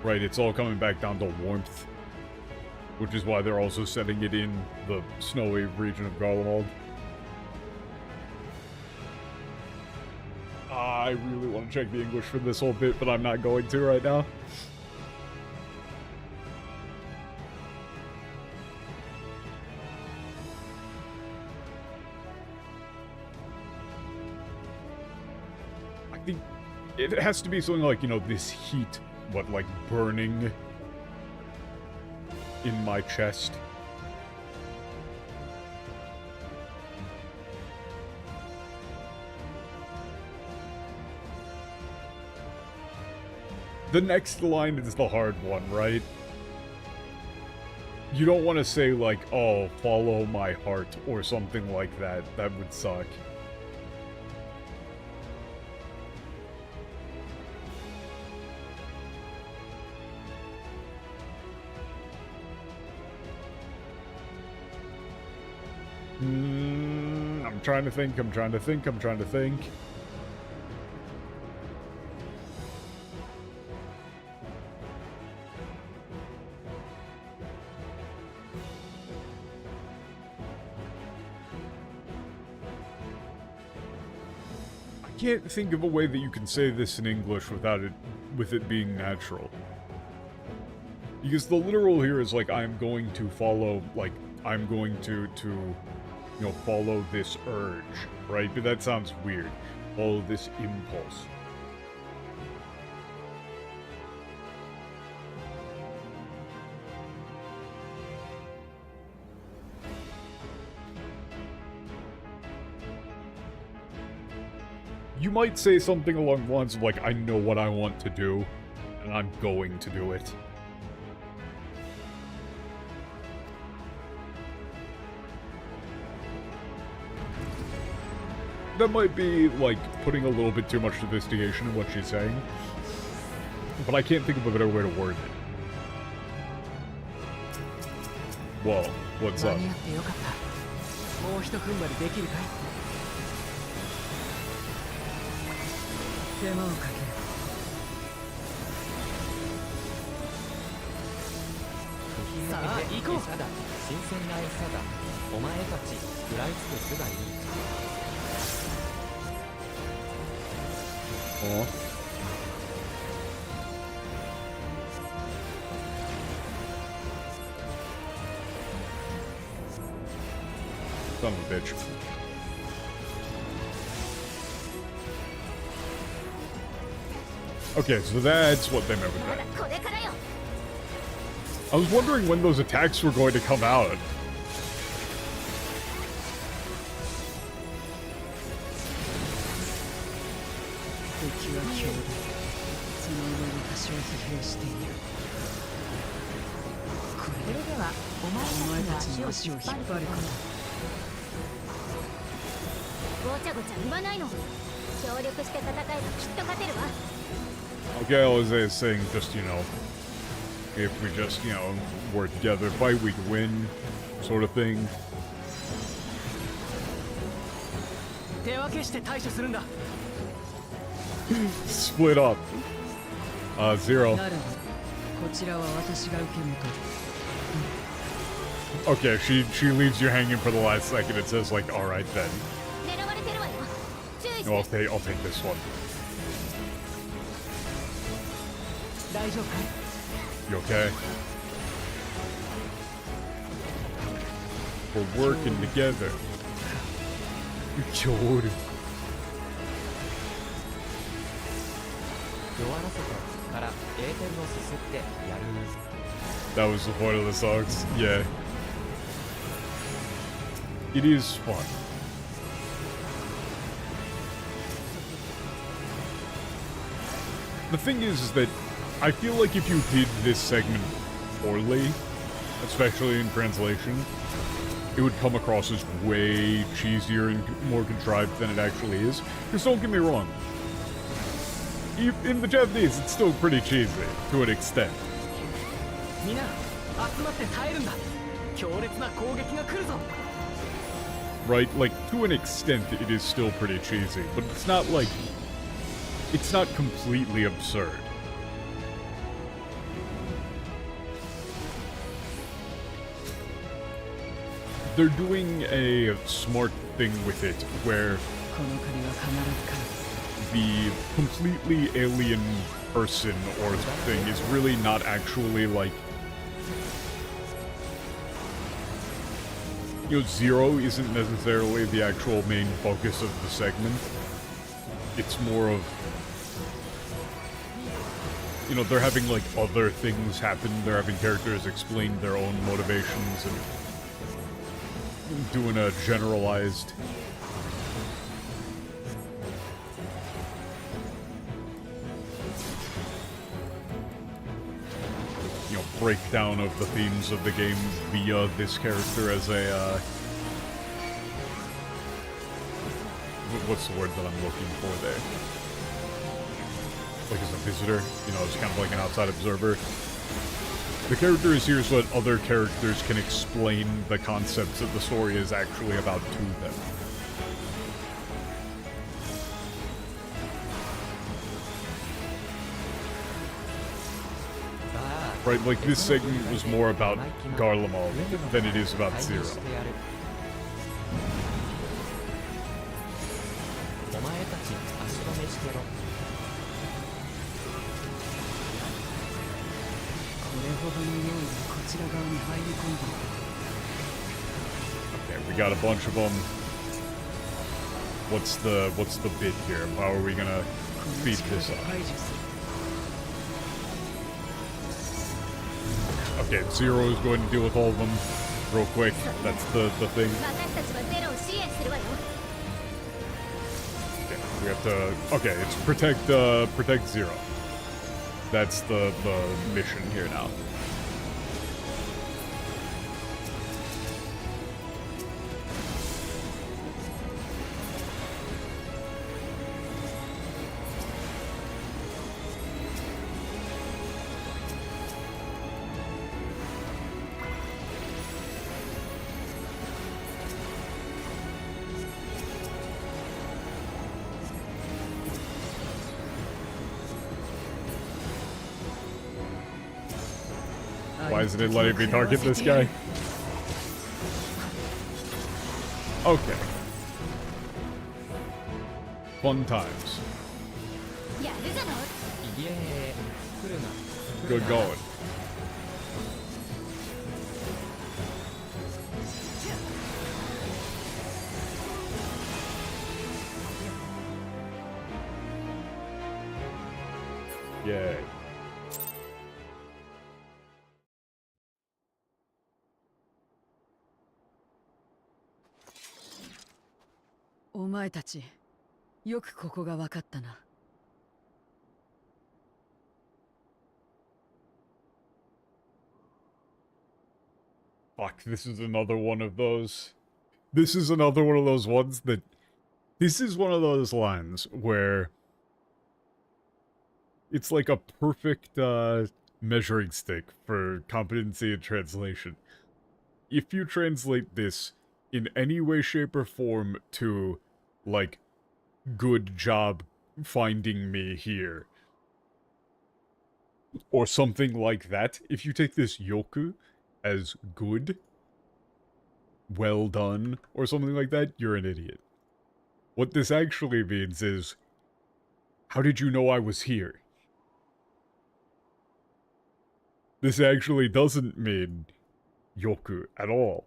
A: Right, it's all coming back down to warmth. which is why they're also setting it in the snowy region of Garlemald. I really want to check the English for this whole bit, but I'm not going to right now. I think it has to be something like, you know, this heat, what, like burning in my chest. The next line is the hard one, right? You don't want to say, like, oh, follow my heart, or something like that. That would suck. I'm trying to think. I can't think of a way that you can say this in English without it being natural. Because the literal here is like, I'm going to follow, like, I'm going to, you know, follow this urge, right? But that sounds weird. Follow this impulse. You might say something along the lines of, like, I know what I want to do, and I'm going to do it. That might be, like, putting a little bit too much sophistication in what she's saying. But I can't think of a better way to word it. Whoa, what's up? Oh. Son of a bitch. Okay, so that's what they meant with that. I was wondering when those attacks were going to come out. Okay, I was saying just, you know, if we just, you know, work together, fight, we can win, sort of thing. Split up. 0. Okay, she leaves you hanging for the last second. It says, like, alright then. No, I'll take this one. You okay? We're working together. Kyoru. That was the point of the songs. Yeah. It is fun. The thing is that I feel like if you did this segment poorly, especially in translation, it would come across as way cheesier and more contrived than it actually is. Because don't get me wrong, in the Japanese, it's still pretty cheesy, to an extent. Right, like, to an extent, it is still pretty cheesy, but it's not like... It's not completely absurd. they're doing a smart thing with it where
C: この借りは必ず返す
A: the completely alien person or thing is really not actually like, you know, Zero isn't necessarily the actual main focus of the segment. It's more of, you know, they're having like other things happen. They're having characters explain their own motivations and doing a generalized, you know, breakdown of the themes of the game via this character as a, what's the word that I'm looking for there? Like as a visitor, you know, as kind of like an outside observer. The character is here so that other characters can explain the concepts that the story is actually about to them. Right, like this segment was more about Garlemald than it is about Zero.
E: お前たち足止めしてろ。
C: これほどの用意がこちら側に入り込んだ
A: Okay, we got a bunch of them. What's the bit here? How are we gonna speed this up? Okay, Zero is going to deal with all of them real quick. That's the thing.
D: 私たちはゼロを支援するわよ
A: Okay, we have to. Okay, it's protect Zero. That's the mission here now. Why isn't it letting me target this guy? Okay. Fun times.
D: やるじゃない
E: イエーイ。来るな。
A: Good going. Yay.
C: お前たちよくここが分かったな
A: Fuck, this is another one of those. This is another one of those ones that. This is one of those lines where. It's like a perfect measuring stick for competency in translation. If you translate this in any way, shape, or form to, like, good job finding me here, or something like that, if you take this yoku as good, well done, or something like that, you're an idiot. What this actually means is, how did you know I was here? This actually doesn't mean yoku at all.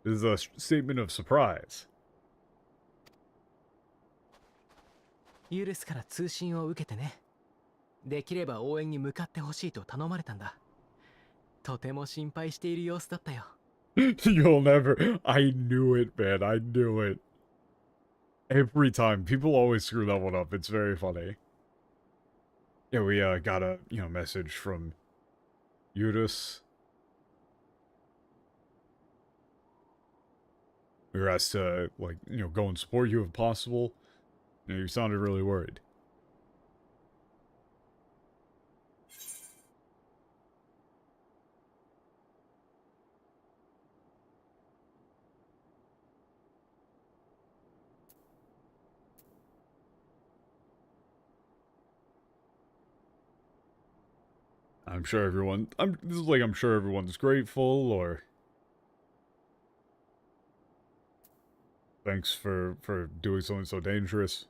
A: This is a statement of surprise.
F: 許すから通信を受けてね。できれば応援に向かってほしいと頼まれたんだ。とても心配している様子だったよ。
A: You'll never. I knew it, man. I knew it. Every time. People always screw that one up. It's very funny. Yeah, we got a, message from Eudes. We were asked to, go and support you if possible. You sounded really worried. I'm sure everyone, this is like I'm sure everyone's grateful, or thanks for doing something so dangerous.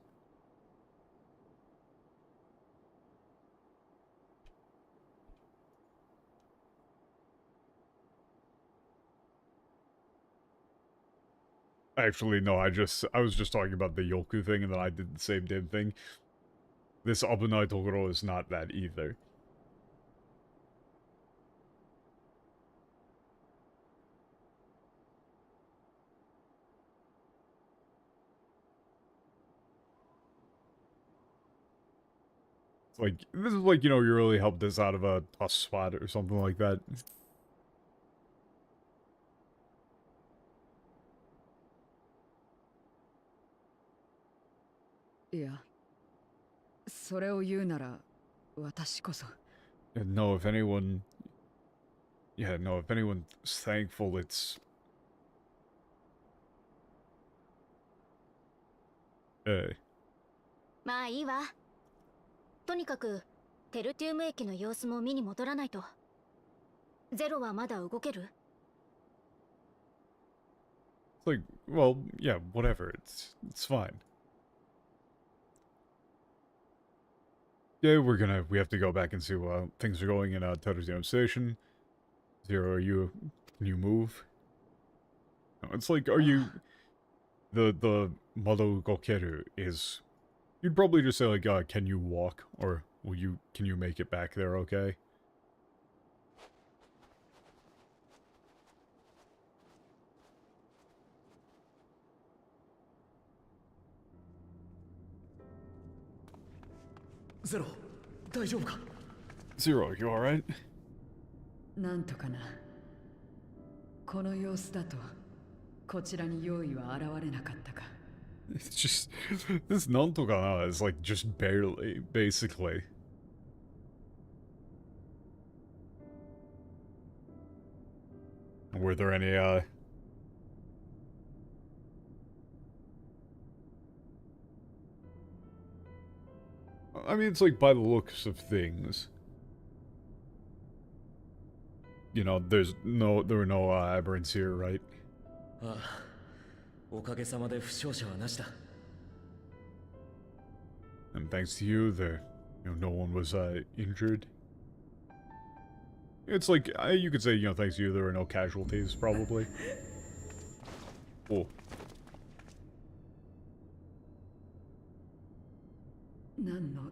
A: Actually, no, I was just talking about the Yoku thing, and then I did the same damn thing. This Abunai Toguro is not that either. It's like, this is like, you know, you really helped us out of a tough spot or something like that.
C: いや、それを言うなら私こそ。
A: No, if anyone... Yeah, no, if anyone's thankful, it's...
D: まあいいわ。とにかくテルティウム駅の様子も見に戻らないと。ゼロはまだ動ける？
A: It's like, well, yeah, whatever, it's fine. Yeah, we have to go back and see how things are going in Totodome Station. Zero, can you move? No, it's like, are you... The Modo Gokeru is... You'd probably just say like, can you walk? Or can you make it back there okay?
H: Zero, 大丈夫か?
A: Zero, you alright?
C: なんとかな。この様子だとこちらに用意は現れなかったか。
A: It's just... This Nantogana is like just barely, basically. Were there any, I mean, it's like by the looks of things. You know, there were no aberrants here, right?
H: ああ、おかげさまで負傷者はなしだ。
A: And thanks to you, no one was injured. It's like you could say, thanks to you, there were no casualties, probably. Oh.
C: 何の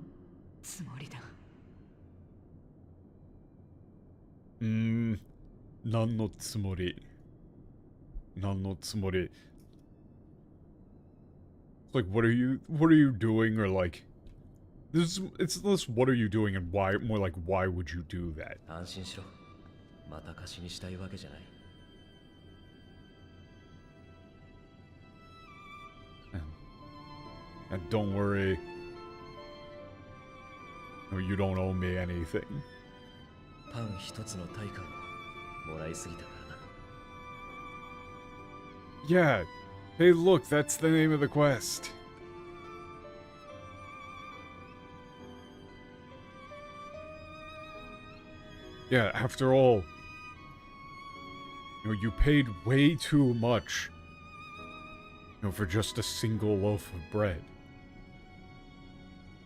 C: つもりだ。
A: 何のつもり。何のつもり。It's like, what are you doing, or like, it's less what are you doing and why, more like why would you do that?
H: 安心しろ。また貸しにしたいわけじゃない。
A: And don't worry. No, you don't owe me anything.
H: パン一つの対価をもらいすぎたからな。
A: Yeah. Hey, look, that's the name of the quest. Yeah, after all, you paid way too much, for just a single loaf of bread.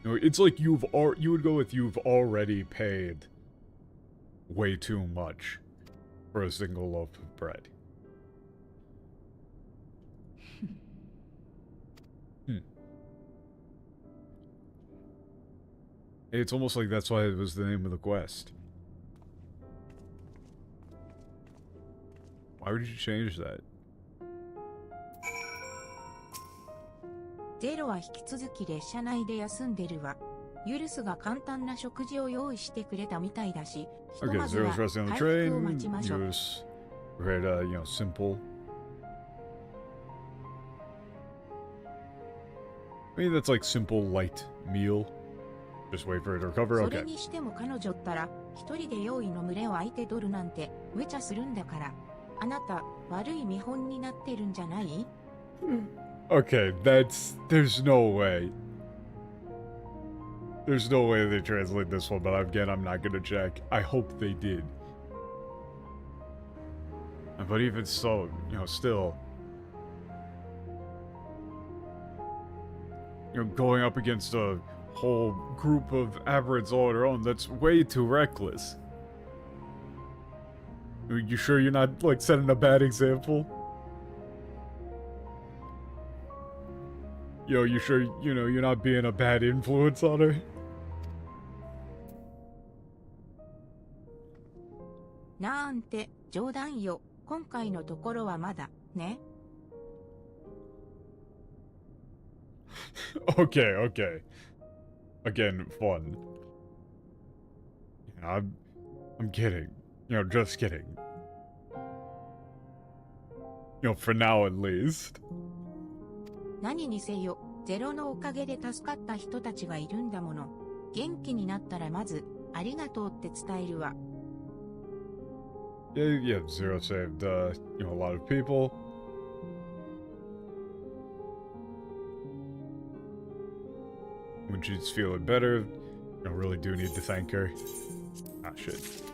A: It's like you would go with you've already paid way too much for a single loaf of bread. It's almost like that's why it was the name of the quest. Why would you change that?
B: ゼロは引き続き列車内で休んでるわ。ユルスが簡単な食事を用意してくれたみたいだし、ひと
A: Okay,
B: まずは
A: Zero's resting on the
B: 回復を
A: train.
B: 待ちましょう。
A: Use very, simple. I mean, that's like simple, light meal. Just wait for it to recover.
B: それ
A: Okay.
B: にしても彼女ったら、一人で用意の群れを相手取るなんて無茶するんだから。あなた、悪い見本になってるんじゃない？
A: Okay, there's no way. There's no way they translate this one, but again, I'm not gonna check. I hope they did. But even so, you know, still, you know, going up against a whole group of aberrants all on their own, that's way too reckless. Are you sure you're not, like, setting a bad example? Yo, you sure, you know, you're not being a bad influence on her?
B: なんて冗談よ。今回のところはまだね。
A: Okay, okay. Again, fun. I'm kidding. You know, just kidding. You know, for now at least.
B: 何にせよ、ゼロのおかげで助かった人たちがいるんだもの。元気になったらまず、ありがとうって伝えるわ。
A: Yeah, Zero saved, you know, a lot of people. When she's feeling better, I really do need to thank her. Ah, shit.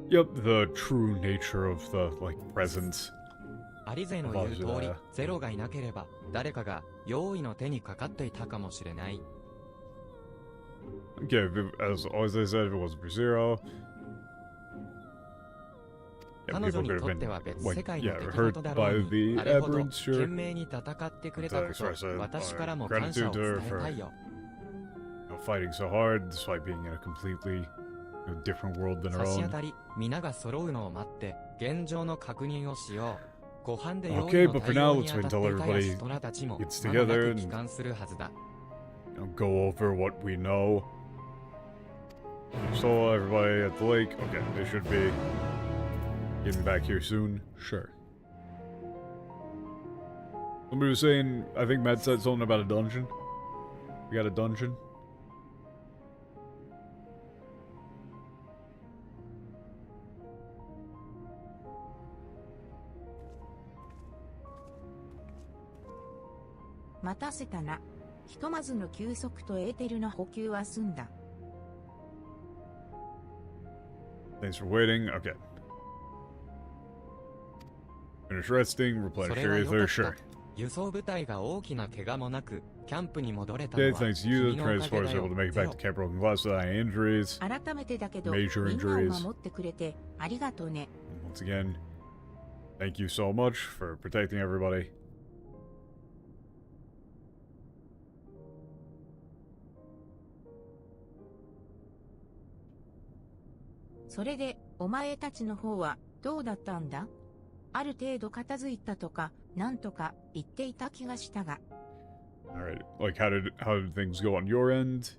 A: Yep, the true nature of the, like, presence.
E: アリゼの言う通り、ゼロがいなければ、誰かが用意の手にかかっていたかもしれない。
A: Okay, as I said, if it wasn't for Zero, yeah,
E: 彼女
A: people
E: に
A: could
E: と
A: have
E: っては
A: been,
E: 別
A: like,
E: 世界の
A: yeah,
E: 出来
A: hurt
E: 事だろ
A: by
E: うに、
A: the
E: あれほど
A: aberrants,
E: 懸
A: sure.
E: 命に戦ってくれた
A: But,
E: こ
A: express
E: と、
A: a
E: 私からも感
A: gratitude
E: 謝を
A: to
E: 伝
A: her
E: え
A: for
E: たいよ。
A: you know, fighting so hard, despite being in a completely, you know, different world than her
E: 差し
A: own.
E: 当たり、皆が揃うのを待って、現状の確認をしよう。湖畔で用
A: Okay,
E: 意の
A: but for
E: 対
A: now,
E: 応に
A: let's
E: 当
A: wait
E: たって
A: until
E: いたや
A: everybody
E: 人らたちも、
A: gets
E: まもな
A: together
E: く
A: and
E: 帰還するはずだ。
A: you know, go over what we know. So everybody at the lake, okay, they should be getting back here soon. Sure. Somebody was saying, I think Matt said something about a dungeon. We got a dungeon.
B: "待たせたな。ひとまずの休息とエーテルの補給は済んだ。
A: Thanks for waiting. Okay. Finish resting,
E: そ
A: replenish
E: れは
A: your
E: 良
A: ether,
E: か
A: sure.
E: った。輸送部隊が大きな怪我もなく、キャンプに戻れた
A: Okay,
E: のは
A: thanks to you,
E: 君
A: the
E: のおかげ
A: transport
E: だ
A: was
E: よ
A: able to make it
E: ゼ
A: back
E: ロ
A: to Camp Broken Glass without any injuries.
B: 改めてだけど、
A: Major
B: みんな
A: injuries.
B: を守ってくれてありがとうね。
A: Once again, thank you so much for protecting everybody.
B: それで、お前たちの方はどうだったんだ？ある程度片付いたとか、なんとか言っていた気がしたが。
A: Alright, like how did things go on your end?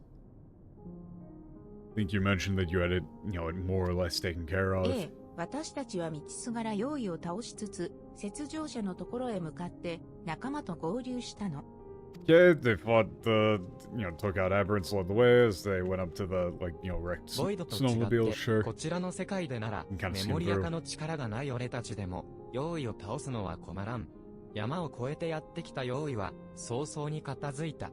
A: I think you mentioned that you had it, you know, more or less taken care of.
B: ええ、私たちは道すがら用意を倒しつつ、雪上車のところへ向かって仲間と合流したの。
A: Yeah, they fought the, you know, took out aberrants along the way as they went up to the, like, you know, wrecked
E: ボイドと違っ
A: snowmobile,
E: て、
A: sure.
E: こちらの世界でなら、
A: You kind of
E: メ
A: seen
E: モリア
A: through.
E: 化の力がない俺たちでも、用意を倒すのは困らん。山を越えてやってきた用意は、早々に片付いた。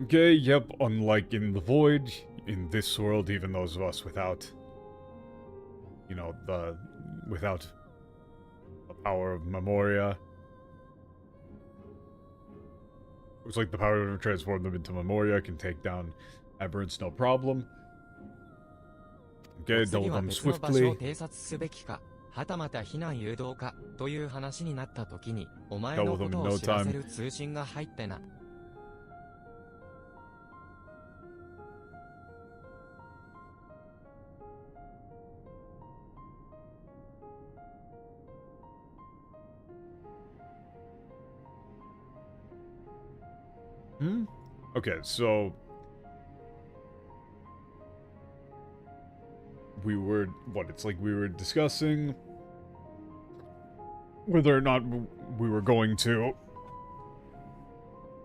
A: Okay, yep, unlike in the Void, in this world, even those of us without, you know, without the power of Memoria. Looks like the power to transform them into Memoria can take down aberrants no problem. Okay,
E: 次
A: double
E: は
A: them
E: 別の場所を
A: swiftly.
E: 偵察すべきか、はたまた避難誘導か、という話になった時に、お前のことを知らせる通信が入ってな。
A: Hmm? Okay, so we were it's like we were discussing whether or not we were going to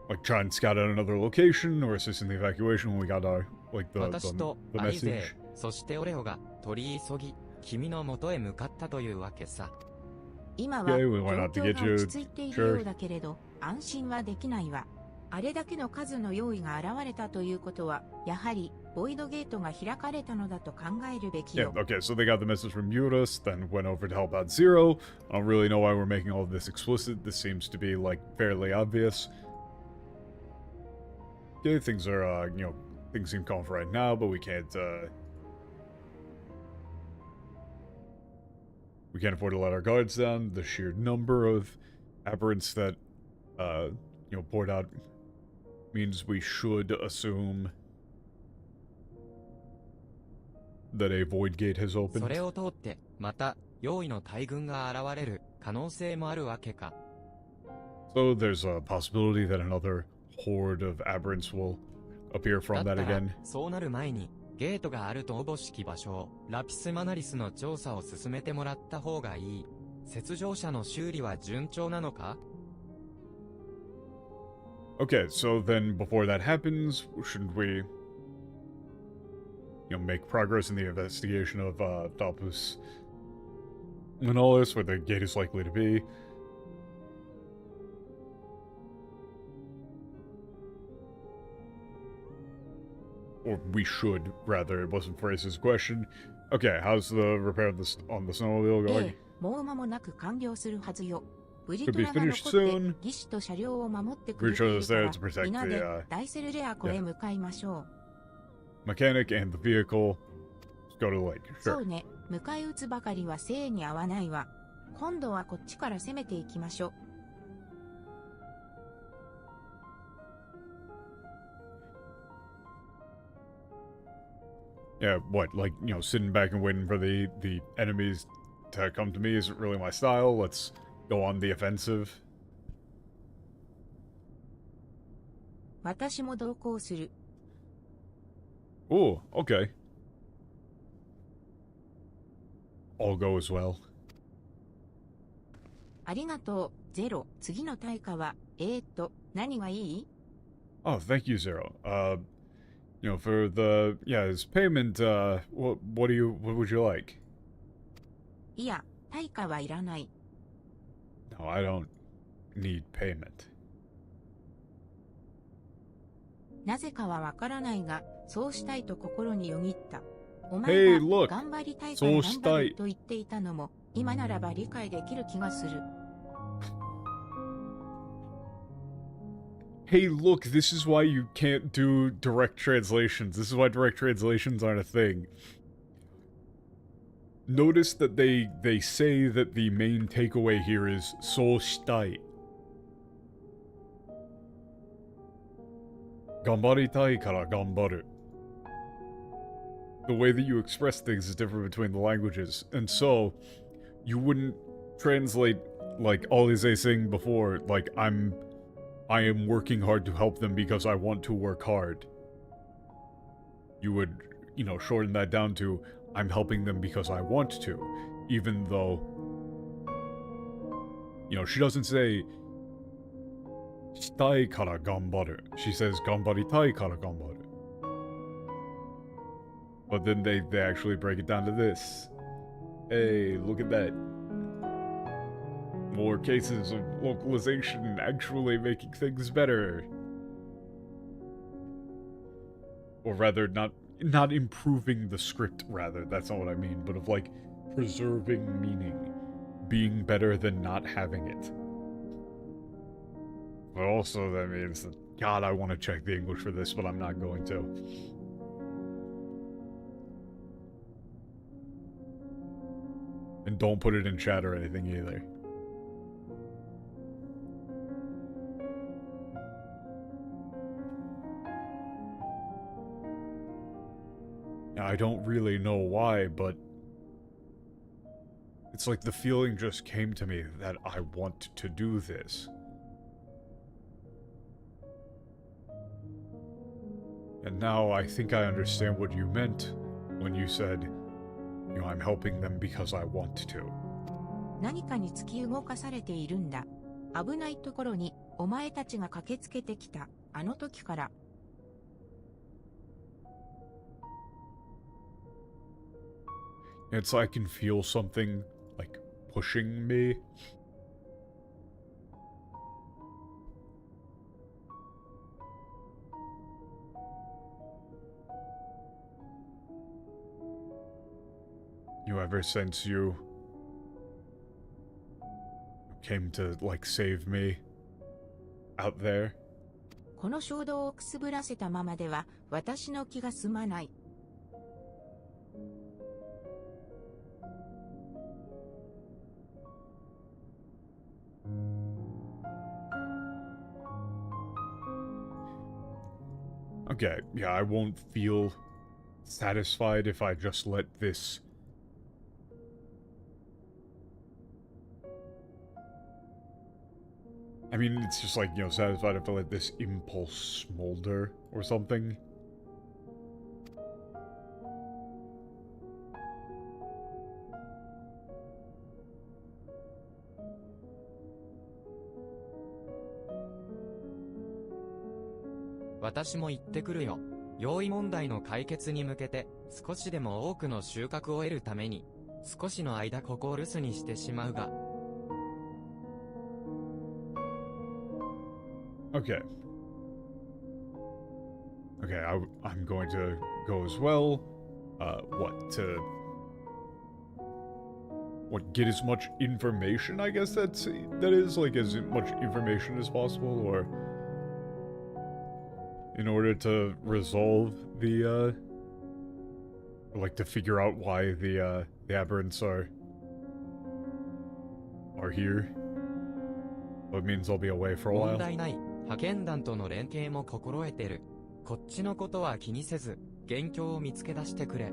A: like try and scout out another location or assist in the evacuation when we got our like
E: 私と
A: the
E: アリゼ
A: message.
E: そしてオレオが取り急ぎ、君の元へ向かったというわけさ。
B: 今は
A: Okay, we
B: 状
A: went out to
B: 況
A: get
B: が
A: you.
B: 落ち着いているよ
A: Sure.
B: うだけれど、安心はできないわ。あれだけの数の用意が現れたということは、やはり、ボイドゲートが開かれたのだと考えるべき
A: Yeah,
B: よ。
A: okay, so they got the message from Eurus, then went over to help out Zero. I don't really know why we're making all of this explicit. This seems to be, like, fairly obvious. Okay, things are, things seem calm for right now, but we can't afford to let our guards down. The sheer number of aberrants that, poured out means we should assume that a void gate has
E: そ
A: opened.
E: れを通って、また、用意の大軍が現れる可能性もあるわけか。
A: So there's a possibility that another horde of aberrants will appear
E: だ
A: from
E: った
A: that
E: ら
A: again.
E: そうなる前に、ゲートがあるとおぼしき場所を、ラピスマナリスの調査を進めてもらった方がいい。雪上車の修理は順調なのか？
A: Okay, so then before that happens, shouldn't we, make progress in the investigation of Dalpus Manolis, where the gate is likely to be? Or we should, rather. It wasn't Fraser's question. Okay, how's the repair on the snowmobile
B: え
A: going?
B: え、もう間もなく完了するはずよ。ブリ
A: Could
B: ト
A: be
B: ラが
A: finished
B: 残って
A: soon.
B: 技師と車両を守ってく
A: Pretty
B: れて
A: sure
B: いる
A: that's
B: か
A: there
B: ら
A: to protect
B: 皆
A: the
B: でダイセルレア湖へ向かいましょう。
A: mechanic and the vehicle. Let's go to the lake.
B: そ
A: Sure.
B: うね、迎え撃つばかりは正に合わないわ。今度はこっちから攻めていきましょう。
A: Yeah, what, like, sitting back and waiting for the enemies to come to me isn't really my style. Let's go on the offensive.
B: 私も同行する。
A: Ooh, okay. I'll go as well.
B: ありがとう、ゼロ。次の対価は、何がいい？
A: Oh, thank you, Zero. For the, his payment, what would you like?
B: いや、対価はいらない。
A: No, I don't need payment.
B: なぜかはわからないが、そうしたいと心によぎった。お
A: Hey,
B: 前が
A: look!
B: 頑張りたいから
A: そうしたい
B: 頑張ると言っていたのも、今ならば理解できる気がする。
A: Hey, look, this is why you can't do direct translations. This is why direct translations aren't a thing. Notice that they say that the main takeaway here is so shitai. Gambaritai kara gambaru. The way that you express things is different between the languages, and so you wouldn't translate like Alize saying before, like I am working hard to help them because I want to work hard. You would, shorten that down to, I'm helping them because I want to. Even though, she doesn't say, shitai kara gambaru. She says, gambaritai kara gambaru. But then they actually break it down to this. Hey, look at that. More cases of localization actually making things better. Or rather, not improving the script, rather. That's not what I mean, but of, like, preserving meaning. Being better than not having it. But also, that means that, God, I want to check the English for this, but I'm not going to. And don't put it in chat or anything either. I don't really know why, but it's like the feeling just came to me that I want to do this. And now I think I understand what you meant when you said, I'm helping them because I want to.
B: 何かに突き動かされているんだ。危ないところにお前たちが駆けつけてきた。あの時から。
A: It's I can feel something, like, pushing me. You ever since you came to, like, save me out there?
B: この衝動をくすぶらせたままでは私の気が済まない。
A: Okay, yeah, I won't feel satisfied if I just let this... I mean, it's just like, you know, satisfied if I let this impulse smolder or something.
E: 「私も行ってくるよ。用意問題の解決に向けて、少しでも多くの収穫を得るために、少しの間ここを留守にしてしまうが。」
A: Okay. Okay, I'm going to go as well. Get as much information, I guess that is, like, as much information as possible, or... in order to resolve the, like, to figure out why the aberrants are here. That means I'll be away for a while.
E: 問題ない。派遣団との連携も心得てる。こっちのことは気にせず、元凶を見つけ出してくれ。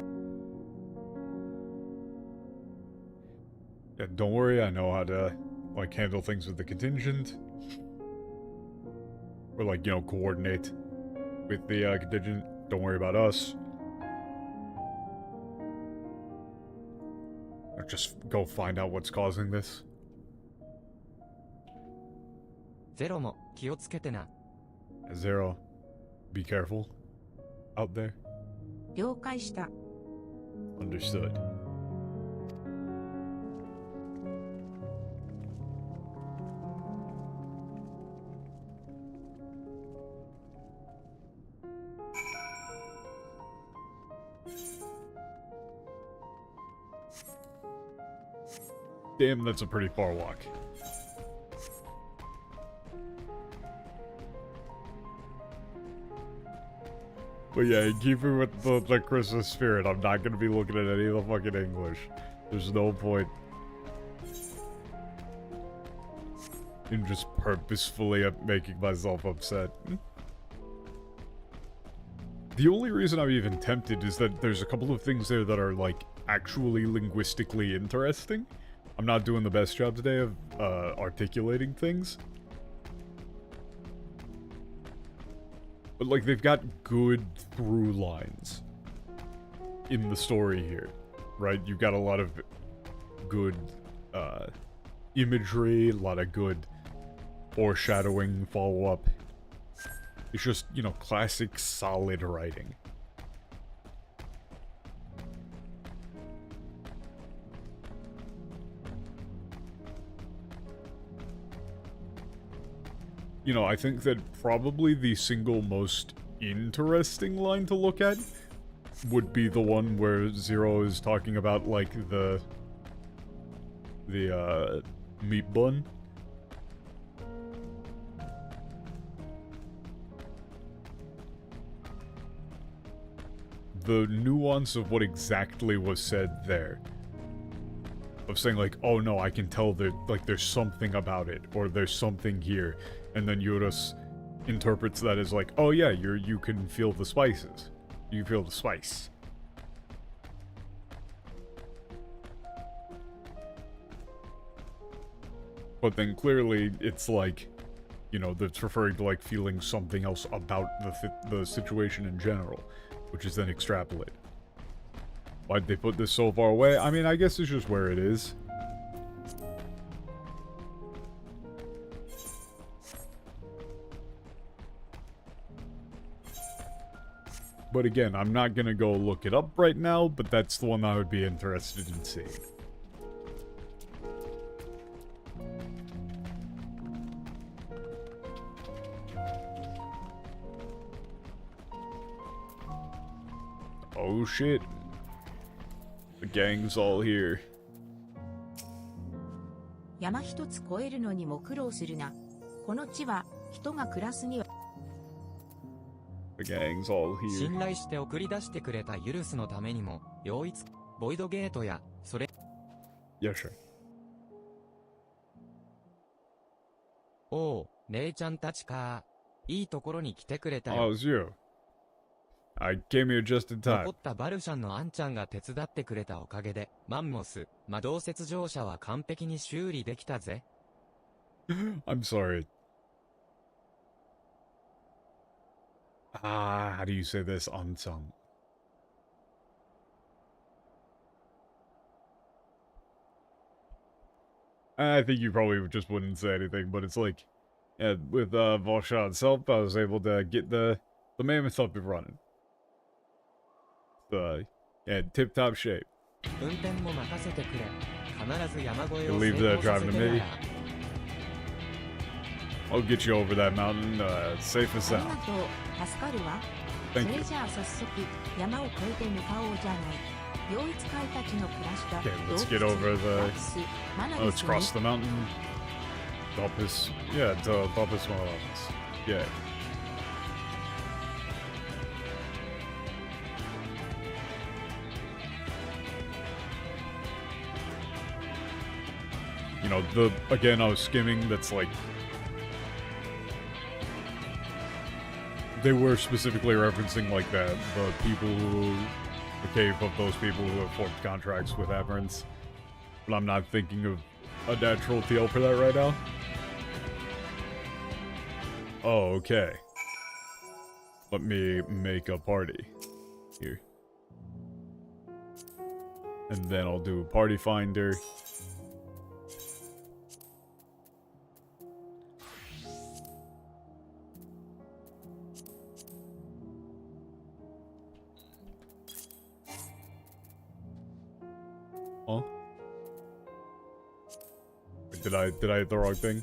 A: Yeah, don't worry, I know how to, like, handle things with the contingent. Or, like, you know, coordinate with the contingent. Don't worry about us. Or just go find out what's causing this.
E: ゼロも気をつけてな。
A: Zero, be careful out there.
B: 了解した。
A: Understood. Damn, that's a pretty far walk. But yeah, in keeping with the Christmas spirit, I'm not gonna be looking at any of the fucking English. There's no point in just purposefully making myself upset. The only reason I'm even tempted is that there's a couple of things there that are, like, actually linguistically interesting. I'm not doing the best job today of articulating things. But, like, they've got good through lines in the story here, right? You've got a lot of good imagery, a lot of good foreshadowing, follow-up. It's just, you know, classic solid writing. You know, I think that probably the single most interesting line to look at would be the one where Zero is talking about, like, the meat bun. The nuance of what exactly was said there. Of saying, like, oh no, I can tell that, like, there's something about it, or there's something here. And then Eurus interprets that as like, oh yeah, you can feel the spices. You feel the spice. But then clearly it's like, you know, that's referring to, like, feeling something else about the situation in general, which is then extrapolated. Why'd they put this so far away? I mean, I guess it's just where it is. But again, I'm not gonna go look it up right now, but that's the one I would be interested in seeing. Oh shit. The gang's all here.
B: 山一つ越えるのにも苦労するな。この地は人が暮らすには。
A: The gang's all here.
E: 信頼して送り出してくれたユルスのためにも、用意ボイドゲートや、それ。
A: Yeah, sure.
E: おう、姉ちゃんたちか。いいところに来てくれた
A: Oh,
E: よ。
A: it was you. I came here just in
E: 残
A: time.
E: ったバルシャンのアンちゃんが手伝ってくれたおかげで、マンモス、魔導雪乗車は完璧に修理できたぜ。
A: I'm sorry. How do you say this? Unsung. I think you probably just wouldn't say anything, but it's like, yeah, with Volshad's help, I was able to get the mammoth up and running. Yeah, tip-top shape.
E: 運転も任せてくれ。必ず山越え
A: You
E: を
A: leave
E: 成
A: that
E: 功さ
A: driving
E: せ
A: to
E: て
A: me.
E: やら。
A: I'll get you over that mountain, safe as
B: あり
A: sound.
B: がとう。助かるわ。そ
A: Thank
B: れ
A: you.
B: じゃあ早速山を越えて向かおうじゃない。両一会たちの暮らした
A: Okay,
B: 洞
A: let's
B: 窟
A: get over
B: ダ
A: the...
B: プスマナ
A: Oh,
B: リ
A: let's
B: ス
A: cross
B: に
A: the mountain. Dopus. Yeah, Dopus Mountains. Yeah. You know, again, I was skimming, that's like... They were specifically referencing, like, the people who... The cave of those people who have forged contracts with Aberrants. But I'm not thinking of a natural deal for that right now. Oh, okay. Let me make a party. Here. And then I'll do a party finder. Huh? Wait, did I hit the wrong thing?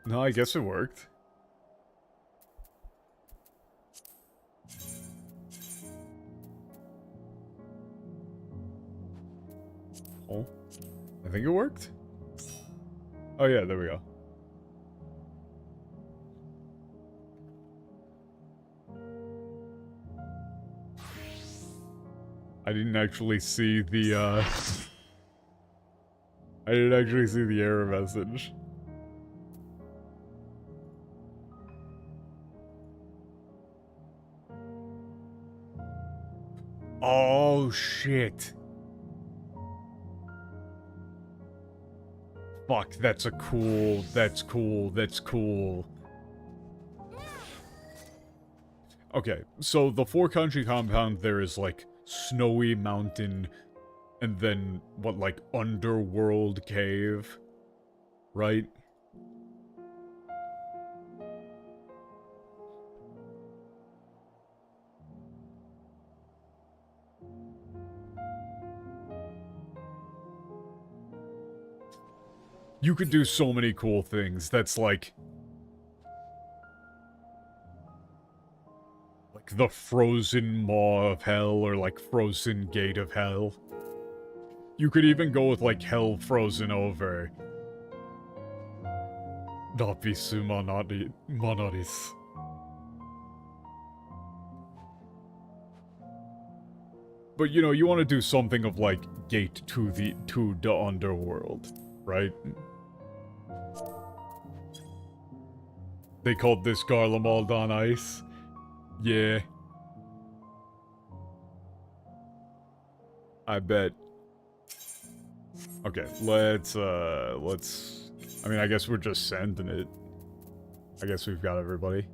A: No, I guess it worked. Oh, I think it worked. Oh yeah, there we go. I didn't actually see the, I didn't actually see the error message. Oh, shit. Fuck, that's cool, that's cool. Okay, so the four country compound there is like snowy mountain and then what, like underworld cave, right? You could do so many cool things. That's like the frozen maw of hell or like frozen gate of hell. You could even go with like hell frozen over. Dapisu Monaris. But you know, you want to do something of like gate to the underworld, right? They called this Garlemald on ice. Yeah. I bet. Okay, let's, I mean, I guess we're just sending it. I guess we've got everybody.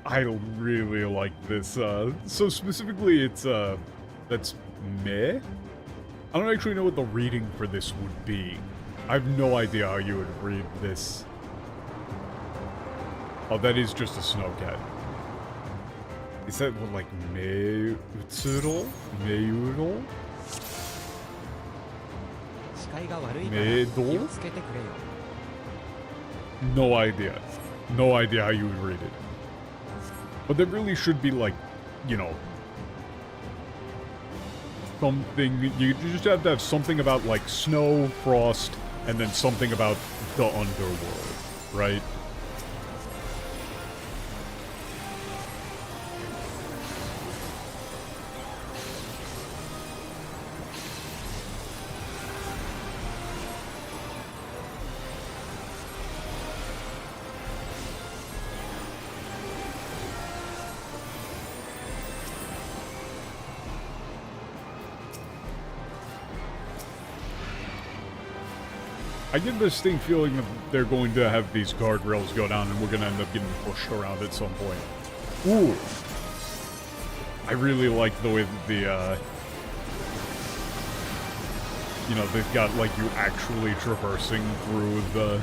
A: I really like this, so specifically it's, that's meh? I don't actually know what the reading for this would be. I have no idea how you would read this. Oh, that is just a snowcat. Is that what, like, Meyudel? Meyudel?
E: 視界が悪いから
A: メイド
E: 気をつけてくれよ。
A: No idea. No idea how you would read it. But there really should be, like, you know, something. You just have to have something about, like, snow, frost, and then something about the underworld, right? I get this distinct feeling that they're going to have these guardrails go down and we're going to end up getting pushed around at some point. Ooh. I really like the way that the, you know, they've got, like, you actually traversing through the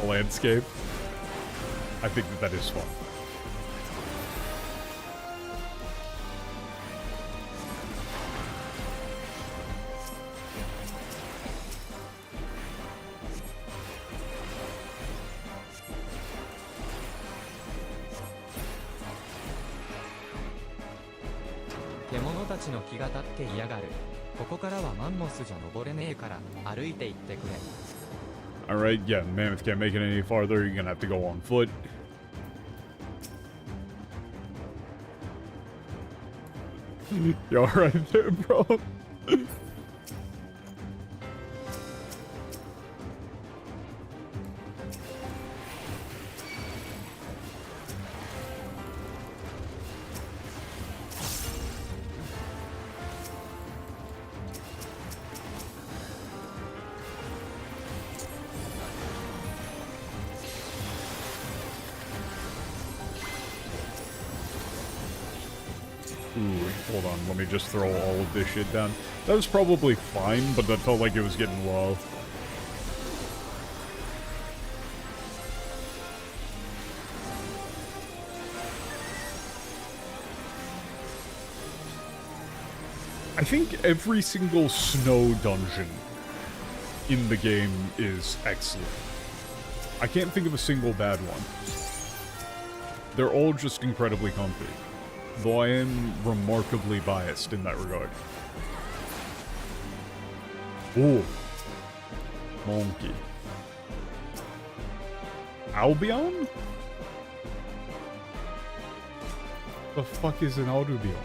A: landscape. I think that that is fun. Alright, yeah, Mammoth can't make it any farther, you're gonna have to go on foot. You alright there, bro? Hold on, let me just throw all of this shit down. That was probably fine, but that felt like it was getting low. I think every single snow dungeon in the game is excellent. I can't think of a single bad one. They're all just incredibly comfy. Though I am remarkably biased in that regard. Ooh. Monkey. Albion? The fuck is an Albion?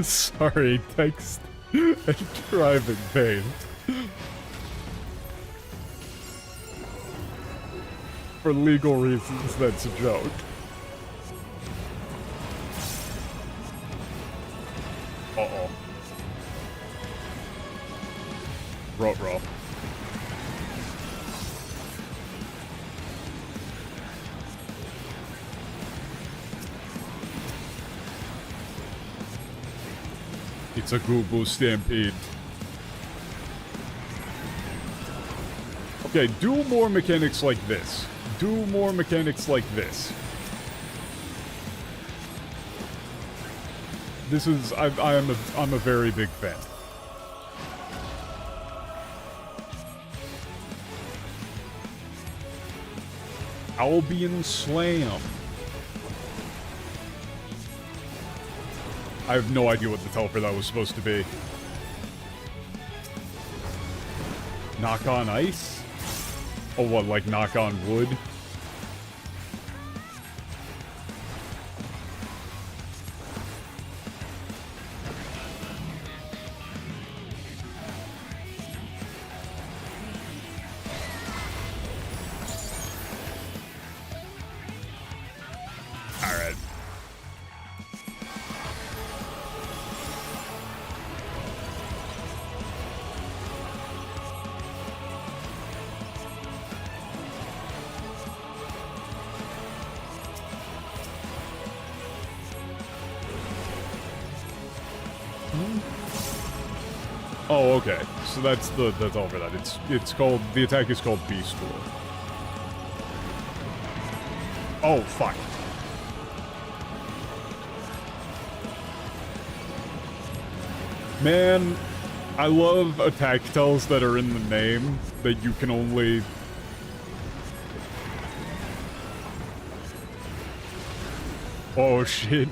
A: Sorry, text and driving pain. For legal reasons, that's a joke. Uh-oh. Ruh-roh. It's a Google stampede. Okay, do more mechanics like this. Do more mechanics like this. This is I'm a very big fan. Albion Slam. I have no idea what the tell for that was supposed to be. Knock on ice? Oh, what, like knock on wood? Oh, okay. So that's all for that. It's called, the attack is called Beast Roar. Oh, fuck. Man, I love attack tells that are in the name that you can only... Oh, shit.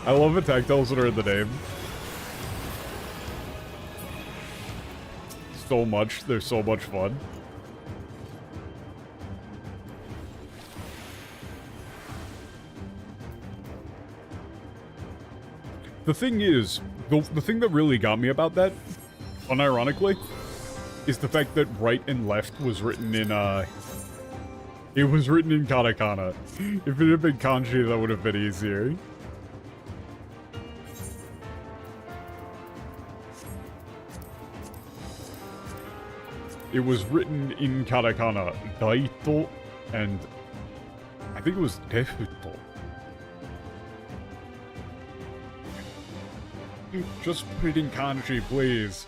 A: I love attack tells that are in the name. So much. They're so much fun. The thing is, the thing that really got me about that, unironically, is the fact that right and left was written in, it was written in katakana. If it had been kanji, that would have been easier. It was written in katakana, daito, and I think it was defuto. Just put it in kanji, please.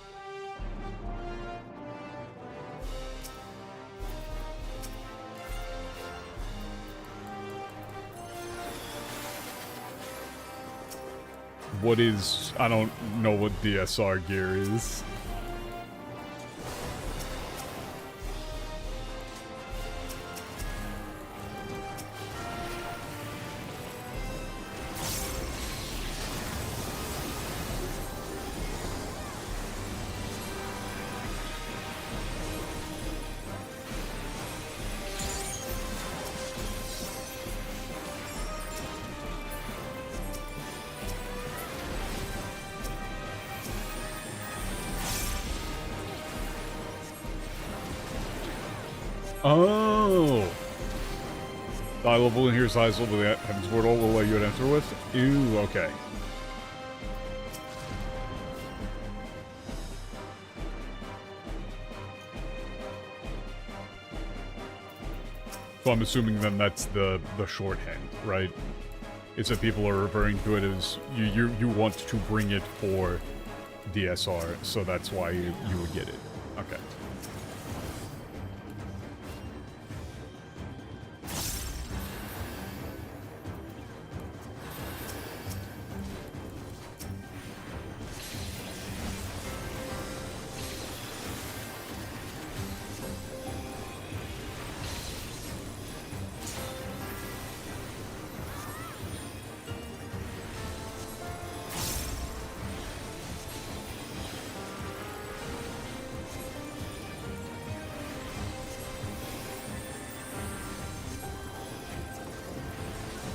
A: What is... I don't know what DSR gear is. Oh! Die level in here, size level, the Heaven's Portal will let you enter with? Ew, okay. So I'm assuming then that's the shorthand, right? It's that people are referring to it as you want to bring it for DSR, so that's why you would get it. Okay.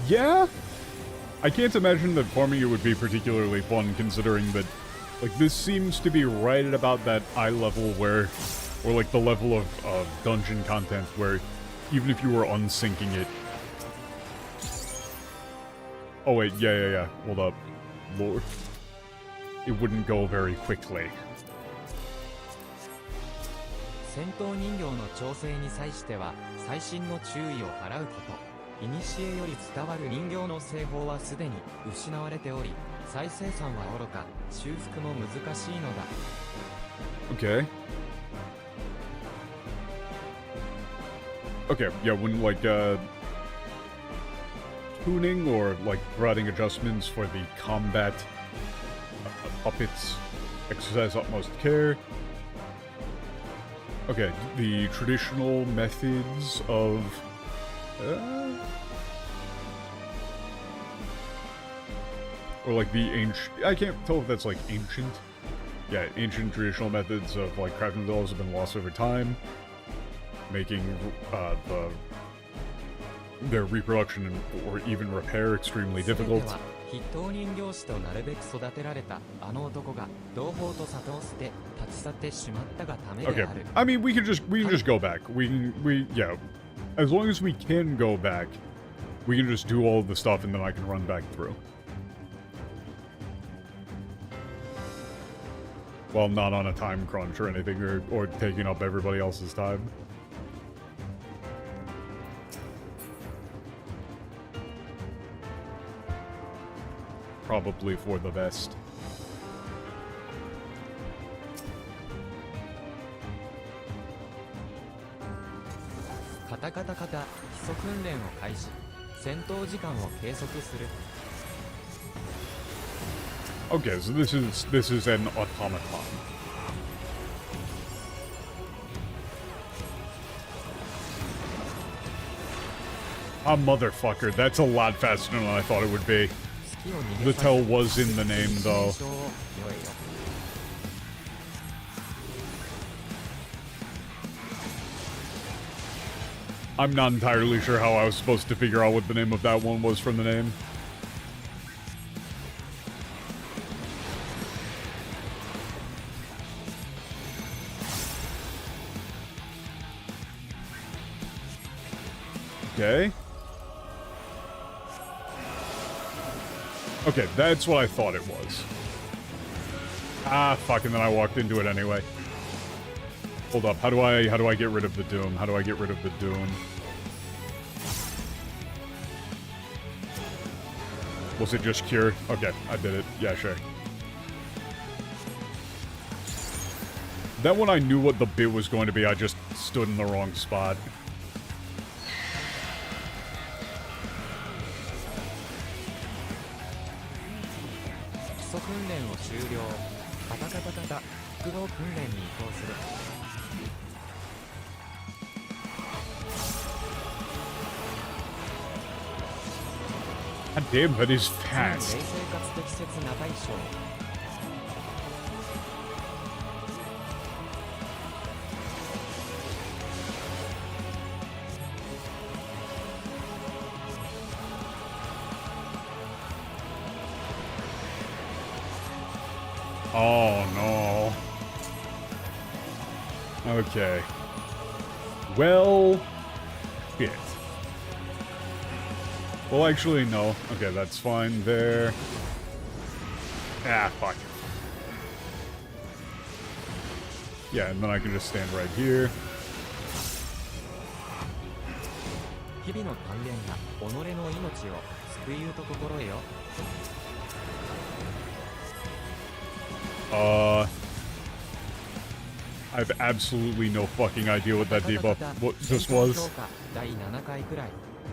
A: Yeah? I can't imagine that farming it would be particularly fun, considering that, like, this seems to be right at about that eye level where, or like the level of dungeon content where even if you were unsyncing it... Oh wait, yeah, hold up. Lord. It wouldn't go very quickly.
E: 戦闘人形の調整に際しては細心の注意を払うこと。古より伝わる人形の製法はすでに失われており、再生産はおろか、修復も難しいのだ。
A: Okay. Okay, yeah, when like tuning or like providing adjustments for the combat puppets, exercise utmost care. Okay, the traditional methods of or like the ancient, I can't tell if that's like ancient. Yeah, ancient traditional methods of like crafting dolls have been lost over time, making their reproduction or even repair extremely difficult. Okay, I mean we can just go back. Yeah, as long as we can go back, we can just do all of the stuff and then I can run back through. Well, not on a time crunch or anything, or taking up everybody else's time. Probably for the best.
E: カタカタカタ基礎訓練を開始。戦闘時間を計測する。
A: Okay, so this is an automaton. Ah, motherfucker, that's a lot faster than I thought it would be. The tell was in the name, though. I'm not entirely sure how I was supposed to figure out what the name of that one was from the name. Okay. Okay, that's what I thought it was. Ah, fuck, and then I walked into it anyway. Hold up, how do I get rid of the Doom? How do I get rid of the Doom? Was it just cure? Okay, I did it. Yeah, sure. That one I knew what the bit was going to be, I just stood in the wrong spot. God damn, that is fast. Oh no. Okay. Well, shit. Well, actually, no. Okay, that's fine there. Ah, fuck. Yeah, and then I can just stand right here. I have absolutely no fucking idea what that debuff just was.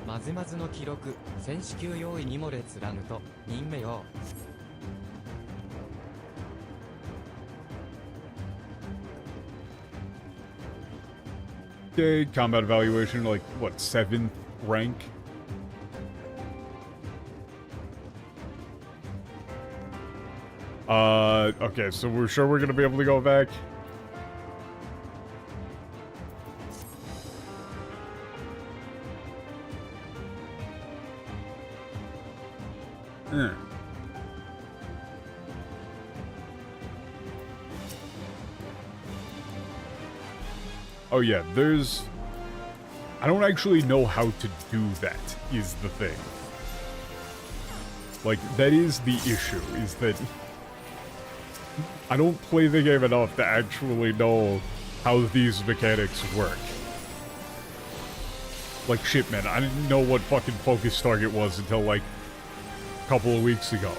A: まずまずの記録、戦士級用意にも列ラムと任命よ。Okay, combat evaluation, like, what, 7th rank? Okay, so we're sure we're gonna be able to go back? Oh yeah, there's... I don't actually know how to do that, is the thing. Like, that is the issue, is that... I don't play the game enough to actually know how these mechanics work. Like, shit, man, I didn't know what fucking focus target was until, like, a couple of weeks ago.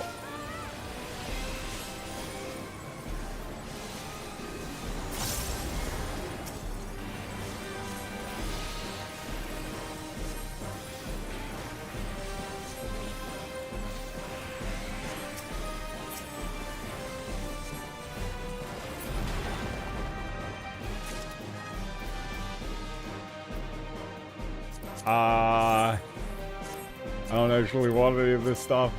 A: I don't actually want any of this stuff.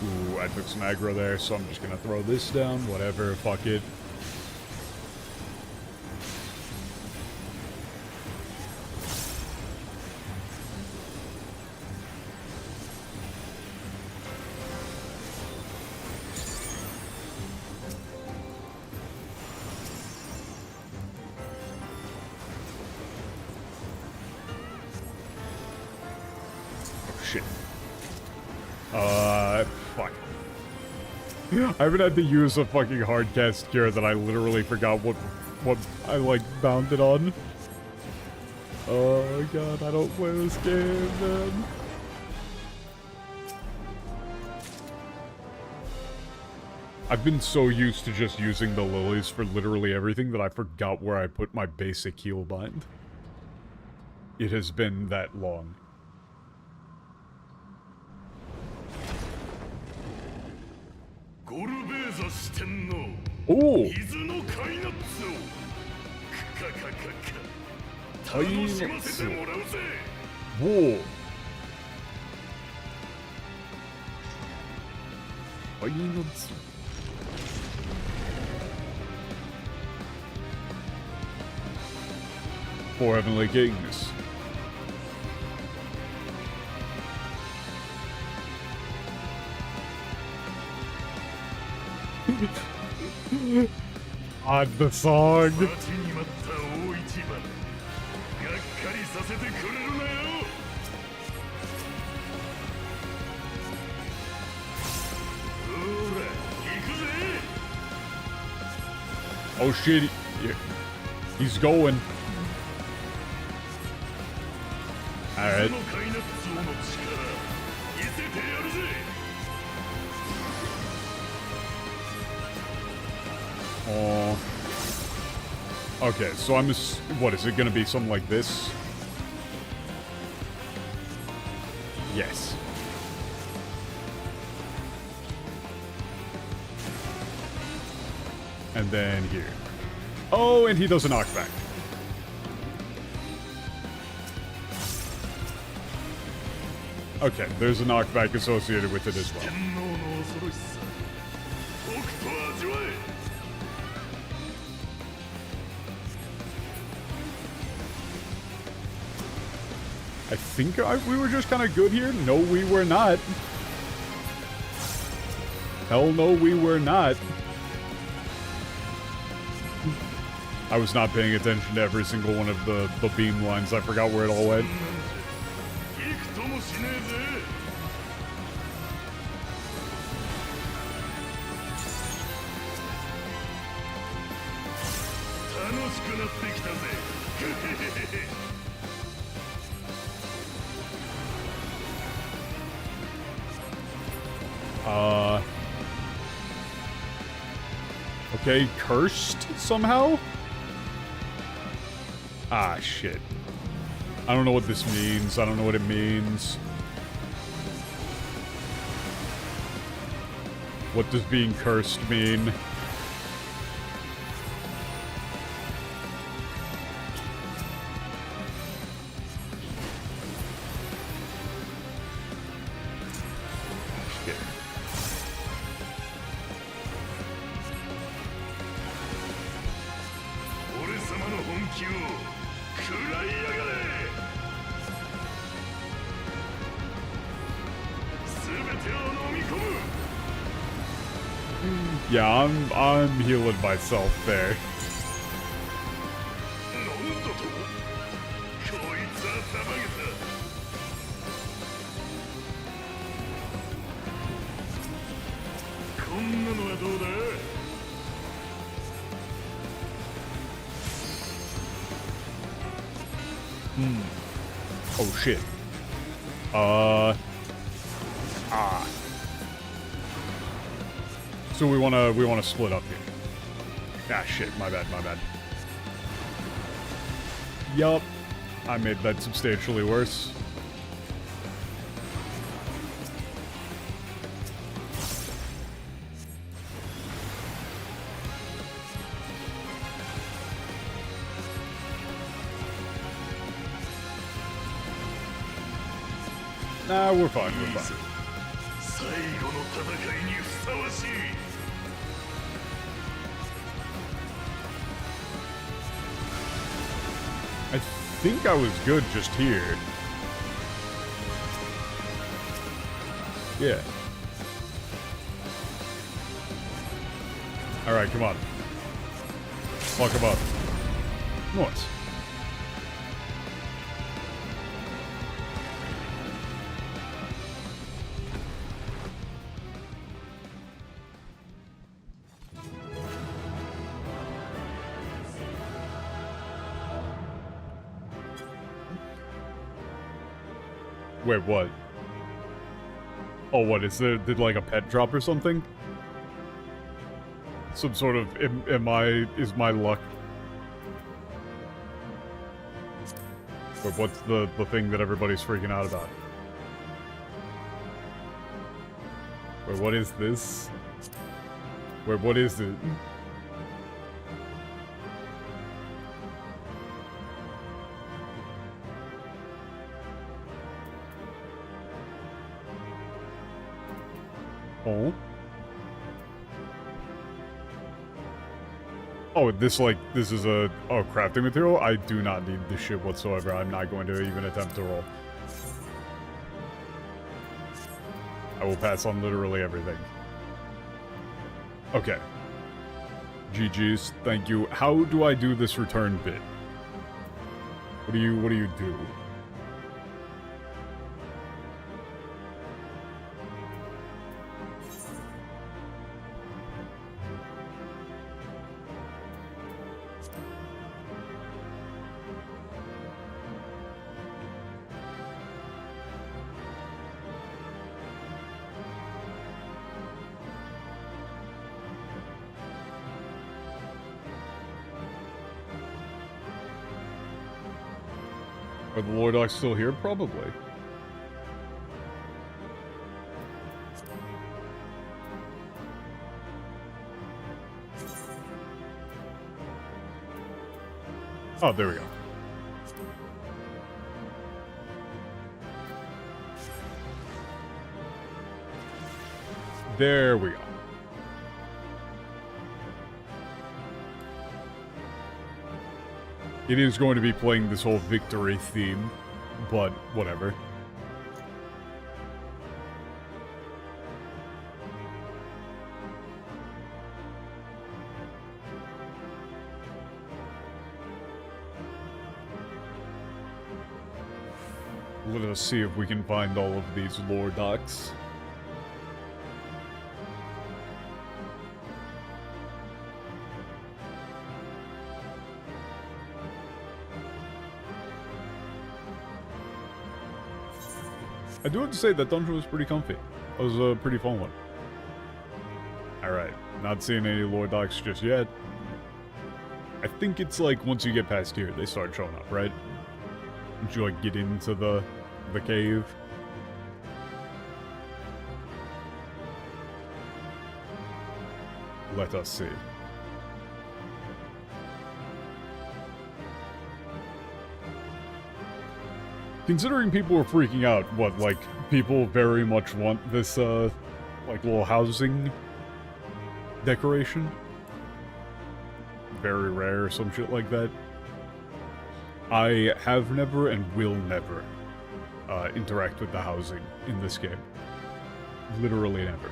A: Ooh, I took some aggro there, so I'm just gonna throw this down. Whatever, fuck it. Fuck. I haven't had to use a fucking hard cast cure that I literally forgot what I like bounded on. Oh god, I don't play this game, man. I've been so used to just using the lilies for literally everything that I forgot where I put my basic heal bind. It has been that long. Oh! Whoa! Four Heavenly Kings. On the song. Oh shit, he's going. Alright. Oh. Okay, so I'm just... What, is it gonna be something like this? Yes. And then here. Oh, and he does a knockback. Okay, there's a knockback associated with it as well. I think we were just kind of good here. No, we were not. Hell no, we were not. I was not paying attention to every single one of the beam lines. I forgot where it all went. Okay, cursed somehow? Ah, shit. I don't know what this means. I don't know what it means. What does being cursed mean? Shit. Yeah, I'm healing myself there. Oh shit. So we wanna split up here. Ah shit, my bad. Yup. I made that substantially worse. Nah, we're fine. I think I was good just here. Yeah. Alright, come on. Fuck him up. Nice. Wait, what? Oh, what, is there, did like a pet drop or something? Some sort of, is my luck? Wait, what's the thing that everybody's freaking out about? Wait, what is this? Wait, what is it? Oh? Oh, this is a crafting material? I do not need this shit whatsoever. I'm not going to even attempt to roll. I will pass on literally everything. Okay. GG's, thank you. How do I do this return bit? What do you do? Are the Lordocks still here? Probably. Oh, there we go. There we go. It is going to be playing this whole victory theme, but whatever. Let us see if we can find all of these lore docs. I do have to say that dungeon was pretty comfy. It was a pretty fun one. Alright, not seeing any lore docs just yet. I think it's like once you get past here, they start showing up, right? Once you like get into the cave. Let us see. Considering people were freaking out, what, like, people very much want this, like, little housing decoration? Very rare or some shit like that. I have never and will never, interact with the housing in this game. Literally never.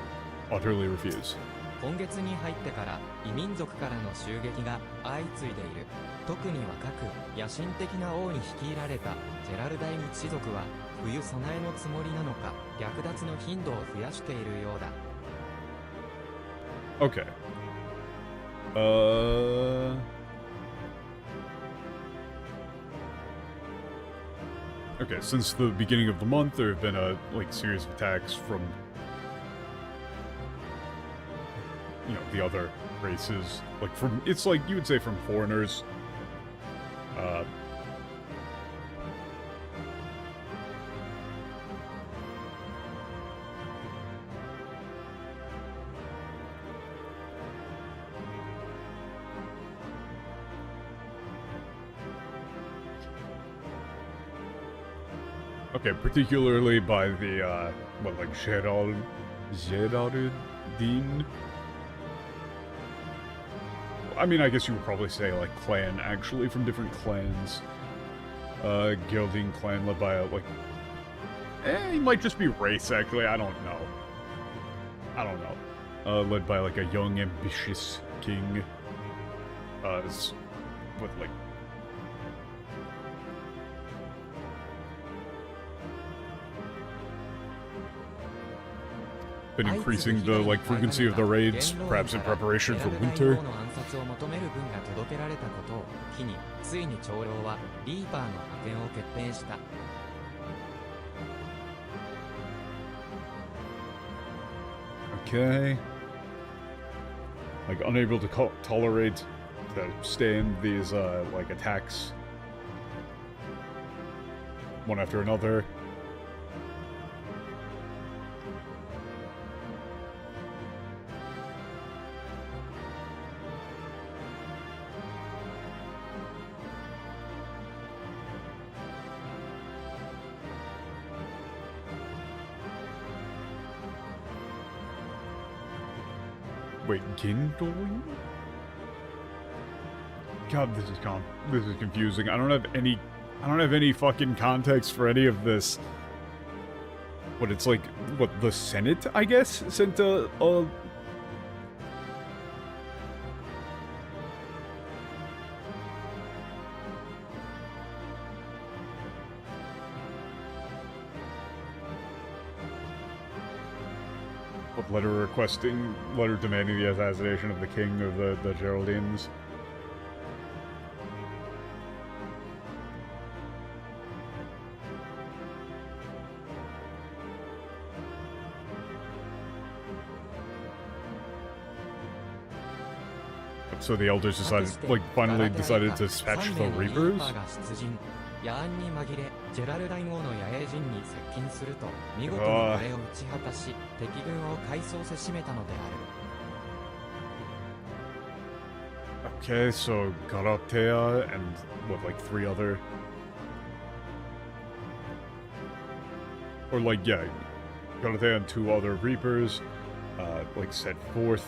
A: Utterly refuse.
E: 今月に入ってから異民族からの襲撃が相次いでいる。特に若く野心的な王に率いられたジェラルダイニチ族は冬備えのつもりなのか略奪の頻度を増やしているようだ。
A: Okay. Okay, since the beginning of the month, there have been a, like, series of attacks from, you know, the other races. Like, from, it's like, you would say from foreigners. Okay, particularly by the, what, like, Geraldine? I mean, I guess you would probably say, like, clan, actually, from different clans. Geraldine clan led by a, like... it might just be race, actually, I don't know. I don't know. Led by, like, a young, ambitious king. With, like... been increasing the, like, frequency of the raids, perhaps in preparation for winter. Okay. Like, unable to tolerate, to stand these, like, attacks. One after another. Wait, Gindoin? God, this is confusing. I don't have any fucking context for any of this. What, it's like, what, the Senate, I guess, sent a letter demanding the assassination of the king of the Geraldines. So the elders finally decided to dispatch the Reapers?
E: 野暗に紛れ、ジェラルダイン王の野営陣に接近すると、見事にこれを打ち果たし、敵軍を快走せしめたのである。
A: Okay, so Garatea and what, like 3 other... Or like, yeah, Garatea and 2 other Reapers, like set forth.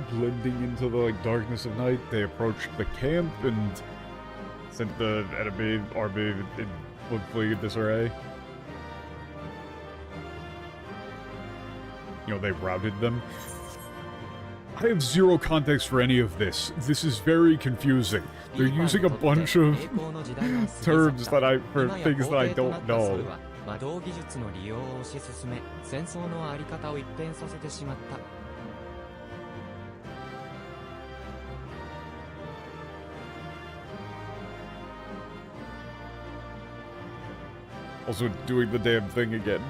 A: Blending into the like darkness of night, they approached the camp and sent the enemy army in fleeing disarray. You know, they routed them. I have zero context for any of this. This is very confusing. They're using a bunch of terms for things that I don't know.
E: 魔導技術の利用を推し進め、戦争のあり方を一変させてしまった。
A: Also doing the damn thing again.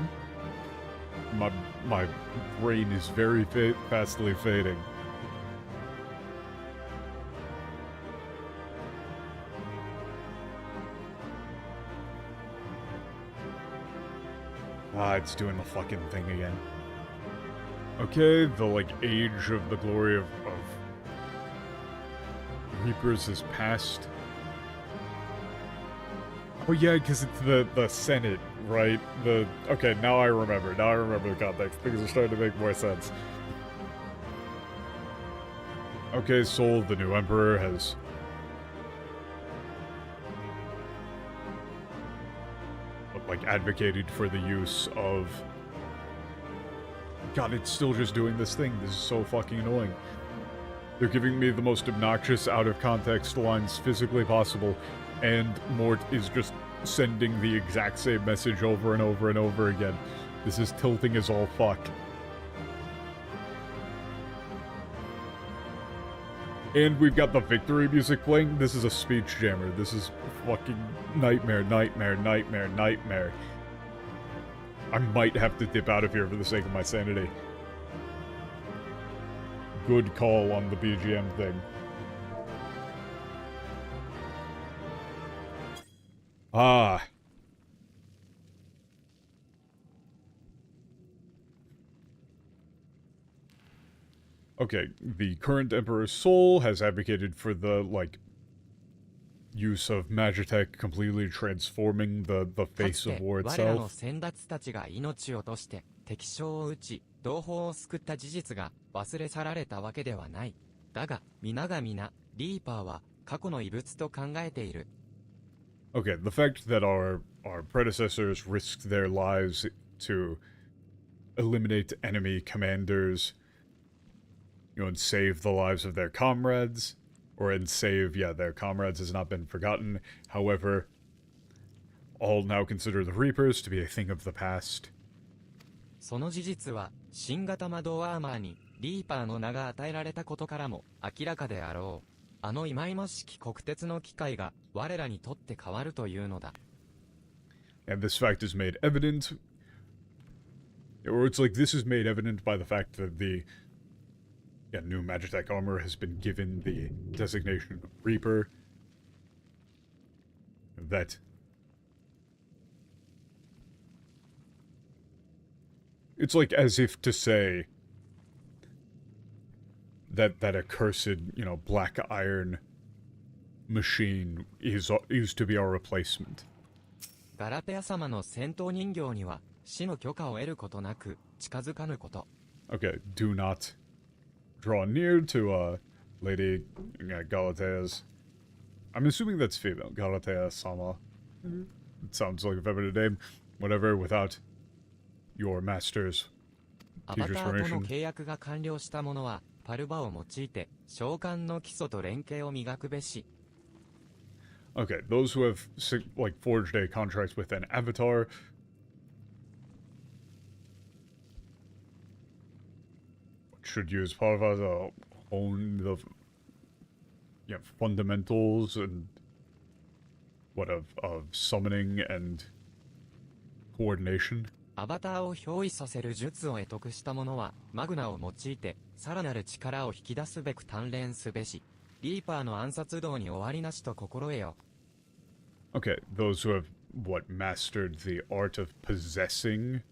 A: My brain is very fastly fading. Ah, it's doing the fucking thing again. Okay, the like age of the glory of Reapers has passed. Oh yeah, because it's the Senate, right? Okay, now I remember. Now I remember the context. Things are starting to make more sense. Okay, Sol, the new emperor, has... like, advocated for the use of... God, it's still just doing this thing. This is so fucking annoying. They're giving me the most obnoxious, out-of-context lines physically possible, and Mort is just sending the exact same message over and over and over again. This is tilting as all fuck. And we've got the victory music playing. This is a speech jammer. This is fucking nightmare, nightmare, nightmare, nightmare. I might have to dip out of here for the sake of my sanity. Good call on the BGM thing. Ah. Okay, the current Emperor's Soul has advocated for the, like, use of Magitech completely transforming the face of war itself. 我らの先達たちが命を落として敵将を討ち、同胞を救った事実が忘れ去られたわけではない。だが、皆が皆、リーパーは過去の遺物と考えている。Okay, the fact that our predecessors risked their lives to eliminate enemy commanders, you know, and save the lives of their comrades, their comrades has not been forgotten. However, all now consider the Reapers to be a thing of the past. その事実は、新型魔導アーマーにリーパーの名が与えられたことからも明らかであろう。あの忌々しき国鉄の機械が我らにとって変わるというのだ。And this fact is made evident Or it's like this is made evident by the fact that the new Magitech armor has been given the designation Reaper. That it's like as if to say that that accursed, black iron machine is to be our replacement.
E: ガラテア様の戦闘人形には死の許可を得ることなく近づかぬこと。
A: Okay, do not draw near to Lady Galatea's. I'm assuming that's female. Galatea-sama. It sounds like a feminine name. Whatever, without your master's
E: アバ
A: teacher's
E: ターとの
A: permission.
E: 契約が完了した者はパルバを用いて召喚の基礎と連携を磨くべし。
A: Okay, those who have forged a contract with an avatar should use Parva to hone the fundamentals and of summoning and coordination.
E: アバターを憑依させる術を得得した者はマグナを用いてさらなる力を引き出すべく鍛錬すべし。リーパーの暗殺道に終わりなしと心得よ。
A: Okay, those who have mastered the art of possessing.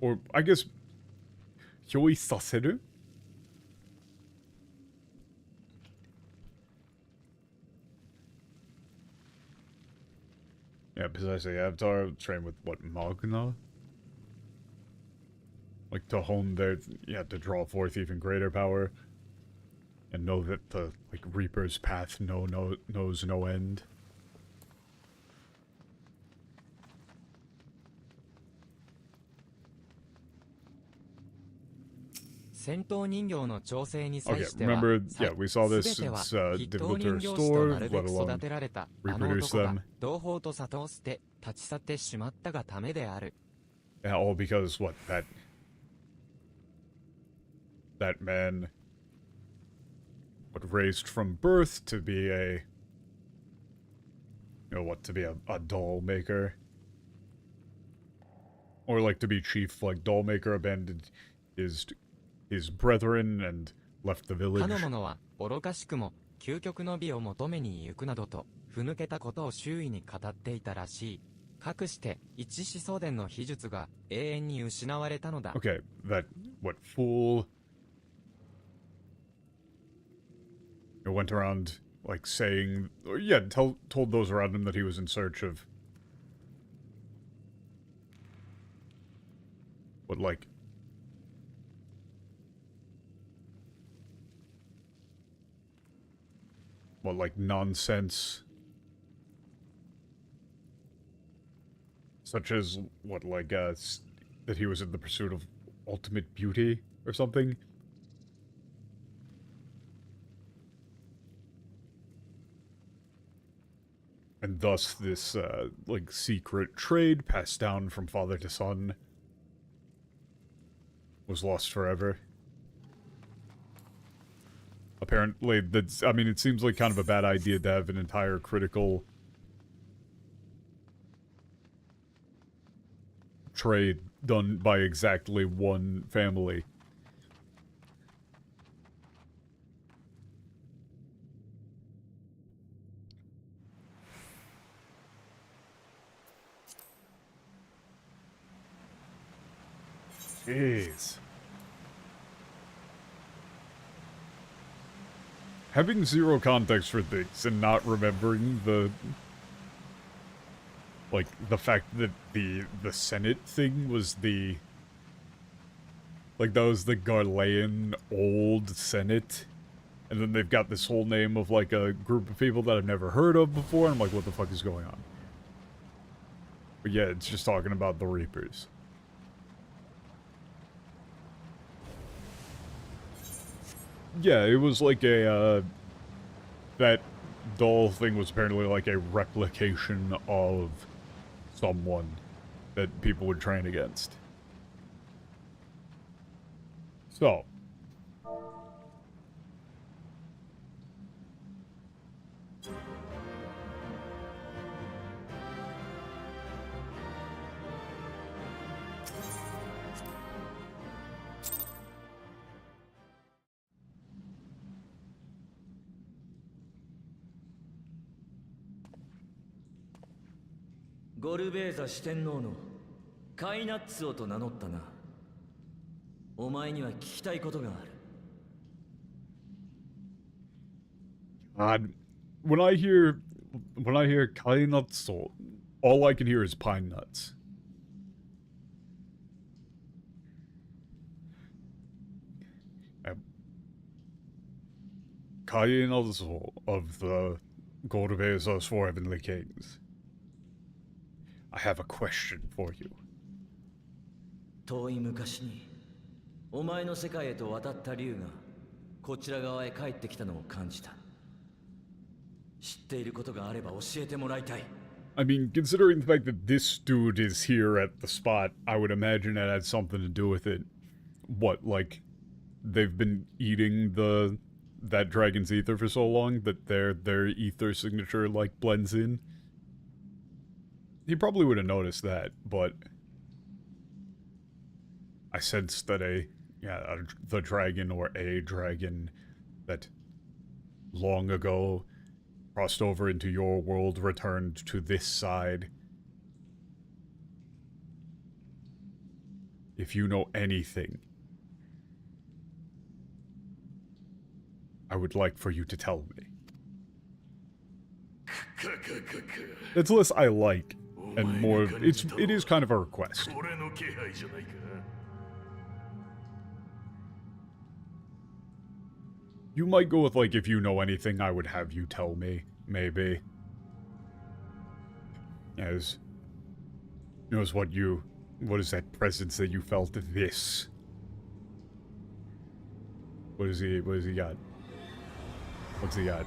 A: Or I guess 憑依させる? Yeah, possessing avatar, train with Magna? Like to hone their, to draw forth even greater power. And know that the, Reaper's path knows no end.
E: 戦闘人形の調整に際
A: Okay,
E: しては、
A: remember, yeah, we saw this
E: 全ては
A: since
E: 筆頭
A: difficult
E: 人
A: to
E: 形師と
A: restore,
E: なるべ
A: let
E: く
A: alone
E: 育てられたあの
A: reproduce
E: 男が
A: them.
E: 同胞と里を捨て立ち去ってしまったがためである。
A: Yeah, all because, that man, raised from birth to be a, to be a doll maker. Or, to be chief, doll maker, abandoned his brethren and left the village.
E: かの者は愚かしくも究極の美を求めに行くなどとふぬけたことを周囲に語っていたらしい。かくして一子相伝の秘術が永遠に失われたのだ。
A: Okay, that, fool... went around, saying... told those around him that he was in search of... nonsense... Such as, that he was in the pursuit of ultimate beauty or something? And thus this, secret trade passed down from father to son was lost forever. Apparently, it seems like kind of a bad idea to have an entire critical trade done by exactly one family. Jeez. Having zero context for things and not remembering the fact that the Senate thing was that was the Garlean old Senate. And then they've got this whole name of, a group of people that I've never heard of before. And I'm like, what the fuck is going on? But yeah, it's just talking about the Reapers. Yeah, it was that doll thing was apparently a replication of someone that people would train against. So.
H: ゴルベーザ四天王のカイナッツオと名乗ったな。お前には聞きたいことがある。
A: God, when I hear Kainatsu, all I can hear is pine nuts. Kainatsu of the Gorbeza's Four Heavenly Kings. I have a question for you.
H: 遠い昔にお前の世界へと渡った竜がこちら側へ帰ってきたのを感じた。知っていることがあれば教えてもらいたい。
A: I mean, considering the fact that this dude is here at the spot, I would imagine it had something to do with it. What, like, they've been eating that dragon's ether for so long that their ether signature, like, blends in? He probably would have noticed that, but I sensed that the dragon or a dragon that long ago crossed over into your world returned to this side. If you know anything, I would like for you to tell me. It's less I like, and more, it is kind of a request. You might go with, like, if you know anything, I would have you tell me, maybe. As what is that presence that you felt this? What does he got? What's he got?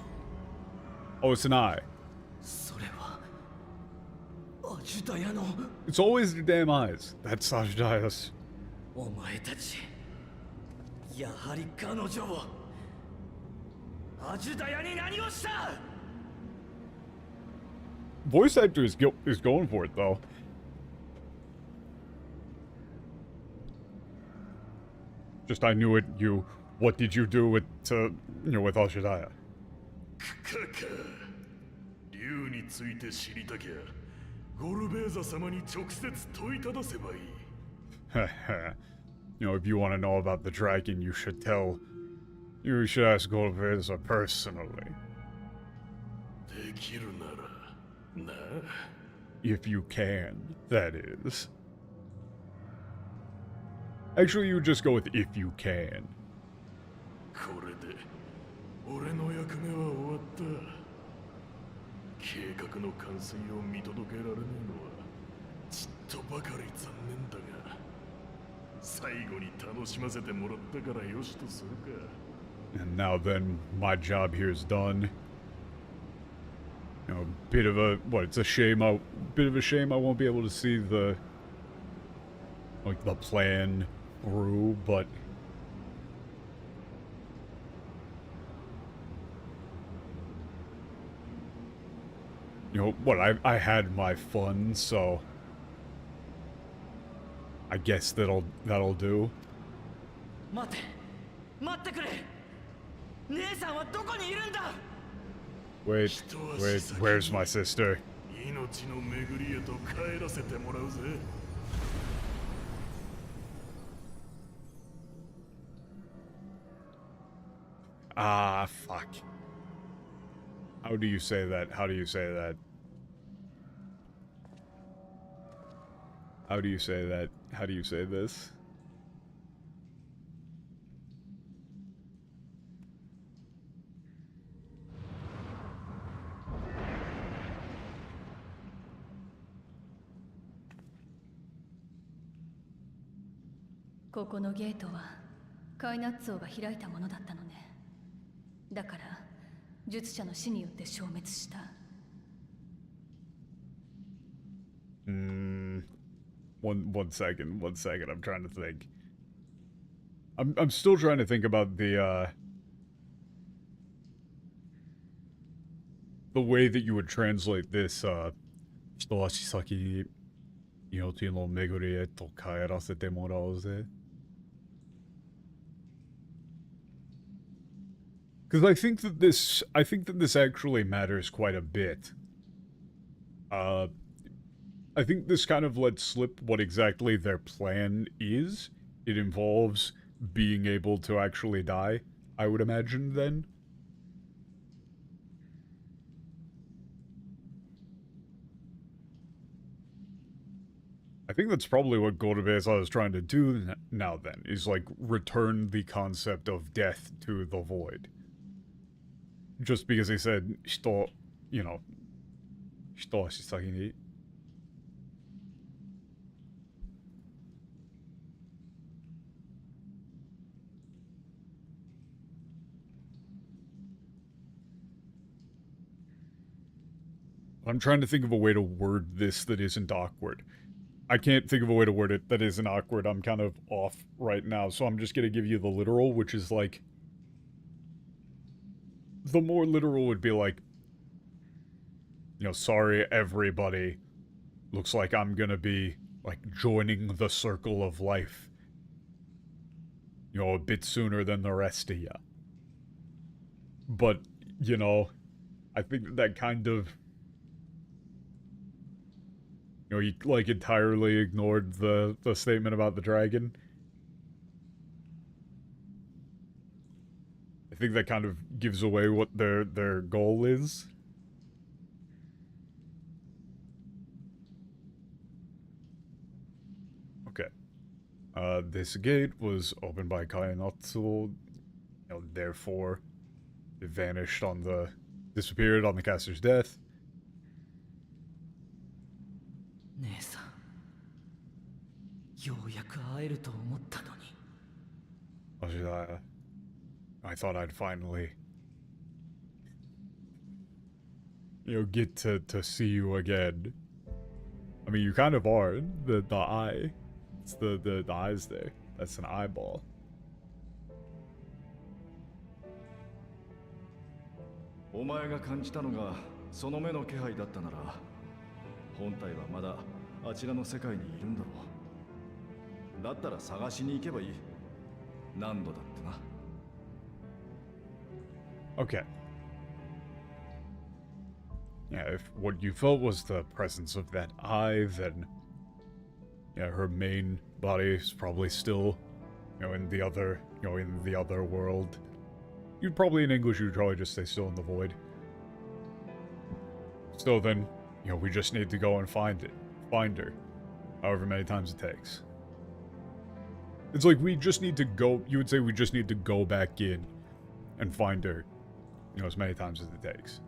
A: Oh, it's an eye. It's always the damn eyes. That's Ajdaya's. Voice actor is going for it, though. Just I knew it. What did you do with with Ashidaya?
I: 竜について知りたきゃゴルベーザ様に直接問いただせばいい。
A: If you want to know about the dragon, you should ask Goldberza personally.
I: できるならな。
A: If you can, that is. Actually, you just go with if you can.
I: これで俺の役目は終わった。計画の完遂を見届けられねえのはちっとばかり残念だが、最後に楽しませてもらったからよしとするか。
A: And now then, my job here is done. Bit of a shame I won't be able to see the plan through, but I had my fun, so I guess that'll do.
H: 待ってくれ。姉さんはどこにいるんだ。
A: Wait, where's my sister?
I: 命の巡りへと帰らせてもらうぜ。
A: Ah, fuck. How do you say that? How do you say that? How do you say that? How do you say this?
L: ここのゲートはカイナッツォが開いたものだったのね。だから術者の死によって消滅した。
A: One second. I'm trying to think. I'm still trying to think about the way that you would translate this. 一足先に命の巡りへと帰らせてもらおうぜ. Because I think that this actually matters quite a bit. I think this kind of lets slip what exactly their plan is. It involves being able to actually die, I would imagine, then. I think that's probably what Gorobeza is trying to do now then, is like return the concept of death to the void. Just because he said, "Shito," you know, "Shito shitagi ni." I'm trying to think of a way to word this that isn't awkward. I can't think of a way to word it that isn't awkward. I'm kind of off right now, so I'm just gonna give you the literal, which is like... The more literal would be like, you know, sorry everybody. Looks like I'm gonna be, like, joining the circle of life. You know, a bit sooner than the rest of ya. But, you know, I think that kind of... You know, he, like, entirely ignored the statement about the dragon. I think that kind of gives away what their goal is. Okay. This gate was opened by Kainatsu, you know, therefore it vanished on the... disappeared on the caster's death.
H: 姉さん、ようやく会えると思ったのに。
A: I thought I'd finally, you know, get to see you again. I mean, you kind of are. The eye. It's the eyes there. That's an eyeball.
I: お前が感じたのがその目の気配だったなら、本体はまだあちらの世界にいるんだろう。だったら探しに行けばいい。何度だってな。
A: Okay. Yeah, if what you felt was the presence of that eye, then yeah, her main body is probably still, you know, in the other, you know, in the other world. You'd probably, in English, you'd probably just say still in the void. Still, then, you know, we just need to go and find her, however many times it takes. It's like we just need to go. You would say we just need to go back in and find her, you know, as many times as it takes.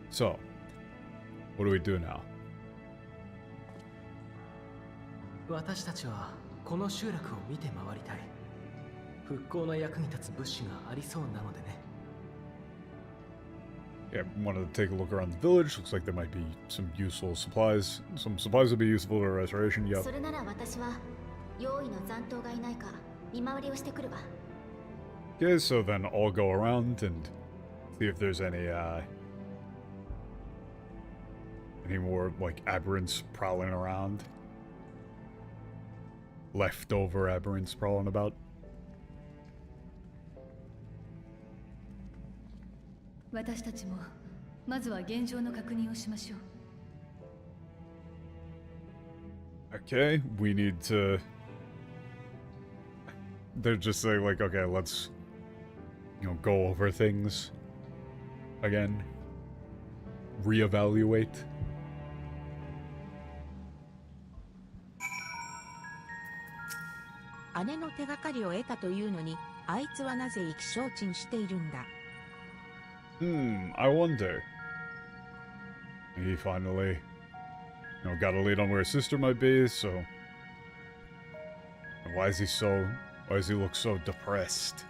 A: So, what do we do now?
F: 私たちはこの集落を見て回りたい。復興の役に立つ物資がありそうなのでね。
A: Yeah, wanted to take a look around the village. Looks like there might be some useful supplies. Some supplies would be useful to restoration. Yep.
D: それなら私は用意の残党がいないか見回りをしてくるわ。
A: Okay, so then I'll go around and see if there's any more like aberrants prowling around. Leftover aberrants prowling about.
L: 私たちもまずは現状の確認をしましょう。
A: Okay, we need to... They're just saying like, okay, let's, you know, go over things again. Reevaluate.
B: "姉の手がかりを得たというのに、あいつはなぜ意気消沈しているんだ?"
A: I wonder. He finally, you know, got a lead on where his sister might be, so... Why does he look so depressed?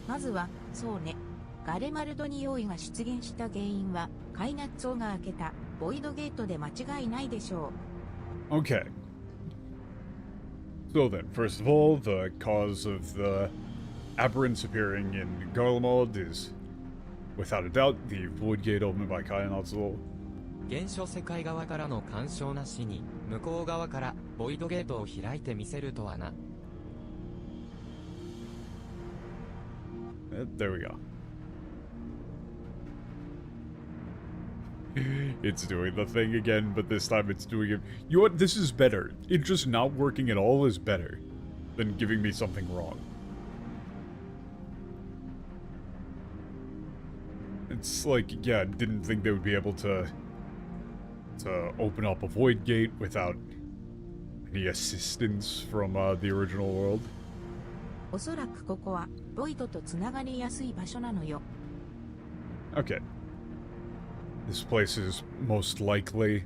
B: まずは、そうね。ガレマルドに用意が出現した原因は、カイナッツォが開けたボイドゲートで間違いないでしょう。
A: Okay. So then, first of all, the cause of the aberrants appearing in Garlemald is, without a doubt, the void gate opened by Kainatsu.
E: 原初世界側からの干渉なしに、向こう側からボイドゲートを開いてみせるとはな。
A: There we go. It's doing the thing again, but this time it's doing it. You know what? This is better. It just not working at all is better than giving me something wrong. It's like, yeah, didn't think they would be able to open up a void gate without any assistance from the original world.
B: おそらくここはボイドとつながりやすい場所なのよ。
A: Okay. This place is most likely,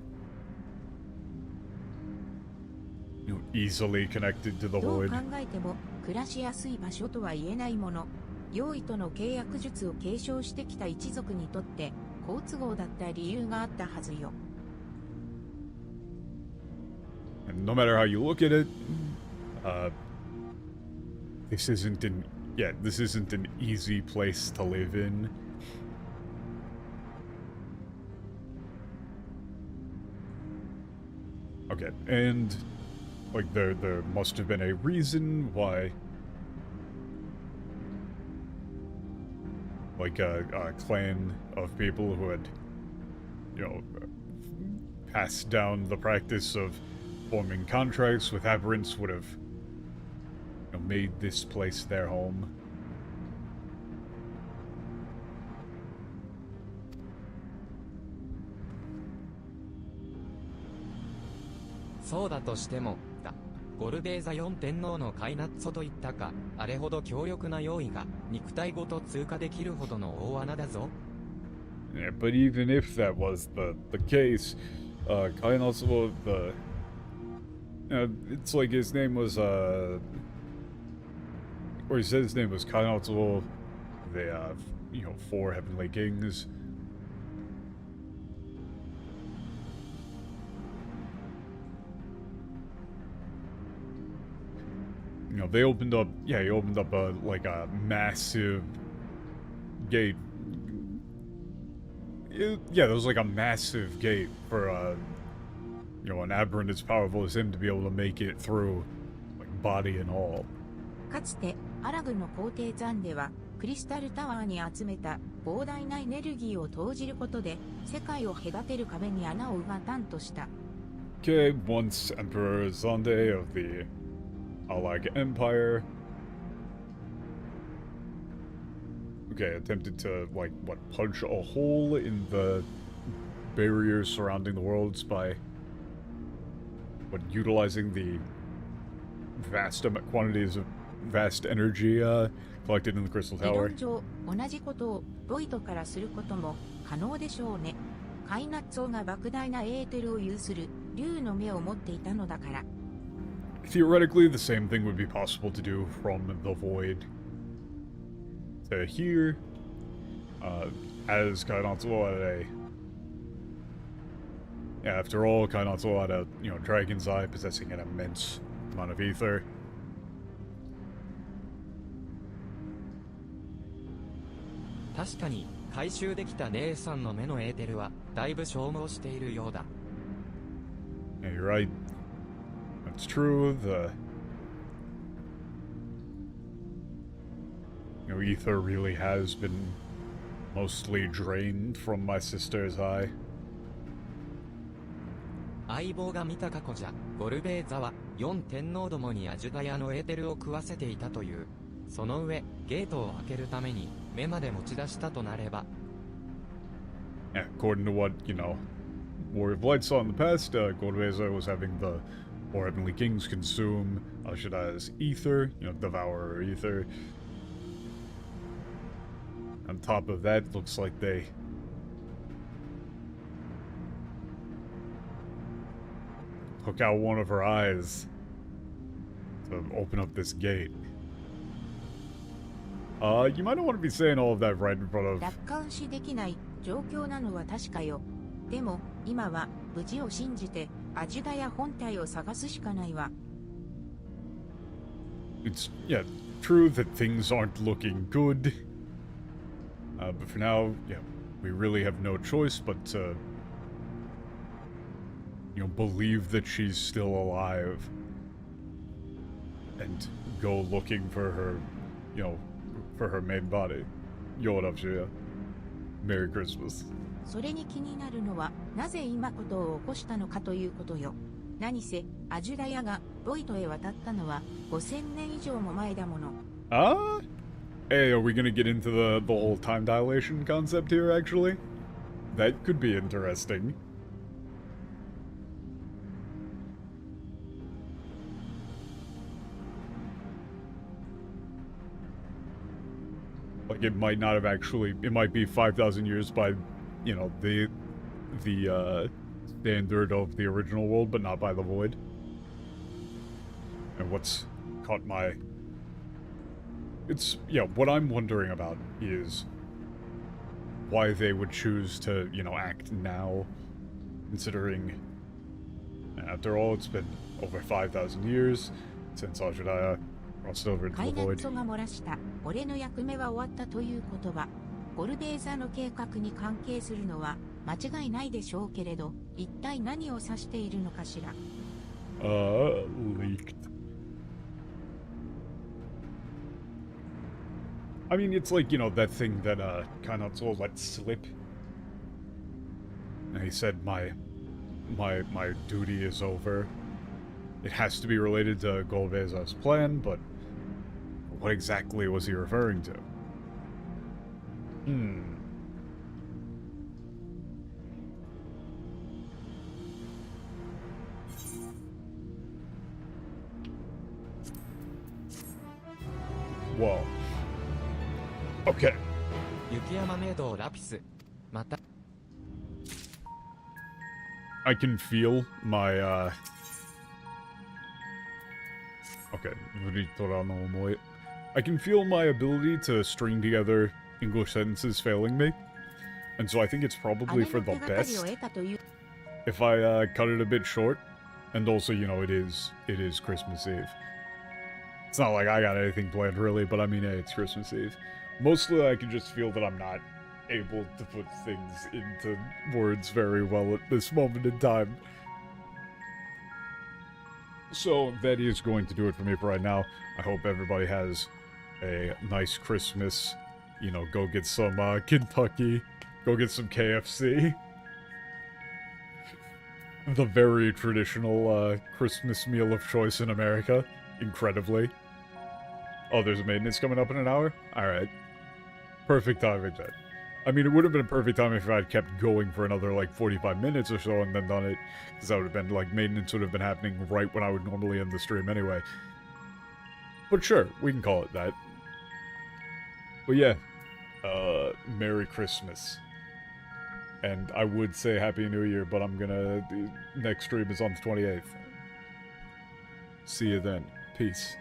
A: easily connected to the
B: どう
A: void.
B: 考えても暮らしやすい場所とは言えないもの。用意との契約術を継承してきた一族にとって好都合だった理由があったはずよ。
A: And no matter how you look at it, this isn't an easy place to live in. Okay, and like there must have been a reason why, like a clan of people who had, passed down the practice of forming contracts with aberrants would have made this place their home.
E: そうだとしても、ゴルベーザ4天皇のカイナッツォといったか、あれほど強力な用意が肉体ごと通過できるほどの大穴だぞ。
A: Yeah, but even if that was the case, Kainatsuo, it's like his name was, or he said his name was Kainatsuo, the, 4 heavenly kings. They opened up, he opened up a massive gate. There was like a massive gate for, an aberrant as powerful as him to be able to make it through, like, body and all.
B: かつてアラグの皇帝ザンではクリスタルタワーに集めた膨大なエネルギーを投じることで世界を隔てる壁に穴を埋またんとした。
A: Okay, once Emperor Zande of the Alag Empire, attempted to, punch a hole in the barriers surrounding the worlds by, utilizing the vast quantities of vast energy, collected in the Crystal
B: 理
A: Tower.
B: 論上同じことをボイドからすることも可能でしょうね。カイナッツォが莫大なエーテルを有する竜の目を持っていたのだから。
A: Theoretically, the same thing would be possible to do from the void to here, as Kainatsuo had after all, Kainatsuo had a, dragon's eye possessing an immense amount of ether.
E: 確かに回収できた姉さんの目のエーテルはだいぶ消耗しているようだ。
A: Yeah, you're right. That's true. The ether really has been mostly drained from my sister's eye.
E: 相棒が見た過去じゃ、ゴルベーザは4天皇どもにアジュダヤのエーテルを食わせていたという。その上、ゲートを開けるために目まで持ち出したとなれば。
A: Yeah, according to what, Warrior of Light saw in the past, Gorbeza was having the 4 heavenly kings consume Ashada's ether, devour her ether. On top of that, looks like they took out one of her eyes to open up this gate. You might not want to be saying all of that right in front of...
B: 楽観視できない状況なのは確かよ。でも今は無事を信じてアジュダヤ本体を探すしかないわ。
A: It's, true that things aren't looking good. But for now, we really have no choice but to you know, believe that she's still alive and go looking for her, you know, for her main body. Yo, what up, Shia? Merry Christmas.
B: それに気になるのは、なぜ今ことを起こしたのかということよ。何せ、アジュラヤがロイドへ渡ったのは5000年以上も前だもの。
A: Hey, are we gonna get into the whole time dilation concept here, actually? That could be interesting. Like, it might not have actually... It might be 5,000 years by, you know, the standard of the original world, but not by the Void. And what's caught my... It's... Yeah, what I'm wondering about is why they would choose to, you know, act now, considering... After all, it's been over 5,000 years since Ajudaya crossed over into
B: カ
A: the
B: イナッ
A: Void.
B: ツォが漏らした「俺の役目は終わった」という言葉、ゴルベーザの計画に関係するのは間違いないでしょうけれど、一体何を指しているのかしら。
A: Leaked. I mean, it's like, you know, that thing that, Kanatsuo let slip. And he said, my duty is over. It has to be related to Golbeza's plan, but what exactly was he referring to? Whoa. Okay.
E: 雪山メイドラピスまた
A: I can feel my, Okay, I can feel my ability to string together English sentences failing me, and so I think it's probably for the best if I cut it a bit short, and also, you know, it is Christmas Eve. It's not like I got anything planned really, but I mean, hey, it's Christmas Eve. Mostly I can just feel that I'm not able to put things into words very well at this moment in time. So that is going to do it for me for right now. I hope everybody has a nice Christmas. You know, go get some Kentucky. Go get some KFC. The very traditional Christmas meal of choice in America. Incredibly. Oh, there's a maintenance coming up in an hour? Alright. Perfect timing then. I mean, it would have been a perfect time if I had kept going for another, like, 45 minutes or so and then done it. Because that would have been, like, maintenance would have been happening right when I would normally end the stream anyway. But sure, we can call it that. But yeah, Merry Christmas. And I would say Happy New Year, but I'm gonna... Next stream is on the 28th. See you then. Peace.